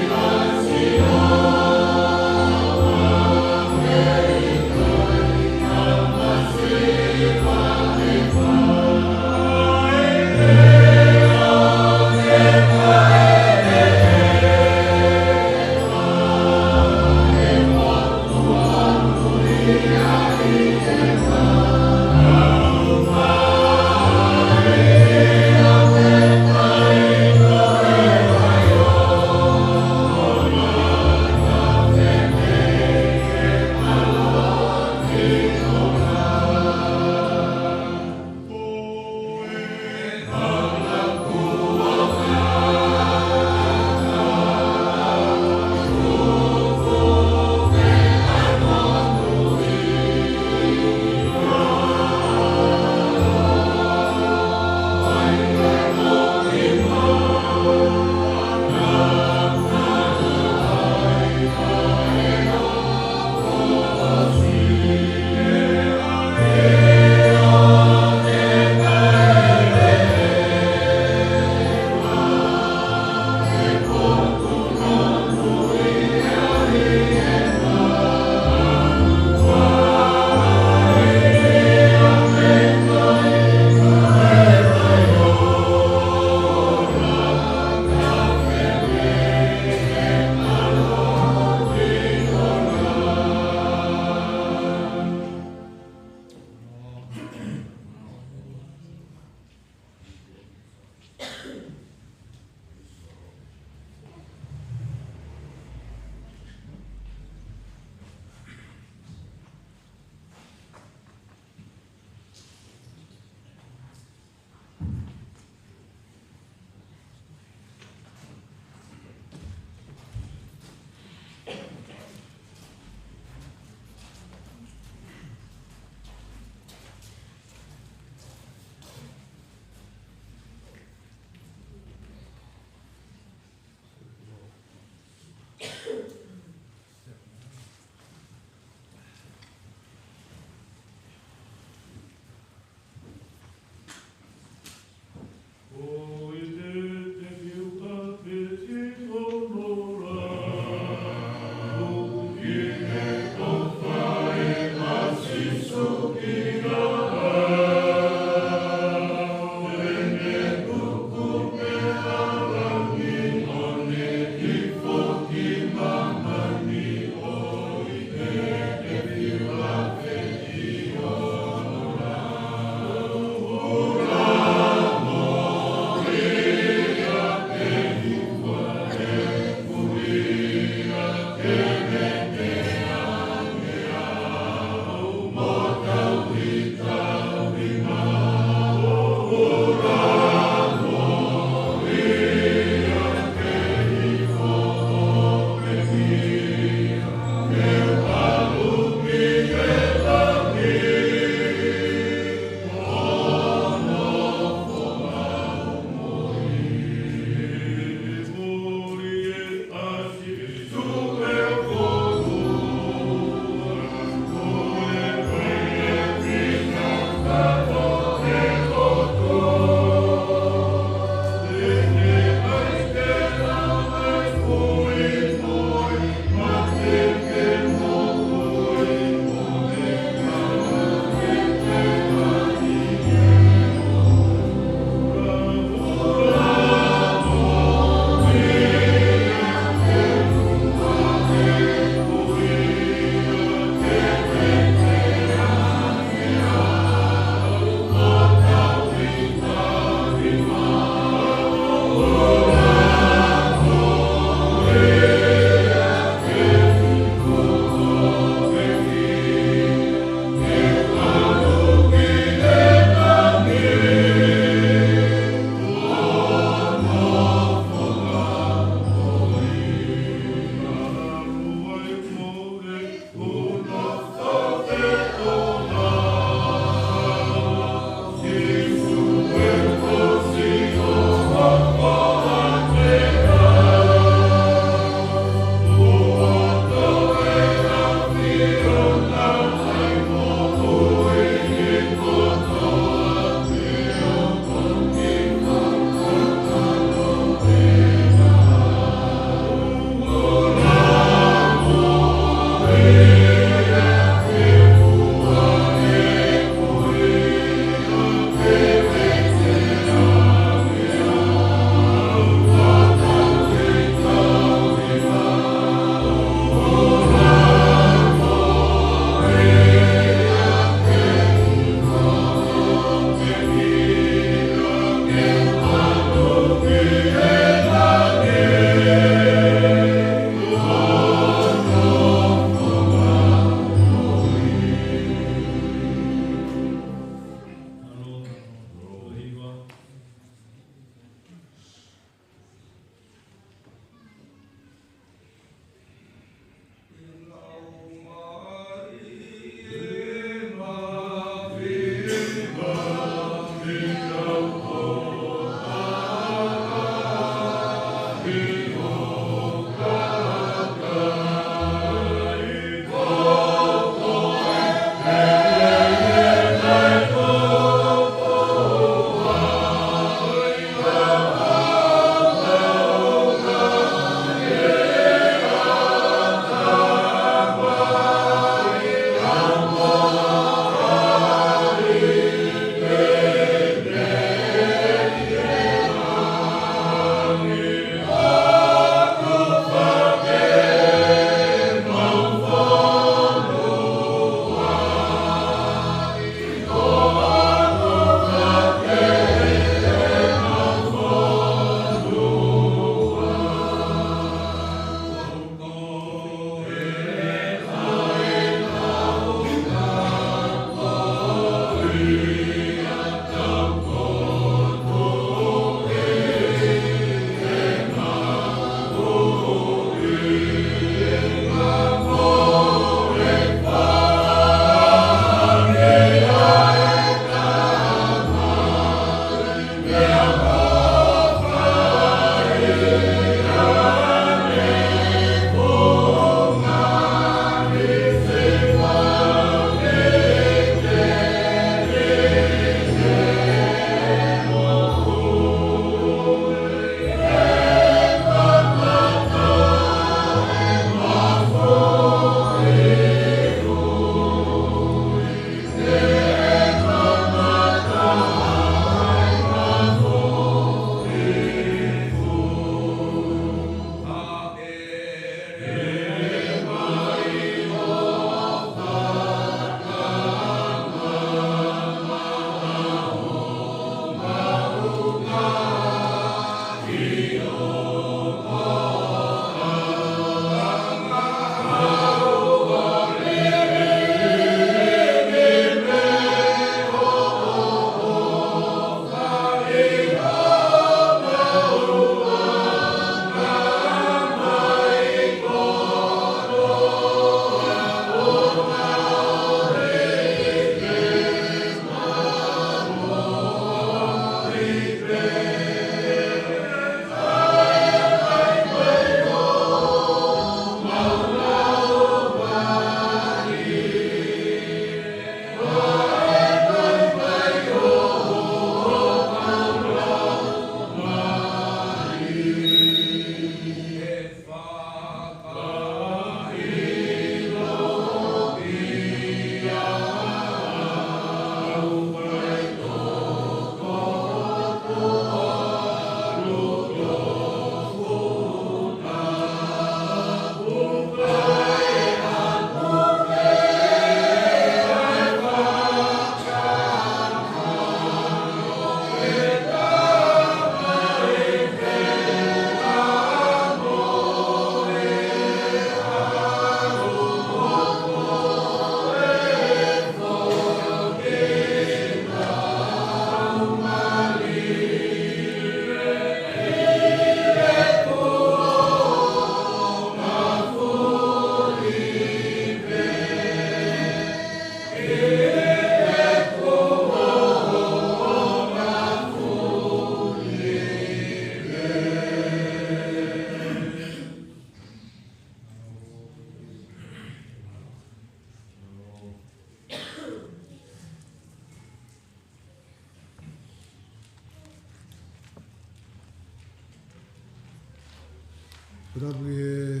Tapi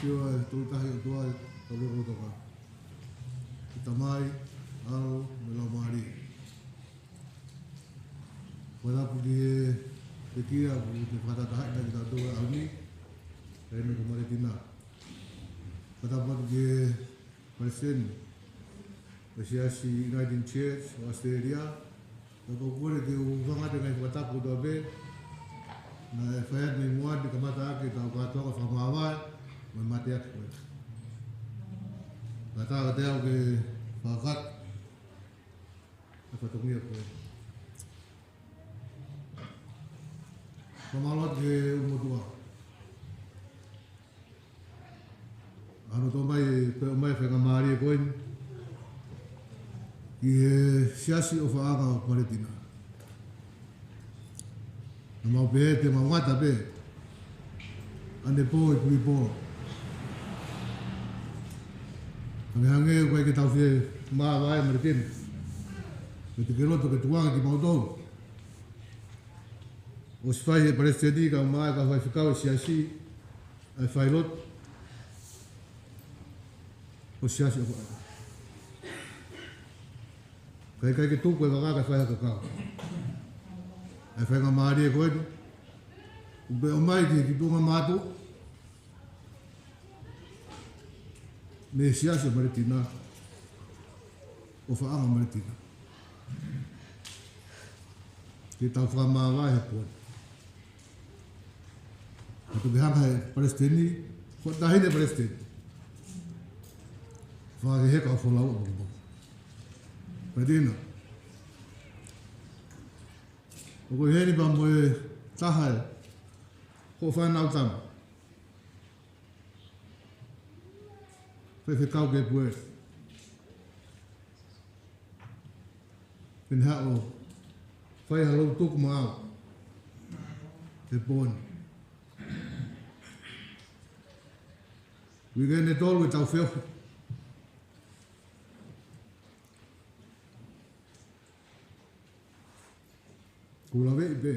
siwa tutahi tua tolu toka. Kita mai al melamari. Pada pergi sekia pergi pada tahap dah kita tu ini ini ke Maletina. Pada pergi Presiden Ecclesiastes 19.11 Australia. Kalau boleh diulang dengan kata kudabe. Na fayad ni muad di kamata kita kato ka famawa mati ak. Kata kata ke fakat apa tu ni aku. Pamalot ke umudua. Ano to mai fe ngamari ko in. Ki siasi o faaga Maletina. Mau be te mau ngata be ane po e kui po hange ko ke tau fe ma vai Maletina me te kero to ke tuanga ki mau do o sfai e parece di ka mai ka vai ficar siasi ai fai lot o siasi kai ke tu ko ga ka fai ka e whainga maari e koe. Ube o mai ki tunga mātu. Me siasa Maletina. O whaanga Maletina. Ki tau whamāwai he koe. Atu behanga he Palestini. Ko tahine Palestini. Whaake heka o wholau o mo. Maletina. O koe heri pa moe tahai, ko whanau tama. Whewhekau ke pue. Pin hao, whai halou tuku mo au. Te pōni. Wigene tolu e tau wheo. Kula vei be.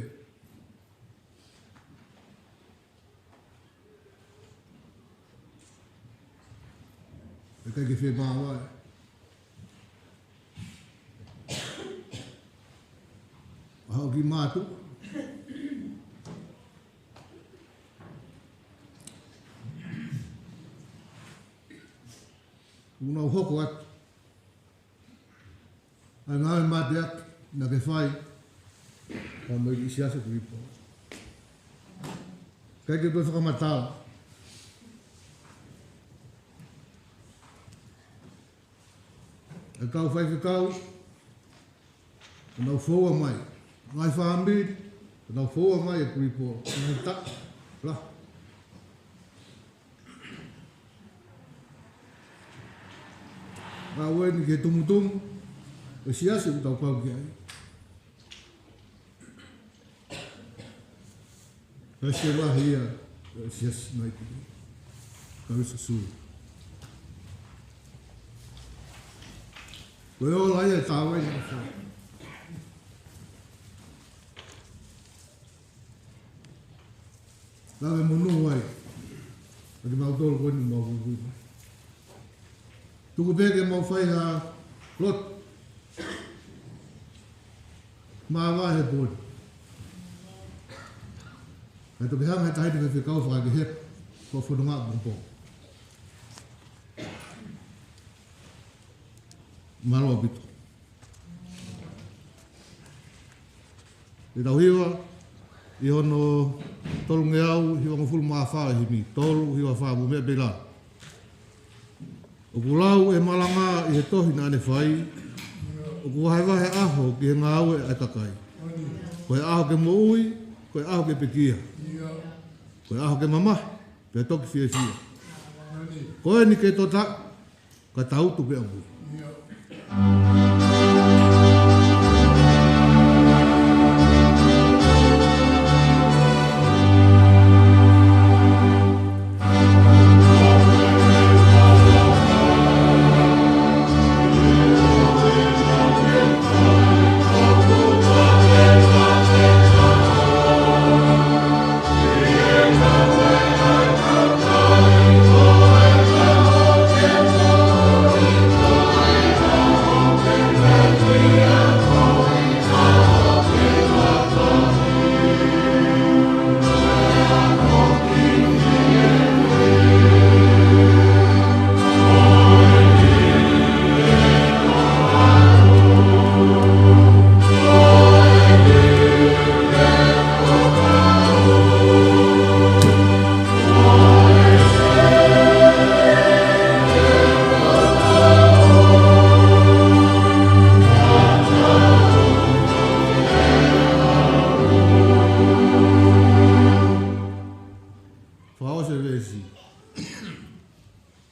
E kai ke whi pāwai. Ahau ki mātu. Unau hoko atu. Ai ngāwe māte atu, na ke whai. Ka mai ki siasa ku ipo. Kai ke toi whakamatau. E kau whai whikau. E nau whaua mai. Ngai whaambiri. E nau whaua mai e ku ipo. E ngai tak. Lah. Ka ue ni ke tumutumu. E siasa ku tau pau ki ai. Kasi wah ia sias mai tu. Kau susu. Koe o lai e tāwai ni whai. Lawe munu wai. Adi mau tolu koe ni mau kukui. Tuku peke mau whai ha lot. Maa wai he pōni. Kai to behang he tahi te whikau whakake he. Ko whununga bumpo. Maro bitu. I tau hiwa, i hono tolu ngeau, hiwa ngafulu maa whaa himi. Tolu hiwa whaa mumea bela. O kulau e malanga i he tohi na ane whai. O kuhaiwa he aho ki he ngāu e aitakai. Ko he aho ke moui, ko he aho ke pekia. Ko he aho ke mama, pe toki fia fia. Ko e ni ke tota, ka tautu pe amu. Amen.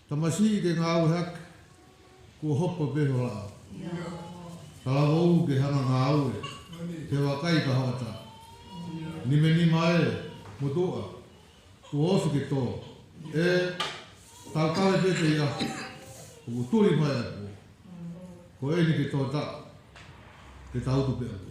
Tamasi ke ngā au hak, kua hopa peho laa. Kala wau ke hanga ngā au e, te wakai ka hawata. Nime ni mai motua, kua osu ke tō. E, tau kawe pete ia, kua turi mai aku. Ko e ni ke tō ta, ke tau tu pe aku.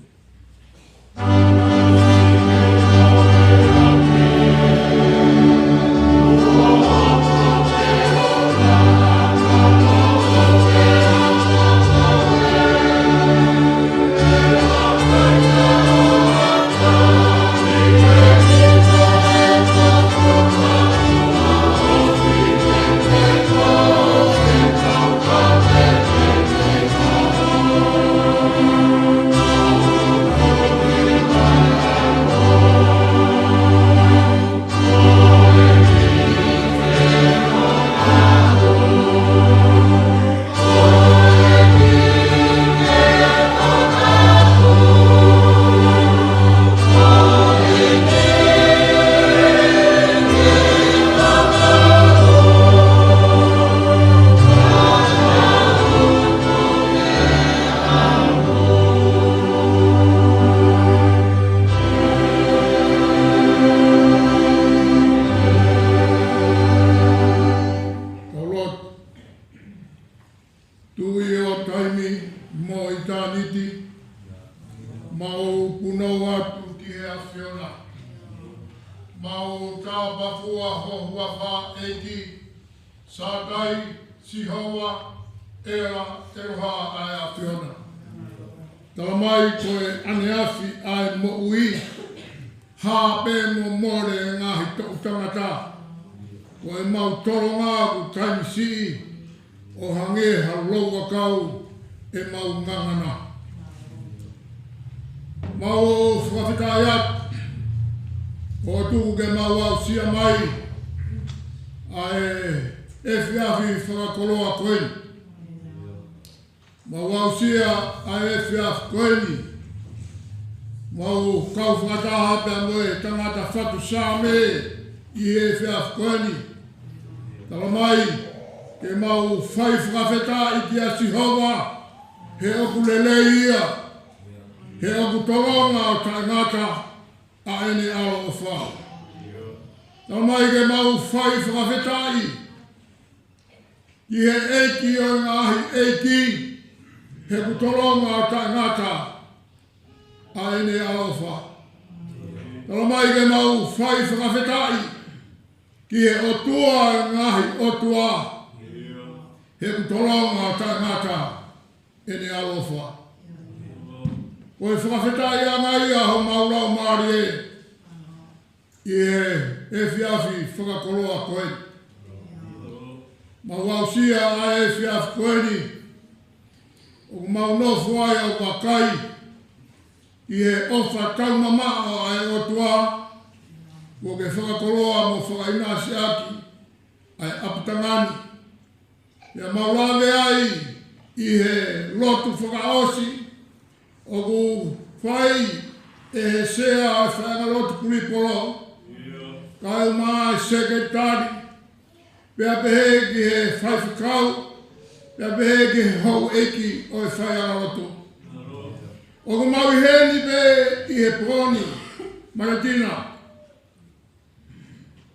Malatina,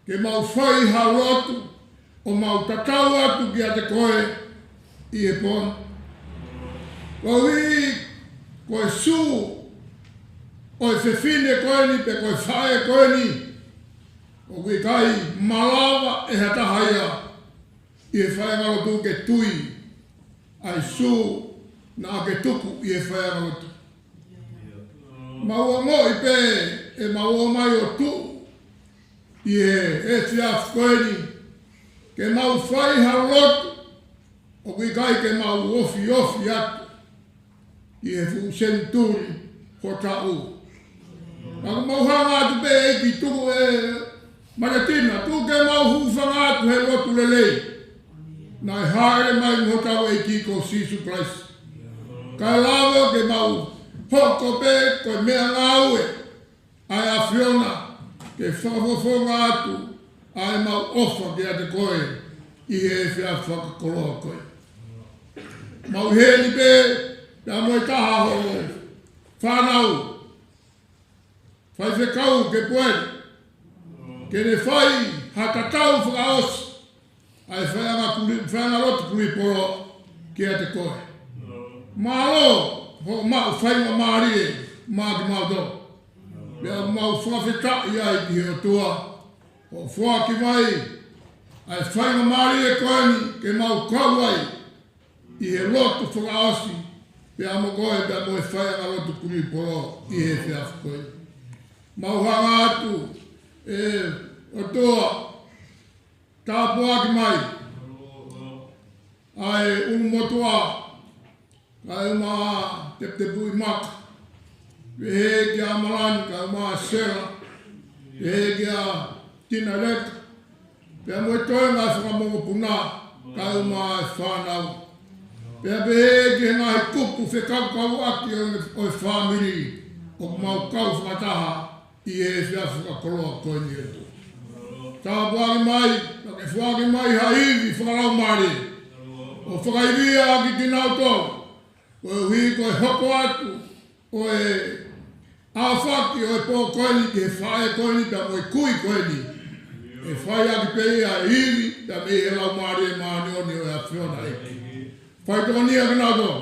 ke mau whai haurotu, o mau tatau atu ki a te koe i e pon. Koe koe su, o e whewhine koe ni, pe koe whae koe ni, o koe kai malawa e hatahaia i e whae ngarotu ke tui, ai su na ke tuku i e whae ngarotu. Maua ngoi pe e maua mai o tu i e fiaf koe ni, ke mau whai harotu, o kui kai ke mau ofi atu, i e fu senturi ho tau. Naka mau hanga atu pe e ki tuku e Malatina, tu ke mau hufanga atu he rotu lelei. Nai haere mai ho tau e ki ko Sisu Christ. Kai lawa ke mau hoko pe koe mea ngaue, ai a Fiona, ke whafofonga atu, ai mau ofa ke a te koe, i he whia whakakoroa koe. Mau he ni pe, pia moe taha ho whanau, whai whekau ke poe, ke ne whai hakatau whakaosi, ai whaianga rotu kuri poro ki a te koe. Malo, ho mau whainga maari e, maa ki mau do. Pea mau whawheta i ai ki heo tua, o whua ki mai, ai whainga maari e koe ni, ke mau kau ai, i he rotu whakaosi, pea mo koe pea moe whaianga rotu kuri poro i he whiawhi koe. Mau hanga atu, o tua, tā poa ki mai, ai motoa, ai te pui maka, he kia Malani, kai Sera, he kia Tina Reka, pea moe toi ngai whakamongo puna, kai whanau. Pea he ki ngai kupu whekau aki o whamiri, o mau kau whakataha, i he whakakoroa koe ni eto. Tā whāki mai, ke whāki mai haiwi whakarau maare. O whakaiwia ki tinau tau. O hui koe hoko atu. O awhaki o pō koeni ke whae koeni ta moe kui koeni. E whai aki pei a hiwi ta me he lau maare maani oni o a whiona eki. Whai tokonia ki nau tau.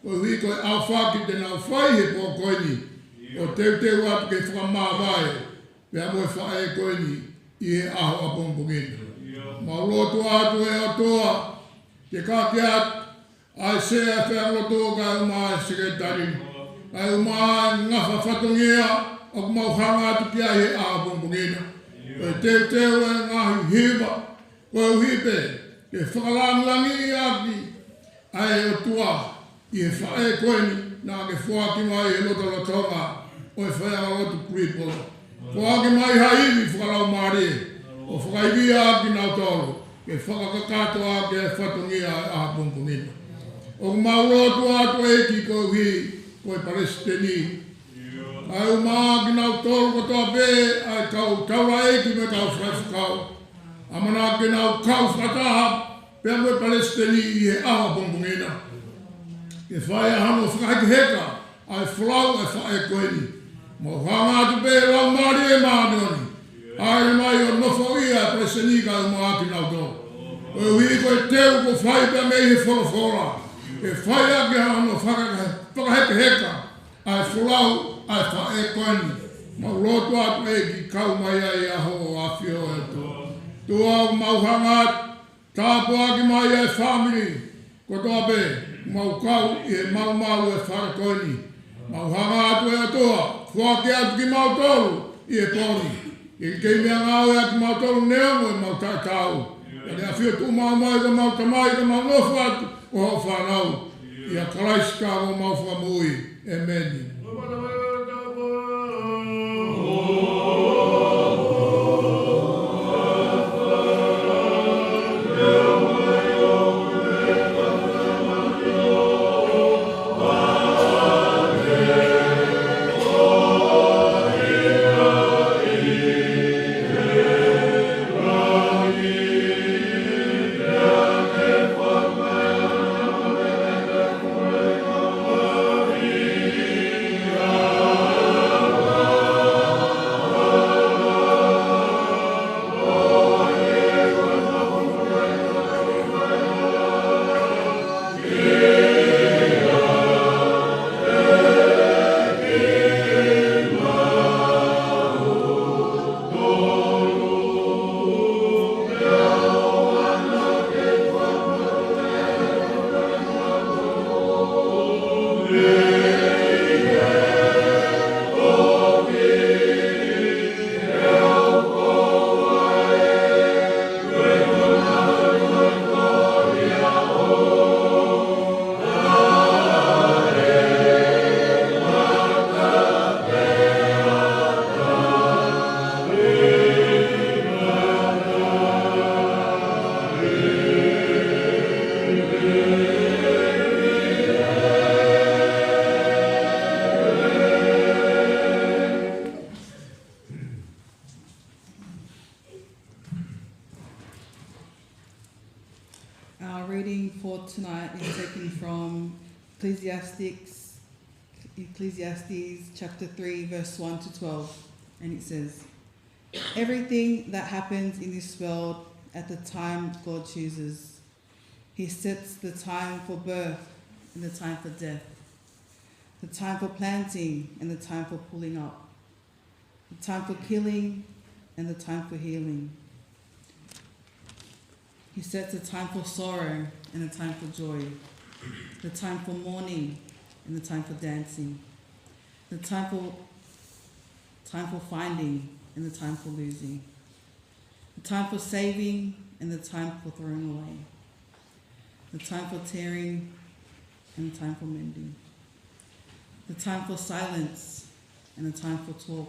O hui koe awhaki te nau whai he pō koeni. O teu atu ke whakamā vai. Pea moe whae koeni. I he aho a pongpongina. Ma lotu atu e atoa, te kake atu, ai sea whea lotu ka uma e sekretari, kai uma ngafa whatongia, o kumau hanga atu kia he aho pongpongina. Koe teu e ngahi hiva, koe uhipe, ke whakalangangi aki, ai otua, i he whae koeni, nā ke whuaki mai he lotonga, o e whea lotu kuripola. Whaki mai haiwi whakarau maare, o whakaiwia ki nau tolu, ke whakakatoa ke whatongia a pongpongina. O maurotu atu eki ko hui, koe Palestini. Ai umaa ki nau tolu kotoa pe, ai kau taura eki me kau whakau. Amana ki nau kau whataha, pe koe Palestini i he awa pongpongina. Ke whae hano whakaheka, ai whalau ai whae koeni. Mo hanga atu pe lau maari e maani. Ai mai o nofo ia preseni ka mo aki nau do. O hui koe teu ko whai pia mei he whorofora. E whai aki hano whakaheka heka. Ai whulau ai whae koeni. Mau lotu atu e ki kau mai ai aho o awhio e to. Tua mau hanga atu. Tāpo aki mai ai family. Kotoa pe mau kau i he mau e whara koeni. Mau hanga atu e atoa. Whake atu ki mau tolu i e toni. I kei mea ngāo e atu mau tolu neongo e mau tātau. E ne a whio tu mau mai ka mau tamai ka mau nofu atu o hau whanau. I a Karaisika o mau whamui. Amen. Our reading for tonight is taken from Ecclesiastes chapter 3, verse 1 to 12. And it says, "Everything that happens in this world at the time God chooses. He sets the time for birth and the time for death, the time for planting and the time for pulling up, the time for killing and the time for healing. He sets a time for sorrow and a time for joy, the time for mourning and the time for dancing, the time for finding and the time for losing, the time for saving and the time for throwing away, the time for tearing and the time for mending, the time for silence and the time for talk.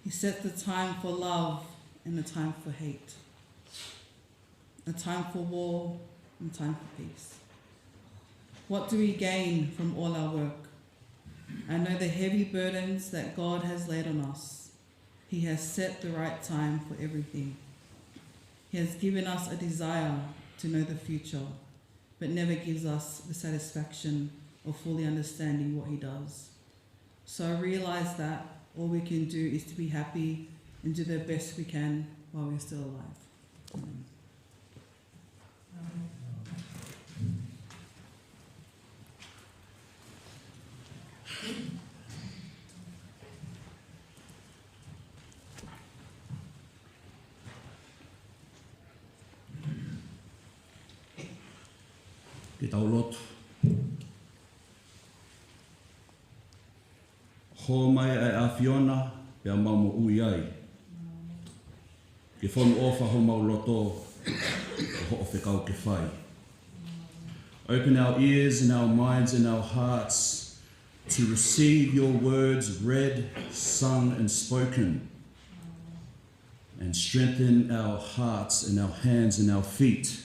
He sets the time for love and the time for hate, a time for war and time for peace. What do we gain from all our work? I know the heavy burdens that God has laid on us. He has set the right time for everything. He has given us a desire to know the future, but never gives us the satisfaction of fully understanding what he does. So I realize that all we can do is to be happy and do the best we can while we're still alive." Amen. Ki tau lotu. Ho mai ai a Fiona, pia mamo ui ai. Ki whonu ofa ho mau loto, ho o whekau ke whai. Open our ears and our minds and our hearts to receive your words read, sung and spoken. And strengthen our hearts and our hands and our feet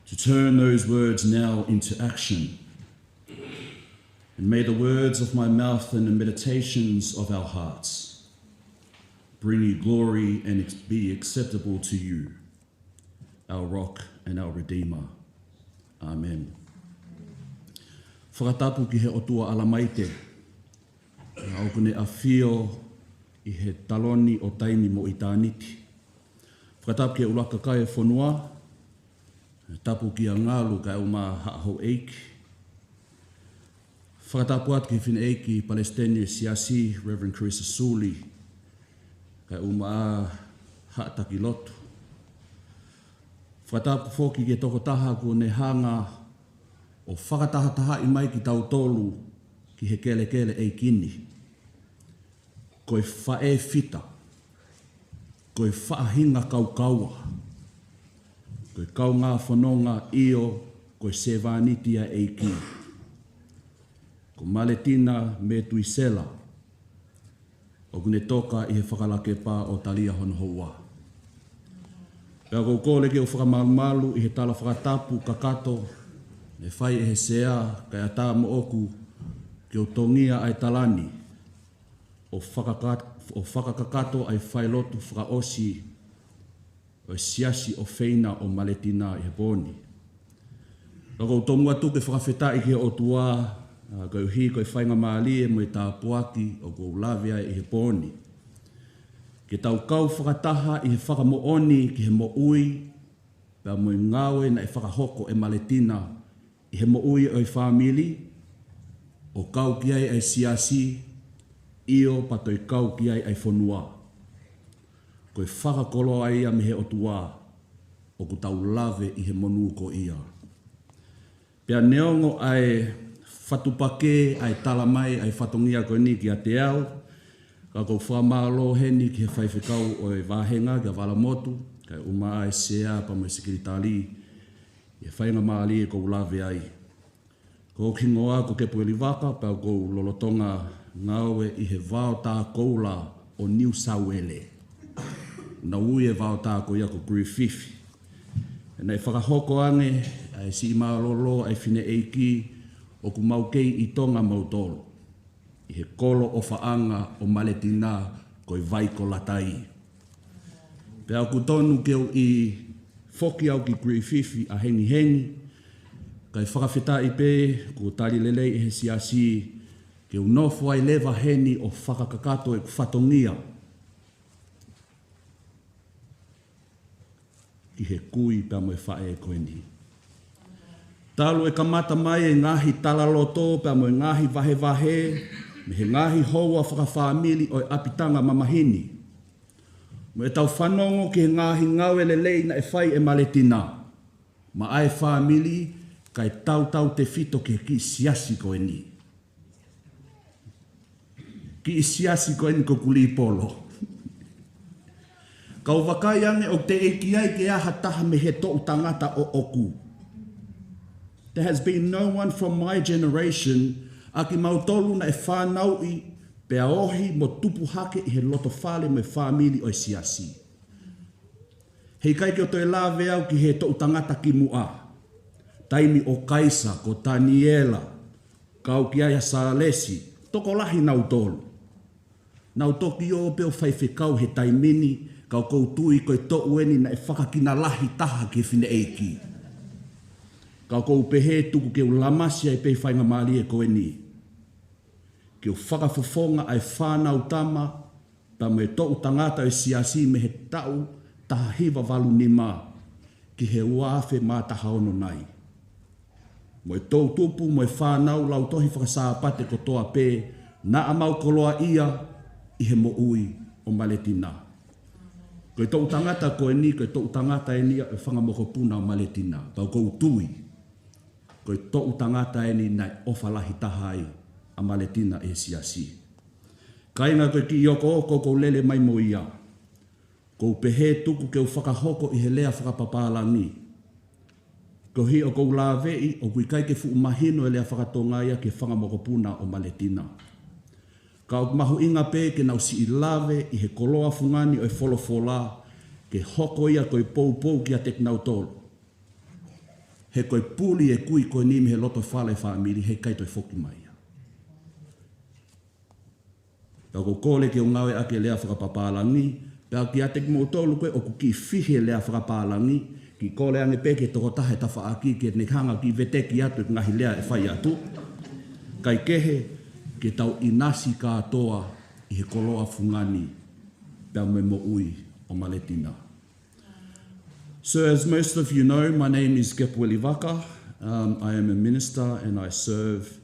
to turn those words now into action. And may the words of my mouth and the meditations of our hearts bring you glory and be acceptable to you, our rock and our redeemer. Amen. Whakatapu ki he otua alamaite, au kune a whio i he taloni o taimi mo i tāniti. Whakatapu ki e ulaka kai e whanua, tapu ki a ngālu kai uma hao eiki. Whakatapu atu ki whine eiki Palestinian siasi, Reverend Carissa Suli, kai uma haataki lotu. Whakatapu whoki ke toko taha ko ne hanga o whakatahataha i mai ki tau tolu ki he kele kele e kini. Koe whae whita, koe whaahinga kaukaua, koe kau ngā whanonga io, koe sevanitia e ki. Ko Maletina Metuisela, o kune toka i he whakalake pā o talia hono hoa. Pea kou kōleke o whakamalumalu i he tala whakatapu kakato, e whai e he sea kai a tā mo oku ki o tongia ai talani, o whakakakato ai whai lotu whakaosi o siasi o wheina o Maletina i he pōni. Kou tonga tuke whakawhetai ki o tua, kou hi koe whainga maalie mo i tā puaki o kou lavia i he pōni. Ke tau kau whakataha i he whakamooni ki he mo ui, pia mo i ngawe na i whakahoko e Maletina i he mo ui o i whamili, o kau ki ai siasi, io patoi kau ki ai whanua. Koe whakakolo ai a me he otua, o ku tau lave i he monu ko ia. Pia neongo ai whatupake, ai talamai, ai whatongia koe ni ki a te au, ka kou whamalo heni ki he whaiwhikau o e wāhenga ki a Walamotu, kai uma ai sea pa mo sekiritali, i he whainga maali e kou lave ai. Ko kingoa ko ke pueli waka, pa kou lolotonga ngawe i he vao tā koula o New Sawele. Na ui e vao tā ko ia ko Grififi. E nei whakahoko ange, ai si i maololo ai whine eiki, o ku maukei i tonga mautolo. I he kolo o whaanga o Maletina koi vai ko latai. Pea ku tonu keu i foki au ki grififi a hengi hengi, kai whakawhita i pē, ko tari lelei e he siasi, ke unofo ai lewa heni o whakakakato e kuwhatongia. Ki he kui pia moe whae e koe ni. Talo e kamata mai e ngahi talaloto pia moe ngahi vahe vahe, me he ngahi houa whakawhamili o e apitanga mamahini. Mo e tau whanongo ki he ngahi ngawe lelei na e whai e Maletina. Ma ai whamili, kai tau te fito ki ki siasi koe ni. Ki siasi koe ni ko kuli polo. Kau wakai ange o te eki ai ke aha taha me he tō tangata o oku. There has been no one from my generation a ki mautolu na e whanau i pea ohi mo tupu hake I he loto whale me whamili o e siasi. Hei kai ki o toi lawe au ki he tō tangata ki mua. Taimi o Kaisa ko Daniela, kau ki aia Salesi, toko lahi nau tolu. Nau toki o peo whaiwhekau he taimini, kau koutui koe tō ueni na e whakakina lahi taha ke whine eiki. Kau kou pehe tuku ke ulamasia I pei whainga maali e koe ni. Ke o whakafofonga ai whanau tama, pa me tō tangata e siasi me he tau taha hiwa walu ni mā, ki he uafe mā taha ono nai. Mo e tō tupu mo e whanau lau tohi whakasāpate ko toa pē, na amau koloa ia I he mo ui o Maletina. Koe tō tangata koe ni, koe tō tangata e ni e whangamoko puna o Maletina. Pau kou tui. Koe tō tangata e ni nai ofalahi tahai a Maletina e siasi. Kainga koe ki ioko oko kou lele mai mo ia. Kou pehe tuku ke u whakahoko I he lea whakapapālangi. Ko hi o kou la vei o kui kai ke fu mahino e lea whakatonga ia ke whangamoko puna o Maletina. Ka o mahu inga pē ke nau si I lawe I he koloa fungani o e wholofola ke hoko ia koe pou ki a teknau tolu. He koe puli e kui koe ni me he loto whale whamiri he kai toi whoki mai ia. Ka o kōle ke o ngawe ake lea whakapapālangi, pēr ki a teknau tolu koe o kuki whihe lea whakapālangi, ki kōle ange pē ke toko tahe tawha aki ke nekanga ki veteki atu e ngahi lea e whai atu. Kai kehe ke tau inasi katoa I he koloa fungani pēr me mo ui o Maletina. So as most of you know, my name is Gepweli Waka. I am a minister and I serve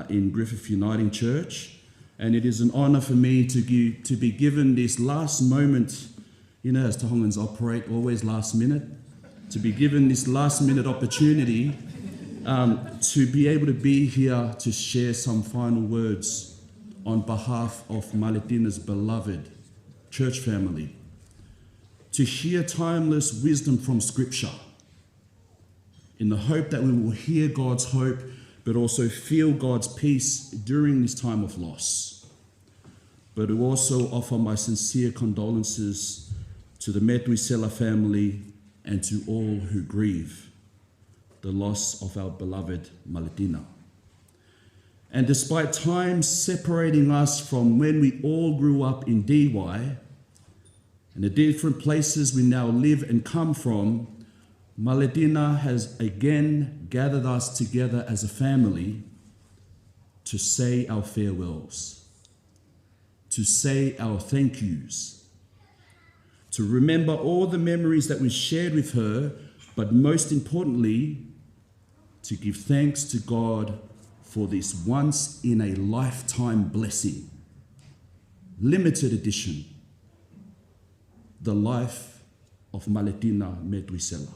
in Griffith Uniting Church. And it is an honour for me to be given this last moment, you know, as Tahongans operate, always last minute, to be given this last minute opportunity to be able to be here to share some final words on behalf of Maletina's beloved church family, to hear timeless wisdom from Scripture, in the hope that we will hear God's hope, but also feel God's peace during this time of loss. But to also offer my sincere condolences to the Metuisela family and to all who grieve the loss of our beloved Malatina. And despite time separating us from when we all grew up in DY and the different places we now live and come from, Malatina has again gathered us together as a family to say our farewells, to say our thank yous, to remember all the memories that we shared with her, but most importantly, to give thanks to God for this once-in-a-lifetime blessing, limited edition, the life of Maletina Metuisela.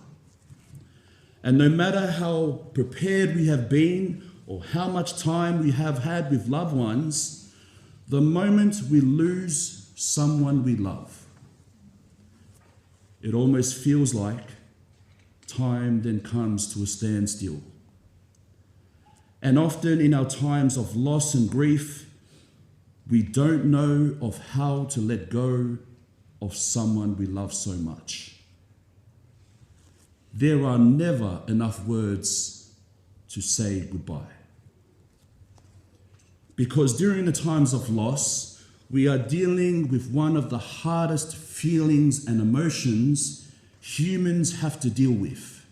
And no matter how prepared we have been or how much time we have had with loved ones, the moment we lose someone we love, it almost feels like time then comes to a standstill. And often in our times of loss and grief, we don't know of how to let go of someone we love so much. There are never enough words to say goodbye. Because during the times of loss, we are dealing with one of the hardest feelings and emotions humans have to deal with.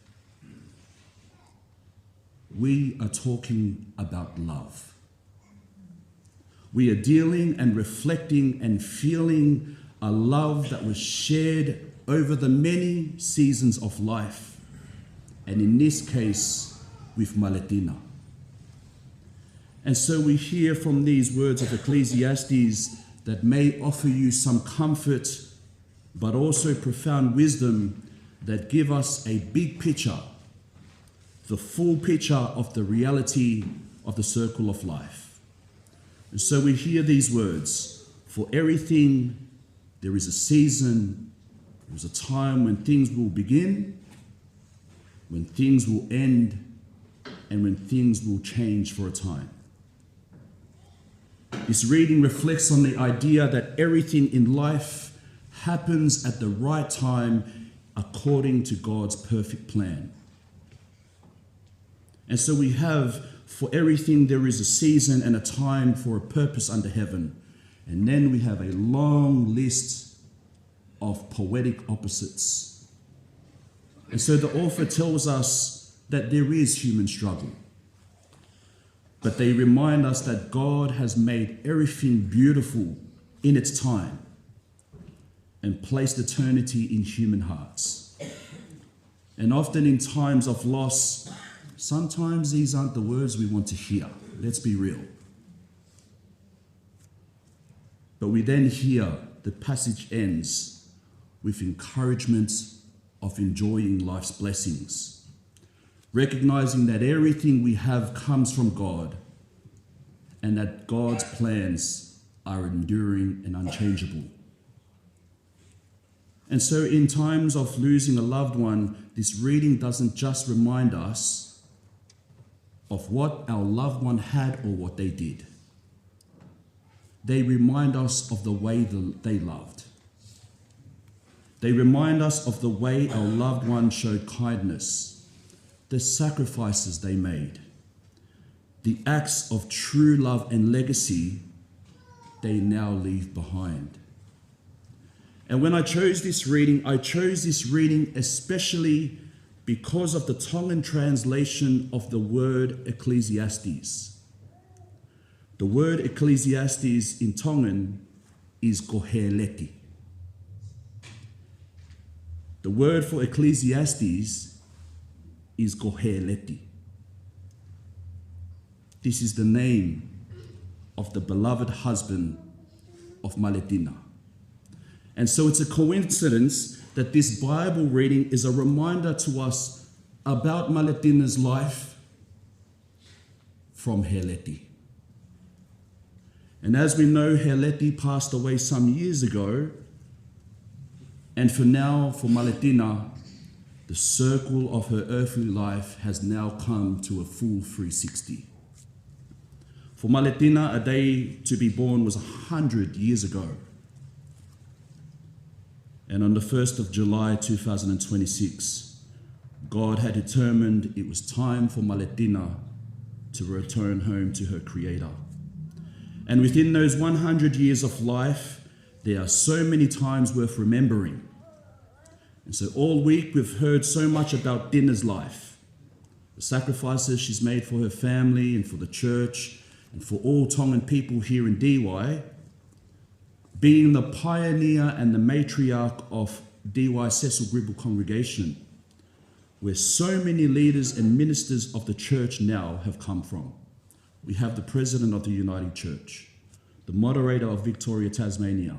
We are talking about love. We are dealing and reflecting and feeling a love that was shared over the many seasons of life, and in this case, with Maletina. And so we hear from these words of Ecclesiastes that may offer you some comfort, but also profound wisdom that give us a big picture, the full picture of the reality of the circle of life. And so we hear these words: for everything there is a season, there is a time when things will begin, when things will end, and when things will change for a time. This reading reflects on the idea that everything in life happens at the right time according to God's perfect plan. And so we have, for everything there is a season and a time for a purpose under heaven. And then we have a long list of poetic opposites. And so the author tells us that there is human struggle. But they remind us that God has made everything beautiful in its time and placed eternity in human hearts. And often in times of loss, sometimes these aren't the words we want to hear. Let's be real. But we then hear the passage ends with encouragement of enjoying life's blessings, recognizing that everything we have comes from God and that God's plans are enduring and unchangeable. And so in times of losing a loved one, this reading doesn't just remind us of what our loved one had or what they did. They remind us of the way they loved. They remind us of the way our loved one showed kindness, the sacrifices they made, the acts of true love and legacy they now leave behind. And when I chose this reading especially because of the Tongan translation of the word Ecclesiastes. The word Ecclesiastes in Tongan is koheleti. The word for Ecclesiastes is koheleti. This is the name of the beloved husband of Maletina. And so it's a coincidence that this Bible reading is a reminder to us about Maletina's life from Heleti. And as we know, Heleti passed away some years ago. And for now, for Maletina, the circle of her earthly life has now come to a full 360. For Maletina, a day to be born was 100 years ago. And on the 1st of July 2026, God had determined it was time for Maletina to return home to her Creator. And within those 100 years of life, there are so many times worth remembering. And so all week we've heard so much about Dina's life, the sacrifices she's made for her family and for the church and for all Tongan people here in DY, being the pioneer and the matriarch of DY Cecil Gribble congregation, where so many leaders and ministers of the church now have come from. We have the president of the Uniting Church, the moderator of Victoria, Tasmania,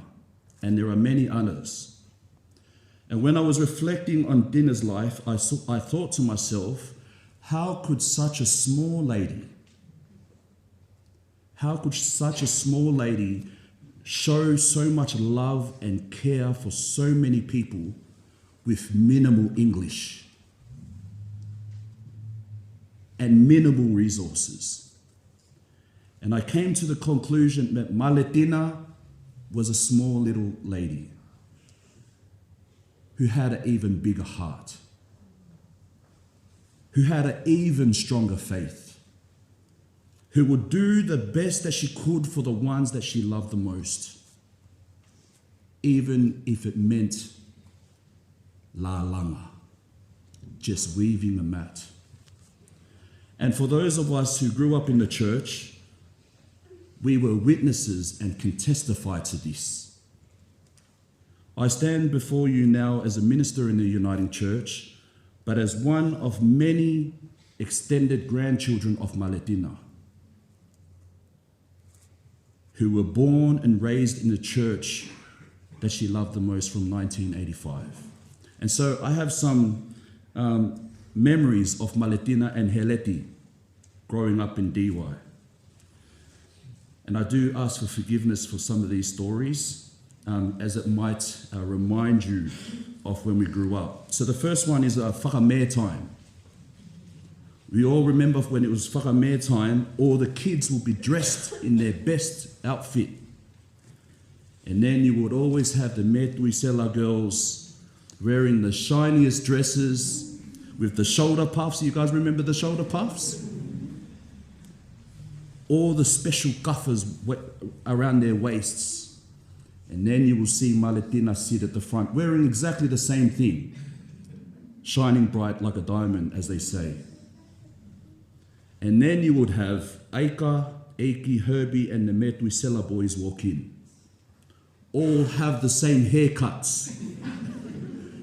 and there are many others. And when I was reflecting on Dina's life, I thought to myself, how could such a small lady show so much love and care for so many people with minimal English and minimal resources? And I came to the conclusion that Maletina was a small little lady who had an even bigger heart, who had an even stronger faith, who would do the best that she could for the ones that she loved the most, even if it meant la langa, just weaving a mat. And for those of us who grew up in the church, we were witnesses and can testify to this. I stand before you now as a minister in the Uniting Church, but as one of many extended grandchildren of Maletina, who were born and raised in the church that she loved the most from 1985. And so I have some memories of Maletina and Heleti growing up in DY. And I do ask for forgiveness for some of these stories, as it might remind you of when we grew up. So the first one is whakamea time. We all remember when it was whakamea time, all the kids would be dressed in their best outfit. And then you would always have the Metuisela girls wearing the shiniest dresses with the shoulder puffs. You guys remember the shoulder puffs? All the special cuffers around their waists. And then you will see Maletina sit at the front wearing exactly the same thing, shining bright like a diamond, as they say. And then you would have Aika, Eiki, Herbie, and the Metuisela boys walk in. All have the same haircuts.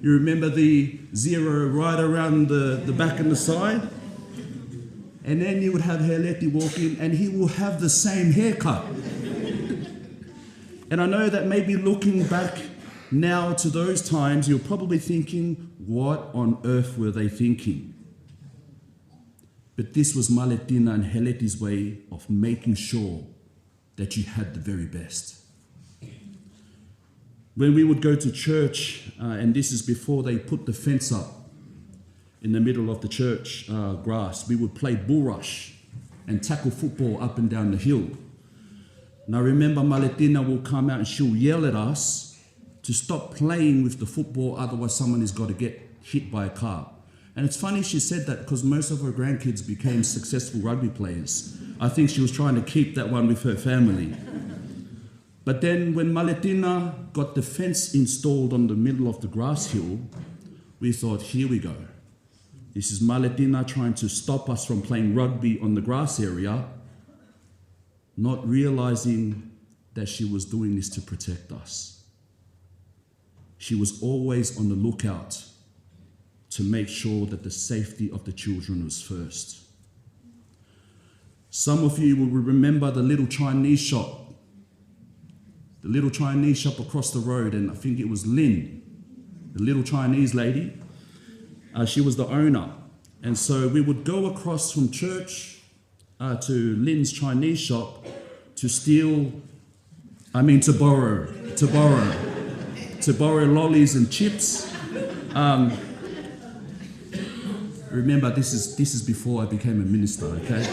You remember the zero right around the back and the side? And then you would have Heleti walk in and he will have the same haircut. And I know that maybe looking back now to those times, you're probably thinking, what on earth were they thinking? But this was Maletina and Heleti's way of making sure that you had the very best. When we would go to church, and this is before they put the fence up in the middle of the church grass, we would play bull rush and tackle football up and down the hill. And I remember Maletina will come out and she'll yell at us to stop playing with the football, otherwise someone has got to get hit by a car. And it's funny she said that because most of her grandkids became successful rugby players. I think she was trying to keep that one with her family. But then when Maletina got the fence installed on the middle of the grass hill, we thought, here we go. This is Maletina trying to stop us from playing rugby on the grass area, not realizing that she was doing this to protect us. She was always on the lookout to make sure that the safety of the children was first. Some of you will remember the little Chinese shop. The little Chinese shop across the road, and I think it was Lynn, the little Chinese lady. She was the owner. And so we would go across from church to Lynn's Chinese shop to borrow lollies and chips. Remember, this is before I became a minister, okay?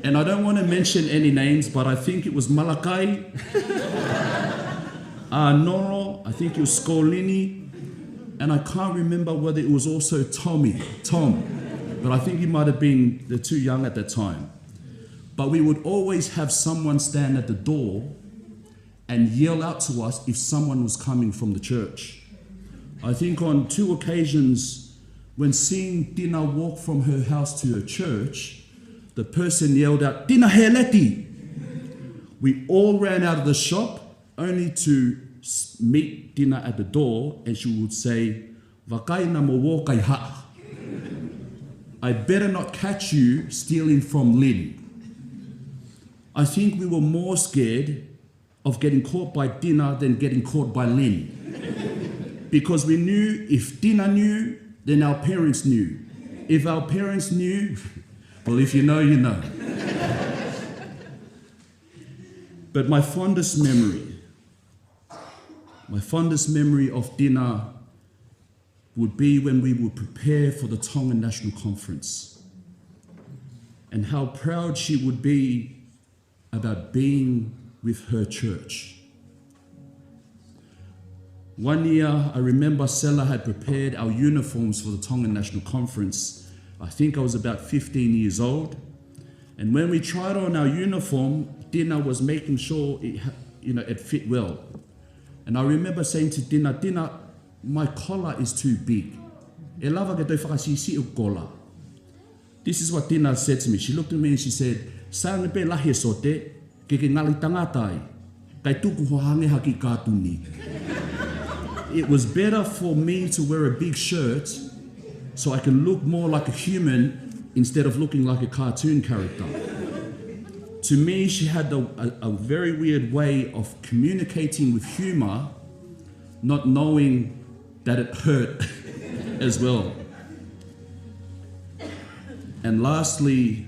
And I don't want to mention any names, but I think it was Malakai, Noro, I think it was Scolini, and I can't remember whether it was also Tom, but I think he might have been too young at that time. But we would always have someone stand at the door and yell out to us if someone was coming from the church. I think on 2 occasions, when seeing Tina walk from her house to her church, the person yelled out, "Tina Heleti!" We all ran out of the shop only to meet Tina at the door, and she would say, "Vakai na mo wokai ha." I better not catch you stealing from Lynn. I think we were more scared of getting caught by Tina than getting caught by Lynn. Because we knew if Tina knew, then our parents knew. If our parents knew, well, if you know, you know. But my fondest memory of Tina would be when we would prepare for the Tongan National Conference, and how proud she would be about being with her church. One year, I remember Sella had prepared our uniforms for the Tongan National Conference. I think I was about 15 years old. And when we tried on our uniform, Tina was making sure it fit well. And I remember saying to Tina, my collar is too big. E lava ke toi whakasisi o kola. This is what Tina said to me. She looked at me and she said, "Sang pe lahi sote, ke ngali tangatai, kai tuku ho hange haki kātuni." It was better for me to wear a big shirt so I can look more like a human instead of looking like a cartoon character. To me, she had a very weird way of communicating with humor, not knowing that it hurt as well. And lastly,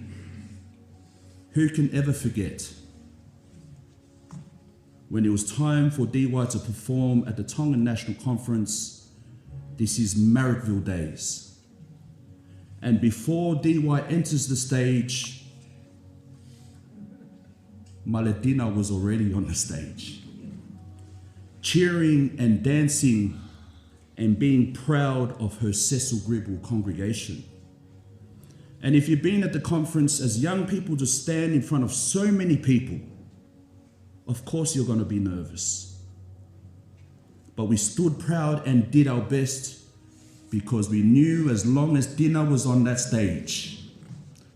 who can ever forget when it was time for DY to perform at the Tongan National Conference? This is Marrickville days. And before DY enters the stage, Maletina was already on the stage, cheering and dancing and being proud of her Cecil Gribble congregation. And if you've been at the conference as young people to stand in front of so many people, of course you're going to be nervous. But we stood proud and did our best because we knew as long as Dina was on that stage,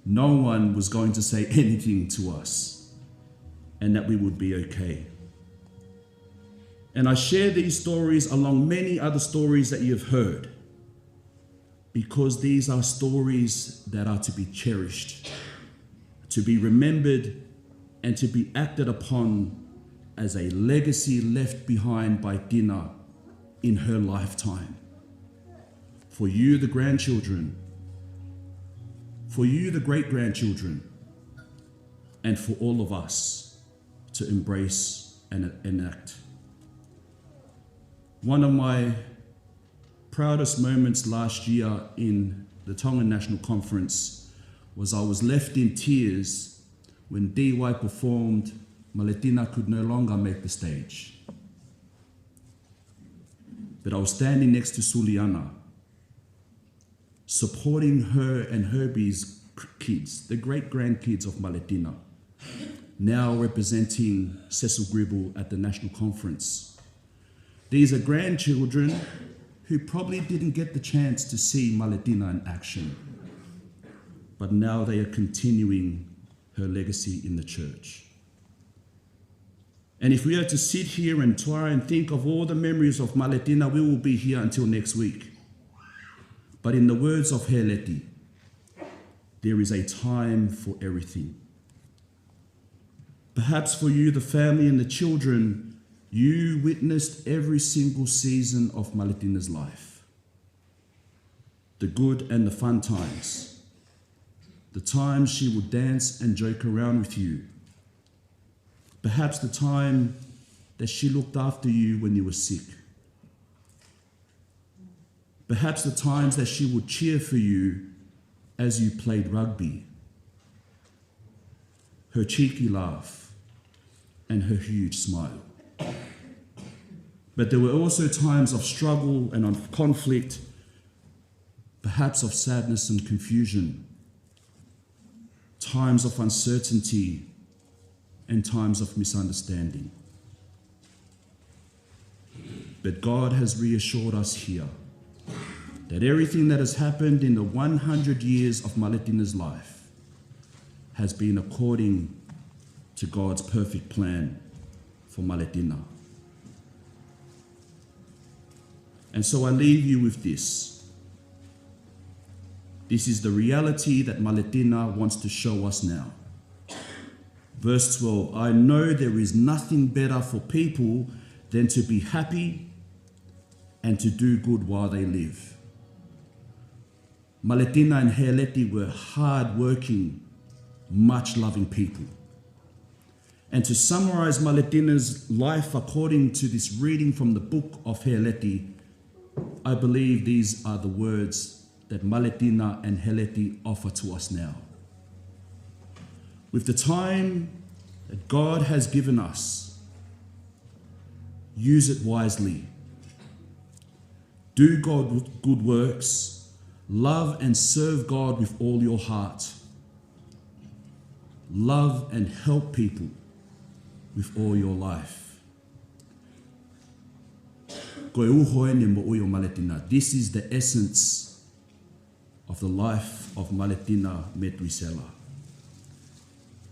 no one was going to say anything to us and that we would be okay. And I share these stories along many other stories that you've heard, because these are stories that are to be cherished, to be remembered, and to be acted upon as a legacy left behind by Dina in her lifetime. For you, the grandchildren, for you, the great-grandchildren, and for all of us to embrace and enact. One of my proudest moments last year in the Tongan National Conference was I was left in tears when DY performed Maletina Could No Longer Make the Stage. But I was standing next to Suliana, supporting her and Herbie's kids, the great-grandkids of Maletina, now representing Cecil Gribble at the National Conference. These are grandchildren who probably didn't get the chance to see Maletina in action, but now they are continuing her legacy in the church. And if we are to sit here and try and think of all the memories of Maletina, we will be here until next week. But in the words of Heleti, there is a time for everything. Perhaps for you, the family and the children, you witnessed every single season of Maletina's life. The good and the fun times. The times she would dance and joke around with you. Perhaps the time that she looked after you when you were sick. Perhaps the times that she would cheer for you as you played rugby. Her cheeky laugh and her huge smile. But there were also times of struggle and of conflict, perhaps of sadness and confusion, times of uncertainty and times of misunderstanding. But God has reassured us here that everything that has happened in the 100 years of Maletina's life has been according to God's perfect plan for Maletina. And so I leave you with this. This is the reality that Maletina wants to show us now. Verse 12, I know there is nothing better for people than to be happy and to do good while they live. Maletina and Heleti were hard-working, much-loving people. And to summarize Maletina's life according to this reading from the book of Heleti, I believe these are the words that Maletina and Heleti offer to us now. With the time that God has given us, use it wisely. Do good works, love and serve God with all your heart. Love and help people with all your life. Koe uho ene mo ui o Maletina. This is the essence of the life of Maletina Metuisela.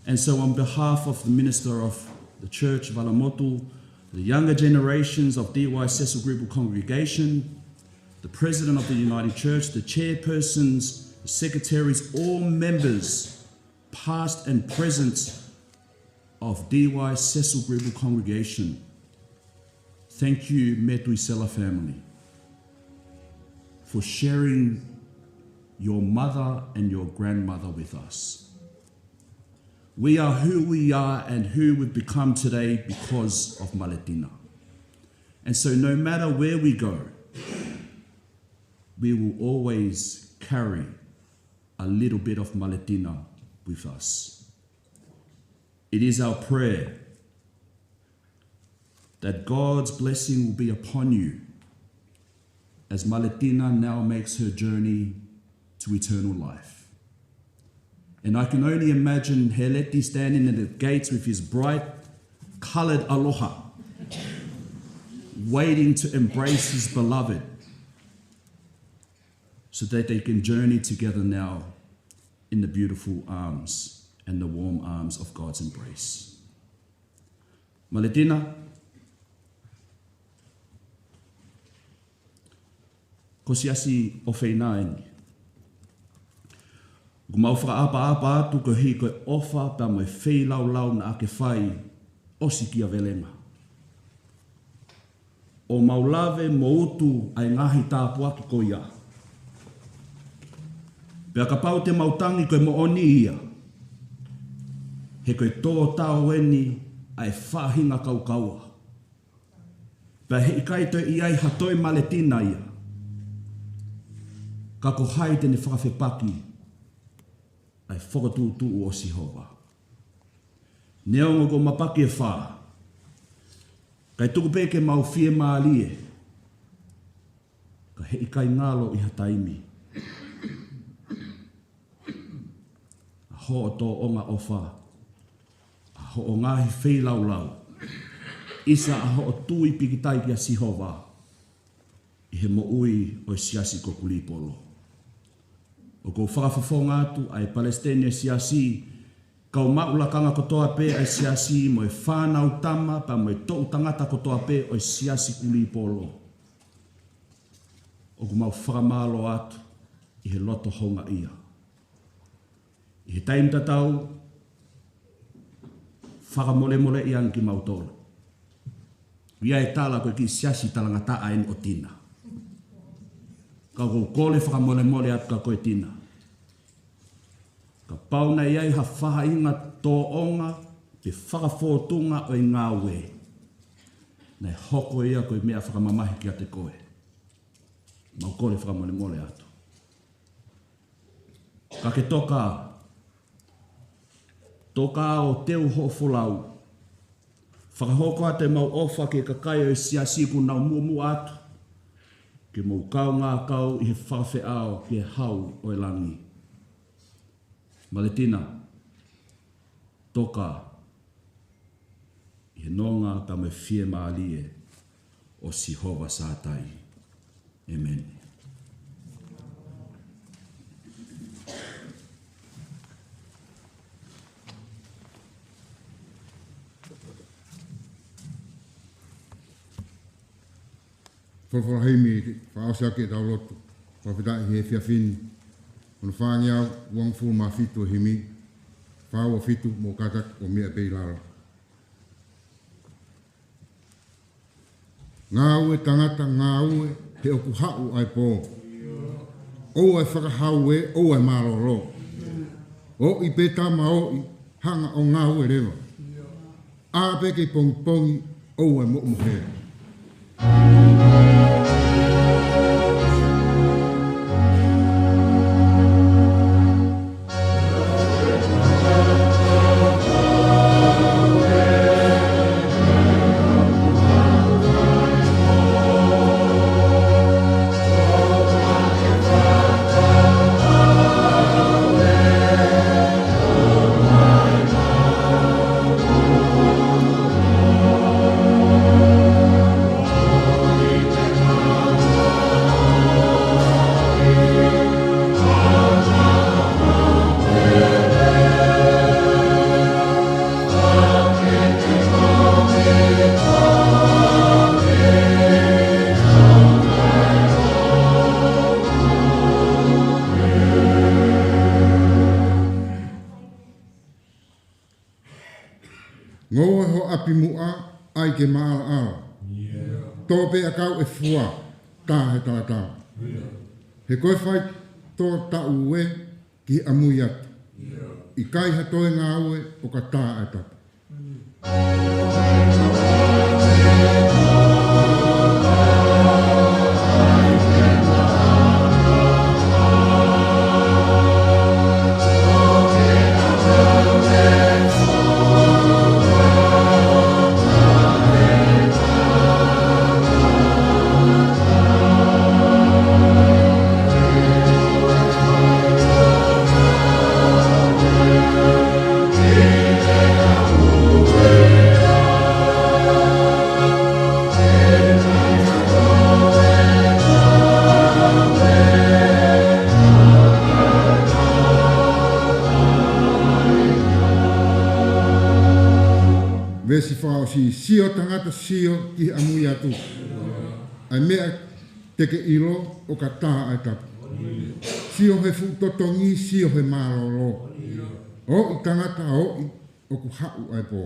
And so on behalf of the minister of the church, Valamotu, the younger generations of DY Cecil Gribble congregation, the president of the United Church, the chairpersons, the secretaries, all members, past and present, of DY Cecil Gribble congregation, thank you, Metuisela family, for sharing your mother and your grandmother with us. We are who we are and who we've become today because of Malatina. And so no matter where we go, we will always carry a little bit of Malatina with us. It is our prayer that God's blessing will be upon you as Malatina now makes her journey to eternal life. And I can only imagine Heleti standing at the gates with his bright colored aloha, waiting to embrace his beloved so that they can journey together now in the beautiful arms and the warm arms of God's embrace. Maletina, ko siasi o whainaini. Ko mau whakaapa atu ko hi koe ofa pa mai whei lau na ake whai osi kia velenga. O maulave mo utu ai ngahi tāpua ki ko ia. Pea ka pau te mautangi koe mo oni ia. He koe tō tau eni ai whahinga kaukaua. Pea he ikai toi iai hatoi Maletina ia. Ka ko hai tene whakawhepaki ai whakatūtū o Sihova. Neongo ko mapaki e whā. Kai tuku peke mau fie maalie. Ka he ikai ngalo i hataimi. A ho o tō onga o whā. A ho o ngahi whei lau. Isa a ho o tui pikitai ki a Sihova. I he mo ui o siasi ko kulipolo. O ko whakawhawhonga atu ai Palestine siasi, kau maulakanga kotoa pe ai siasi mo e whanau tama pa mo e tōu tangata kotoa pe o siasi kulipolo. O ko mau whakamalo atu i he loto honga ia. I he taim tatau, whakamole ia ki mautolo. Ia e tala koe ki siasi talangata aen o tina. Ka ko kole whakamole atu ka koe tina. Ka pauna iai ha whahainga tō onga pe whakawhotunga o i ngā we. Nei hoko ia koe mea whakamamahi ki a te koe. Mau kore whakamole atu. Ka ke toka. Toka o teu hofolau. Whakahoko a te mau ofa ke kakai o i siasi ku nau muamu atu. Ke mau kau ngā kau i he whawhe ao ki he hau o i langi. Maletina, toka, i he nonga ta me fie maalie o Sihova sātai. Amen. Whawhahimi, whaosake tau lotu, whawhetai he whiawhini. Ono whangiau, uang fu ma fitu himi, whao fitu mo katak o mea pei lara. Ngā ue tangata, ngā ue he oku hau ai pō. O ai whakahau e, o ai maroro. O i peta ma o i hanga o ngā ue rewa. A peke pongi, o ai mo muhea. Ngō ho api mua ai ke maala ala. Tō pe a kau e fua tā he tātā. He koe whai tō ta ue ki amui atu. I kai ha toe ngā ue o ka tā e tata. Vesi whao si sio tangata sio ki amui atu. Ai mea teke ilo o ka tā ai tapu. Sio he futotongi, sio he marolo. O i tangata o i o ku hau ai po.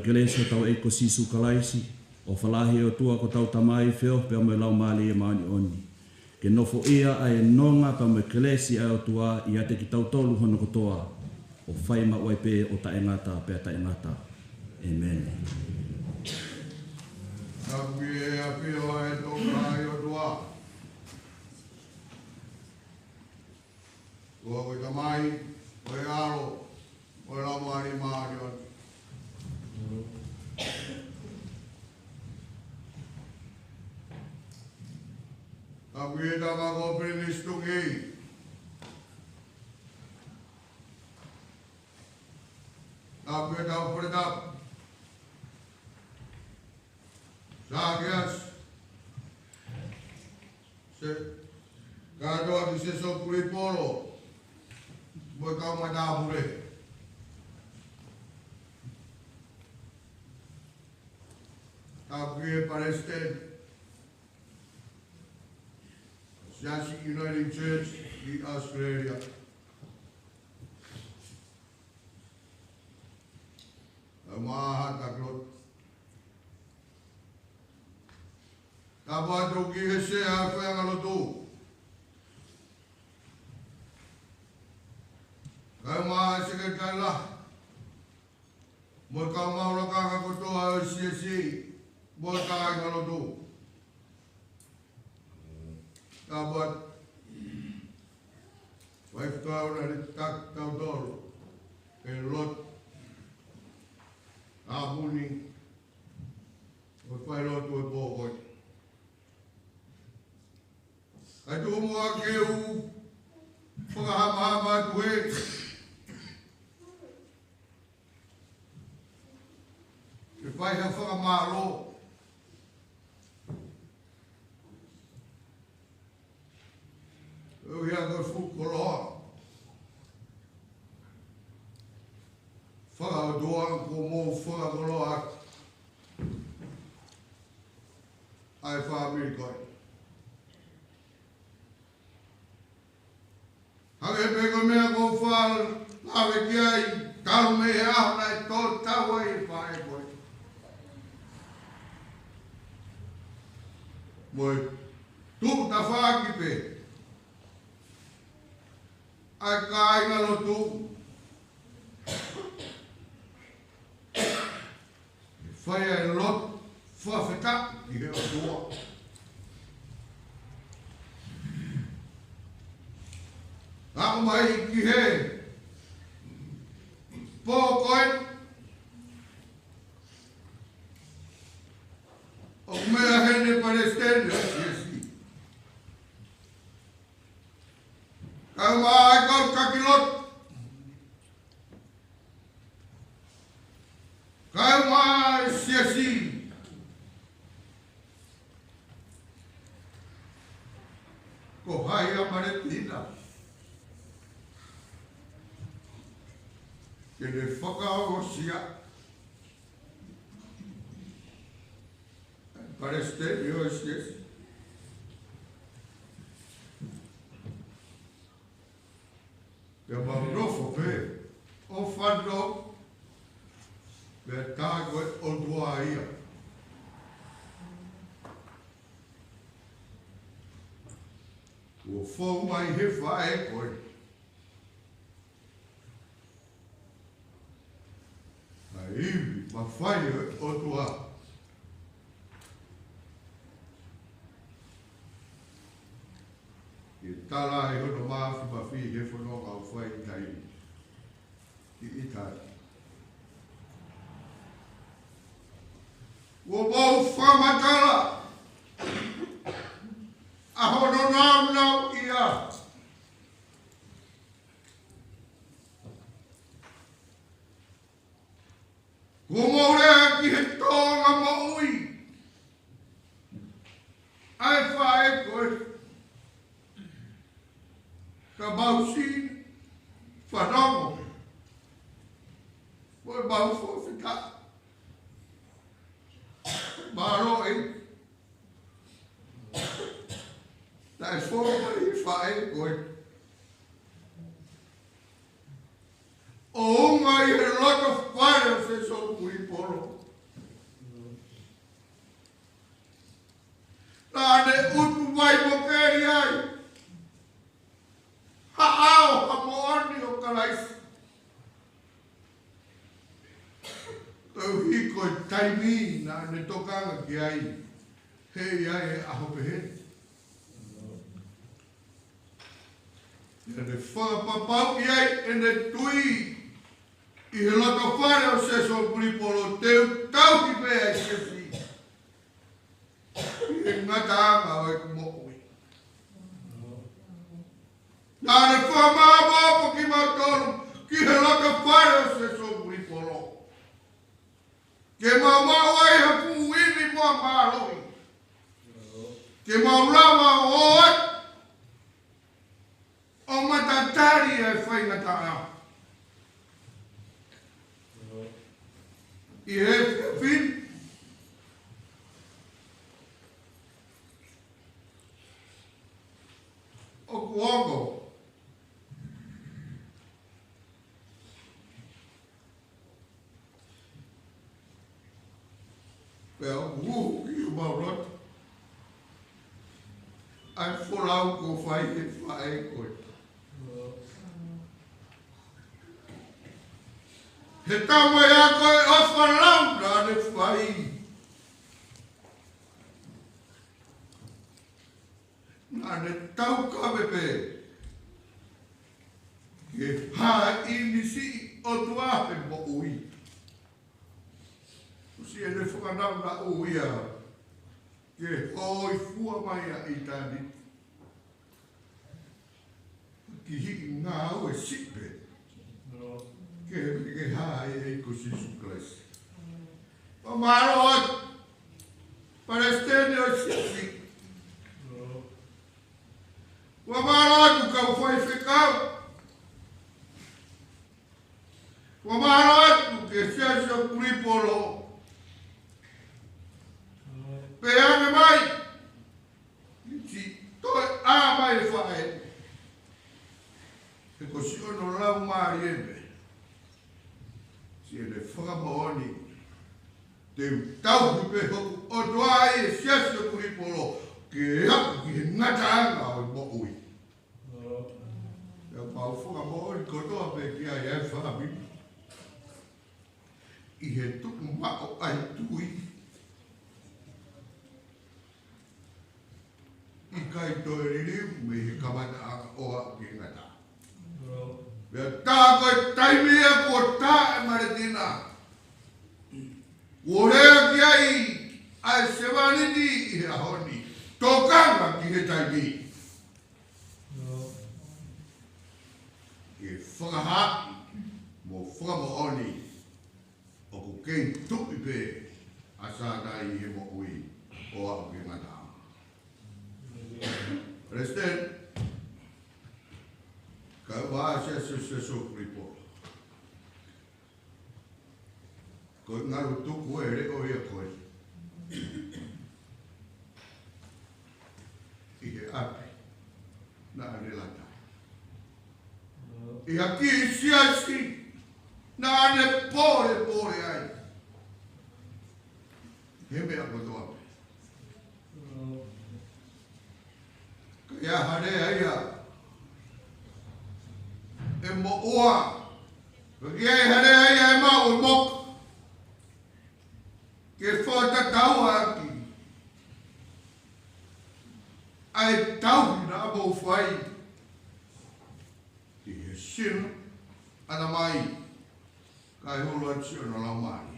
Ecclesiastes tau e ko sisu kalaisi o falahi o tua ko tau tamai feo pe o me lau mali e maani oni. Ke nofo ia ai nonga pa me Ecclesiastes ai o tua i ate ki tau tolu hono kotoa o whai ma wai pe o tae ngata pe a tae ngata. Amen. Tapu e a pio e tonga i o tua. Ua koe tamai, koe aro, koe lau maani maani oni. Tapu e tama ko prinistungi. Tapu e tau predap. Sakias. Se katoa ki se so kulipolo. Moi kau madapure. Tapu e Palestine. Ecclesiastes United Church in Australia. Maha taklot. Tapatu ki hese a whangalotu. Kai maha seketai lah. Moi kau maula kaka kotoa o siesi. Moi kai ngalotu. Tabat waif kau na tak tau dolo e lot abuni o fai lot o bogo ai tu mo ke u foga hama tu e fai ha foga malo. Eu ia go fukolo. Fala doan como fala goloa. Ai família coi. Ave pego me go fal, ave que ai, calme a na tota vai pai coi. Moi tu ta fa ki pe. Ai kai ngalo tu. Fai ai lot whawheta i he o tua. Ako mai ki he pōkoi o mea hene Palestina si. Kau mai kau kakilot. Kau mai si. Ko hai a Maletina. Ke le whakaosia. Palestina si. Pe maurofo pe. O whando. Pe tāgoe o dua ia. O fōu mai he whae koe. Na iwi, ma whae o tua. I tala e hono maafi ma fi he whanonga o whae i tai. I itai. O mau whamatala. A hono nau ia. Ko maurea ki he tonga maui. Ai whae koe. Ka bausi whanongo. Koe bau whawhita. Maroi. Tai fōmai whae koe. O unga I a lot of fire se so kui poro. Nāne utu mai mo keri ai. Haao ha moani o kalaisi. Tau hiko I taimi nāne tokanga ki ai. Hei ai e aho peheni. Ene whakapapau I ai ene tui I he laka whare o se so puriporo teu tau ki pēa I se si. I he ngata anga o e kumokui. Nāne whamāpāpo ki mātoru ki he laka whare o se so puriporo. Ke mau ai ha puini mua māroi. Ke mau rama oi. O matatari e whaingata a. I he whiwhin. O kuongo. Pea uhu ki o maurot. Ai wholau ko whai he whae koe. He tawa ea koe o whanau rāne whai. Nāne tau kawepe. Ke hā inisi o tuape mo ui. Usi ene whakanau na uia. Ke hoi fua mai a I tāni. Ki hiki ngā au e sipe. Ke hai e kusi sukles. Pa marot. Palestina o sipi. Wa marot u kau foi ficau. Wa marot u ke siasa kuripolo. Peane mai. Si toi a mai fae. Ke kosi ono lau mariebe. Si ele whakamooni. Te tau ki pe hoku o doa e siasa kuripolo. Ke haku ki he ngata anga o mo ui. Ia pau whakamooni kotoa pe ki ai e whakabipi. I he tuku mako ai tui. kai toi riri me he kamata aka oa ki ngata. Vea tā koe taimia ko tā e Maletina. Worea ki ai ai sewanini i he ahoni. Tokanga ki he taimi. Ke whakahaki mo whakamooni o ko kei tupi pe asa nai he mo ui o au ki ngata. Resten, ka waa se kripo. Ko ngaru tuku e reo ia koe. I he api na ane lata. I haki i siasi na ane pore ai. He mea koto api. Ia harea ia. E mo oa. Kia e harea ia e mau e mok. Ke whata tau aki. Ai tau na mo whai. Ki he sinu. Ana mai. Kai holo ati o na lau mai.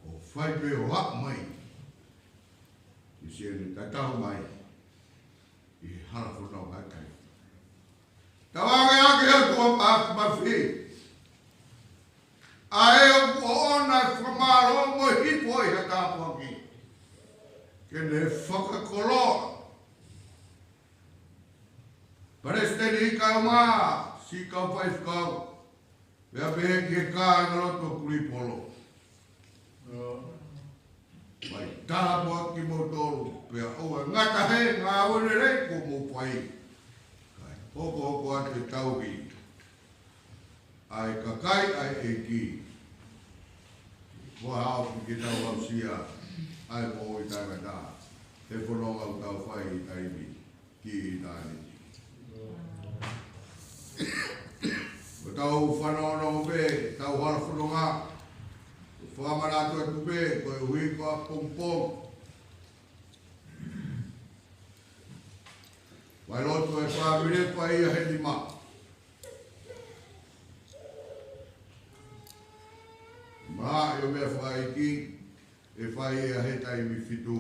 O whai pe o hak mai. Ki sinu tatau mai. I harafu no hakai. Tawange ake hea kua mawhi. Ae o kua ona whamaro mo hipo i hata apuaki. Kene whakakoloa. Paresteni i kau maa, si kau whaifkau. Pea pehe ki he kā na roto kuripolo. Mai tāpo aki mo tolu, pea oa ngata he ngā wane rei ko mo pai. Kai hoko ate tauhi. Ai kakai ai eki. Kua hao ki tau au sia, ai mo i tanga tā. He whanonga au tau whai i taimi, ki i tāni. Ko tau whanono pe, tau hala whanonga. Whakamaratua tupe, koe hui koa pong. Wai loto e whaamire whai a he lima. Maa e o mea whaiki, e whai a he taimi whitu.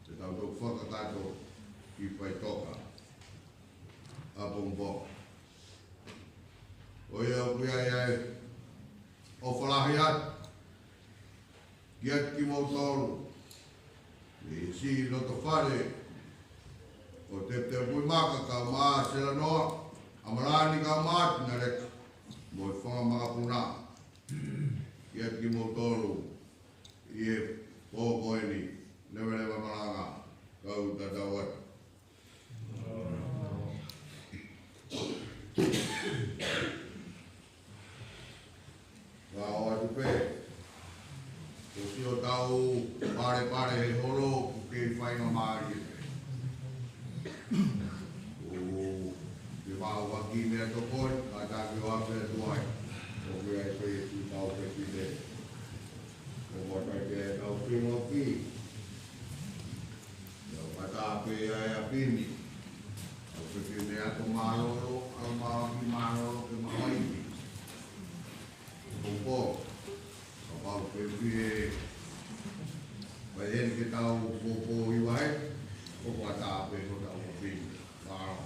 Te tau tō whakatato ki whai toka. A pong. Oia o kuia e o whalahiat, kiat ki mautoro, e si loto whare, o te pui maka ka maa sela noa, amarani ka maa tina reka, mo e whanga maka puna, kiat ki mautoro, i e pōkoeni, lewa maranga, kau tatawata. Wao atu pe. O si o tau pare he holo ke whainga maari e pe. O te wao waki mea tokoi, ka tāki o ape tuai. O ke ai pe tu tau pe ki te. O watai ke tau pino ki. O kata pe ai a pini. O pe ki mea to maroro, au maaki maroro ke mawaiti. Popo, kapal pepe, bayan kita popo iwai, popo ata pe ko tau pin, wow.